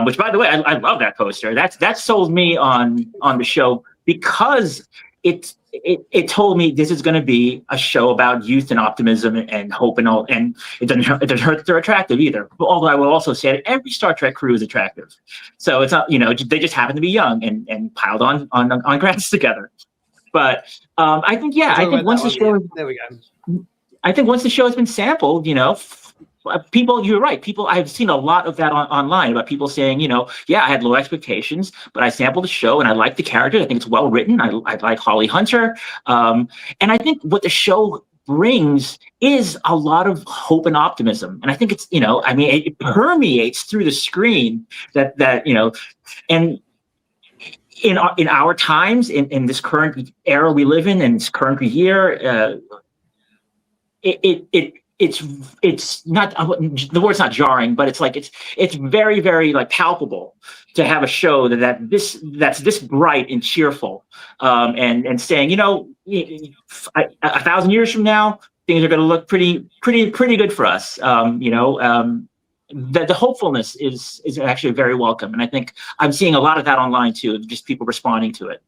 Which, by the way, I love that poster. That sold me on the show, because it told me this is going to be a show about youth and optimism and hope and all. And it doesn't hurt that they're attractive either. Although I will also say that every Star Trek crew is attractive. So it's not, they just happen to be young and piled on grants together. But I think once the show, there we go. I think once the show has been sampled, people, you're right. I've seen a lot of that online about people saying, I had low expectations, but I sampled the show and I like the characters. I think it's well written. I like Holly Hunter. And I think what the show brings is a lot of hope and optimism. And I think it's, it permeates through the screen that and in our times, in this current era we live in this current year, it's not, the word's not jarring, but it's very, very palpable to have a show that's this bright and cheerful, and saying, 1,000 years from now, things are going to look pretty good for us. The hopefulness is actually very welcome, and I think I'm seeing a lot of that online too, just people responding to it.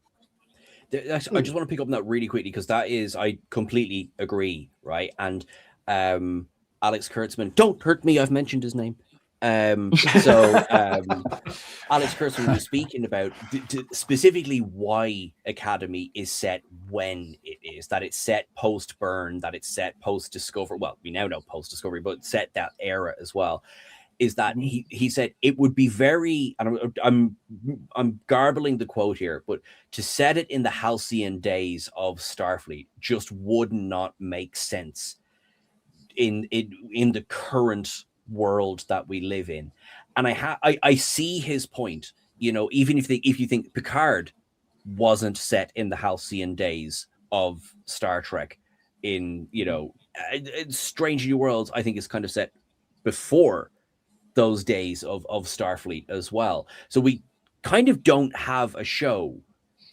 I just want to pick up on that really quickly, because I completely agree, right? And Alex Kurtzman, don't hurt me, I've mentioned his name. Alex Kurtzman was speaking about specifically why Academy is set when it is, that it's set post-Burn, that it's set post-Discovery. Well, we now know post-Discovery, but set that era as well. Is that he said it would be very, and I'm garbling the quote here, but to set it in the halcyon days of Starfleet just would not make sense in the current world that we live in. And I see his point. Even if you think Picard wasn't set in the halcyon days of Star Trek, in Strange New Worlds, I think is kind of set before those days of Starfleet as well. So we kind of don't have a show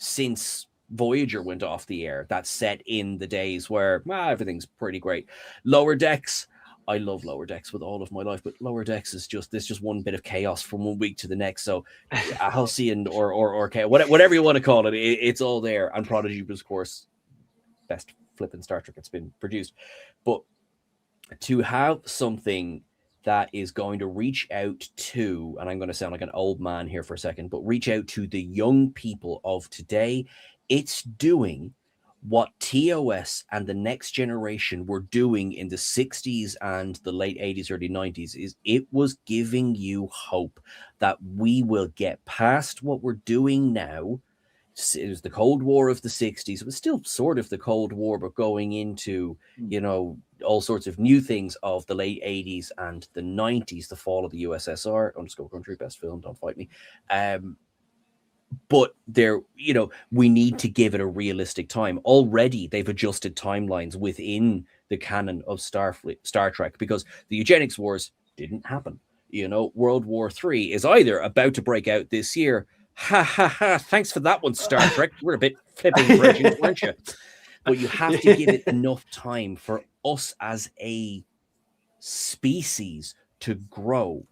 since Voyager went off the air that's set in the days where everything's pretty great. Lower Decks, I love Lower Decks with all of my life, but Lower Decks is just one bit of chaos from one week to the next. So halcyon or chaos, whatever you want to call it, it's all there. And Prodigy was, of course, best flipping Star Trek that's been produced. But to have something that is going to reach out to, and I'm going to sound like an old man here for a second, but reach out to the young people of today. It's doing what TOS and the next generation were doing in the 60s and the late 80s, early 90s, is it was giving you hope that we will get past what we're doing now. It was the Cold War of the 60s. It was still sort of the Cold War, but going into, all sorts of new things of the late 80s and the 90s, the fall of the USSR, underscore country, best film, don't fight me. But we need to give it a realistic time. Already they've adjusted timelines within the canon of Star Trek, because the eugenics wars didn't happen. World War III is either about to break out this year. Ha ha ha! Thanks for that one, Star Trek. We're a bit flipping bridging, weren't you? But you have to give it enough time for us as a species to grow.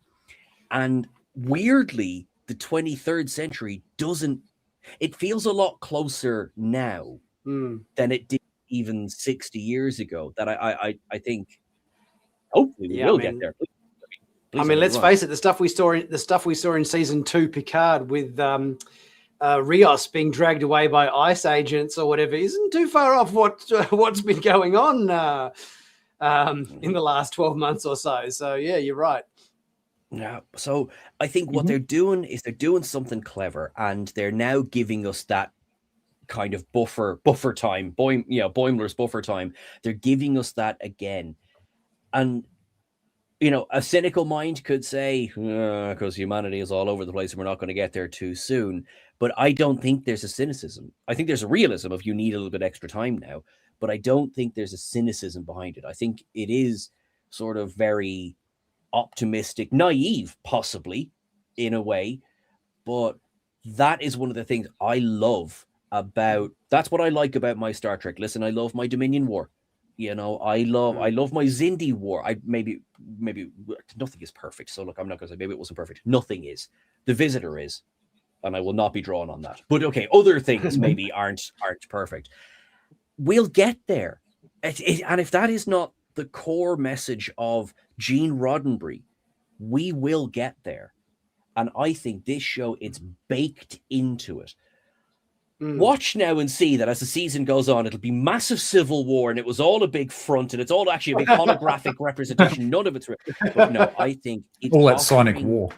And weirdly, the 23rd century it feels a lot closer now than it did even 60 years ago, that I think hopefully we will get there. Please let's face it, the stuff we saw in season 2 Picard with Rios being dragged away by ICE agents or whatever isn't too far off what's been going on in the last 12 months or so. So yeah, you're right. Yeah. So I think what they're doing is they're doing something clever, and they're now giving us that kind of buffer time, Boimler's buffer time. They're giving us that again. And a cynical mind could say, because humanity is all over the place and we're not going to get there too soon. But I don't think there's a cynicism. I think there's a realism of you need a little bit extra time now, but I don't think there's a cynicism behind it. I think it is sort of very optimistic, naive, possibly, in a way. But that is one of the things I love about, that's what I like about my Star Trek. Listen, I love my Dominion War. I love my Xindi War. Maybe nothing is perfect. So look, I'm not going to say maybe it wasn't perfect. Nothing is. The Visitor is, and I will not be drawn on that. But okay, other things maybe aren't perfect. We'll get there. And if that is not the core message of Gene Roddenberry, we will get there. And I think this show, it's baked into it. Watch now and see that as the season goes on, it'll be massive civil war, and it was all a big front, and it's all actually a big holographic representation. None of it's real. But no, I think it's all that Sonic War.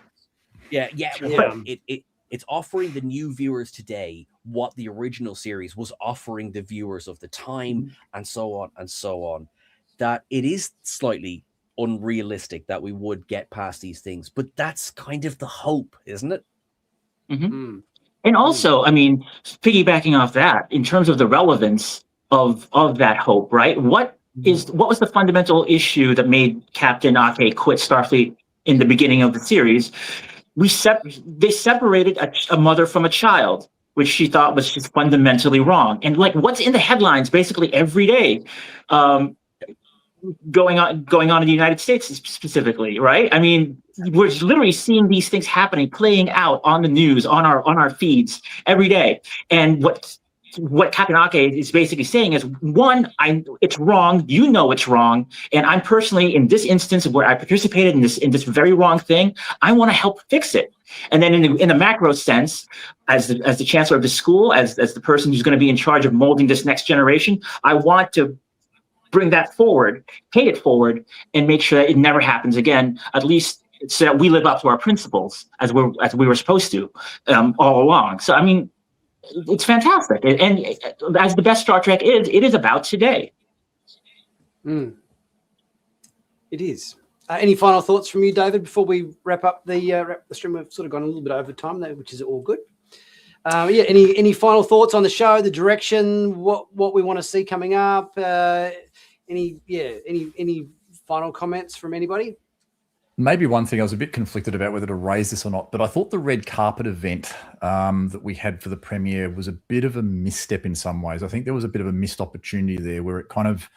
Yeah. It's offering the new viewers today what the original series was offering the viewers of the time, and so on and so on. That it is slightly unrealistic that we would get past these things, but that's kind of the hope, isn't it? And also, I mean, piggybacking off that, in terms of the relevance of that hope, right? What was the fundamental issue that made Captain Ake quit Starfleet in the beginning of the series? They separated a mother from a child, which she thought was just fundamentally wrong. And like, what's in the headlines basically every day, going on in the United States specifically, right? I mean, we're literally seeing these things happening, playing out on the news, on our feeds every day. And what Captain Ake is basically saying is, one, it's wrong, it's wrong, and I'm personally, in this instance where I participated in this very wrong thing, I want to help fix it. And then in the macro sense, as the chancellor of the school, as the person who's going to be in charge of molding this next generation, I want to bring that forward, pay it forward, and make sure that it never happens again, at least so that we live up to our principles as we were supposed to all along. So, I mean, it's fantastic. And as the best Star Trek is, it is about today. It is. Any final thoughts from you, David, before we wrap up the stream? We've sort of gone a little bit over time there, which is all good. Any final thoughts on the show, the direction, what we want to see coming up? Any final comments from anybody? Maybe one thing I was a bit conflicted about whether to raise this or not, but I thought the red carpet event that we had for the premiere was a bit of a misstep in some ways. I think there was a bit of a missed opportunity there where it kind of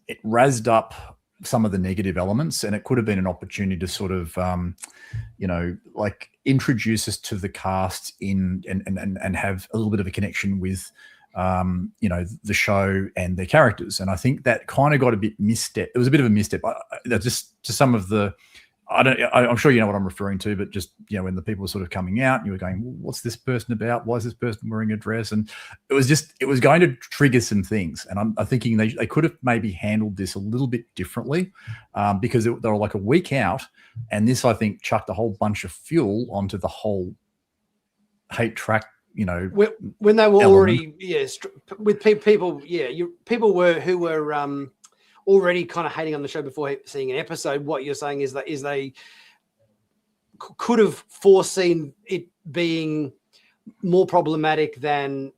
it razzed up some of the negative elements, and it could have been an opportunity to sort of like introduce us to the cast and have a little bit of a connection with the show and their characters. And I think that kind of got a bit misstep. It was a bit of a misstep. Just to some of the, I'm sure you know what I'm referring to, but just, when the people were sort of coming out and you were going, well, what's this person about? Why is this person wearing a dress? And it was going to trigger some things. And I'm thinking they could have maybe handled this a little bit differently because they were like a week out. And this, I think, chucked a whole bunch of fuel onto the whole hate track, when they were already, with people, people who were already kind of hating on the show before seeing an episode. What you're saying is they could have foreseen it being more problematic than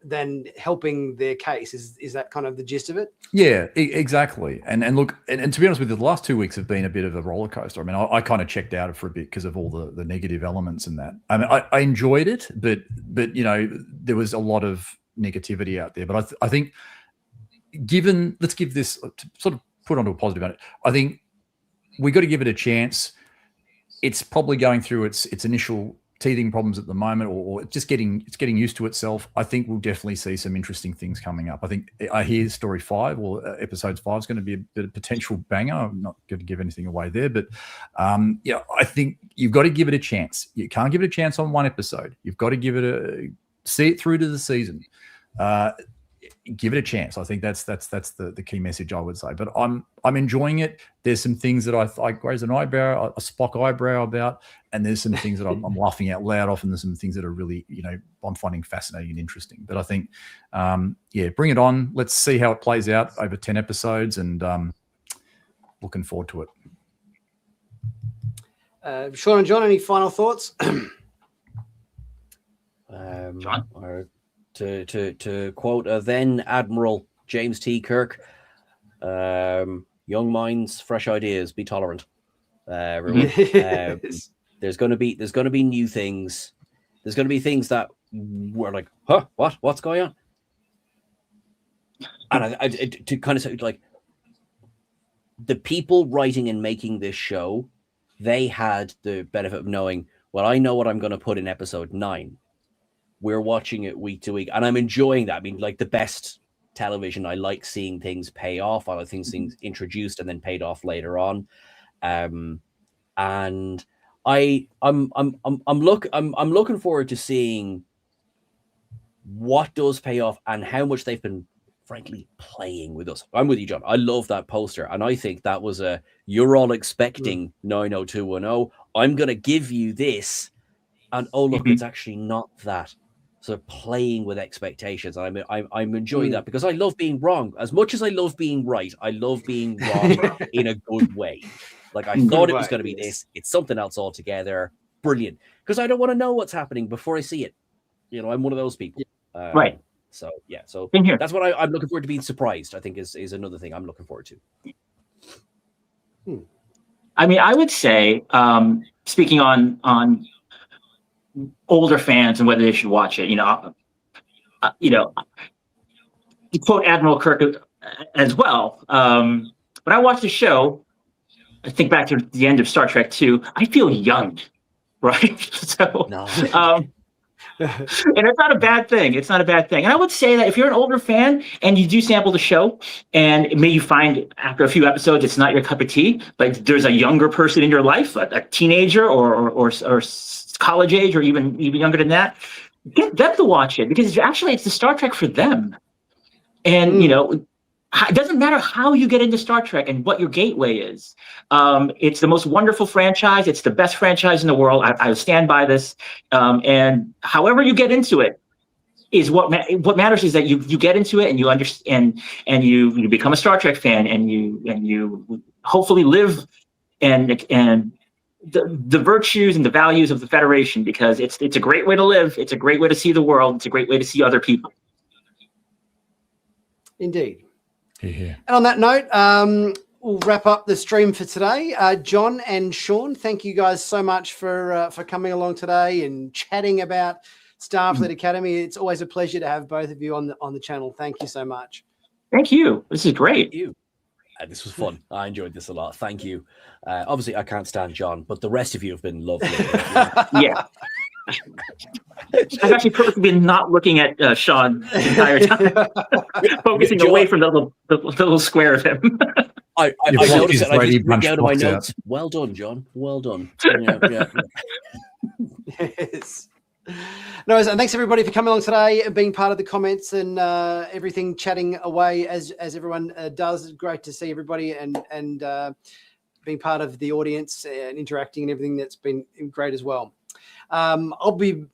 helping their case. Is that kind of the gist of it? Yeah, exactly. And look, and to be honest with you, the last 2 weeks have been a bit of a roller coaster. I mean, I kind of checked out for a bit because of all the negative elements and that. I mean, I enjoyed it, but there was a lot of negativity out there. But I think let's give this to sort of put onto a positive on it. I think we got to give it a chance. It's probably going through its initial teething problems at the moment, or it's getting used to itself. I think we'll definitely see some interesting things coming up. I think I hear story 5 or episode 5 is going to be a bit of potential banger. I'm not going to give anything away there, but I think you've got to give it a chance. You can't give it a chance on one episode. You've got to see it through to the season. Give it a chance. I think that's the key message I would say. But I'm enjoying it. There's some things that I raise an eyebrow, a Spock eyebrow about, and there's some things that I'm laughing out loud off, and there's some things that are really I'm finding fascinating and interesting. But I think bring it on. Let's see how it plays out over 10 episodes, and looking forward to it. Sean and John, any final thoughts? John? Or to quote then Admiral James T. Kirk, young minds, fresh ideas, be tolerant. Everyone. There's gonna be new things. There's gonna be things that we're like, huh, what's going on? And I to kind of say, like, the people writing and making this show, they had the benefit of knowing, well, I know what I'm going to put in episode 9. We're watching it week to week, and I'm enjoying that. I mean, like the best television, I like seeing things pay off. I like things introduced and then paid off later on. And I'm looking forward to seeing what does pay off and how much they've been, frankly, playing with us. I'm with you, John. I love that poster, and I think that was you're all expecting 90210. I'm going to give you this, and oh look, it's actually not that. So playing with expectations. I'm enjoying that because I love being wrong as much as I love being right. I love being wrong in a good way. Like I thought it was going to be this. It's something else altogether. Brilliant. Because I don't want to know what's happening before I see it. You know, I'm one of those people. Right. So yeah. So Same here. that's what I'm looking forward to being surprised. I think is another thing I'm looking forward to. I mean, I would say, speaking on older fans and whether they should watch it, you quote Admiral Kirk as well. When I watched the show, I think back to the end of Star Trek II, I feel young, right? So, No. And it's not a bad thing. It's not a bad thing. And I would say that if you're an older fan and you do sample the show, and maybe you find after a few episodes it's not your cup of tea, but there's a younger person in your life, a teenager or college age or even younger than that, get them to watch it because it's the Star Trek for them. And it doesn't matter how you get into Star Trek and what your gateway is. It's the most wonderful franchise. It's the best franchise in the world. I stand by this. And however you get into it is what matters is that you get into it and you understand and you become a Star Trek fan and you hopefully live and the virtues and the values of the Federation, because it's a great way to live. It's a great way to see the world. It's a great way to see other people. Indeed. Yeah. And on that note, we'll wrap up the stream for today. John and Sean, thank you guys so much for coming along today and chatting about Starfleet Academy. It's always a pleasure to have both of you on the channel. Thank you so much. Thank you. This is great. Thank you. This was fun. I enjoyed this a lot. Thank you. Obviously, I can't stand John, but the rest of you have been lovely. Yeah. I've actually purposely been not looking at Sean the entire time, focusing away from the little square of him. I noticed it. I just bring out of my notes. Well done, John. Well done. Yeah. Yes. No, and thanks everybody for coming along today and being part of the comments and everything, chatting away as everyone does. Great to see everybody and being part of the audience and interacting and everything. That's been great as well. David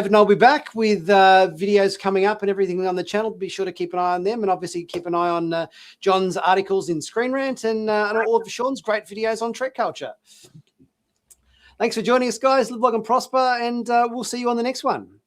and I'll be back with videos coming up and everything on the channel. Be sure to keep an eye on them and obviously keep an eye on John's articles in ScreenRant and all of Sean's great videos on TrekCulture. Thanks for joining us, guys. Live long and prosper, and we'll see you on the next one.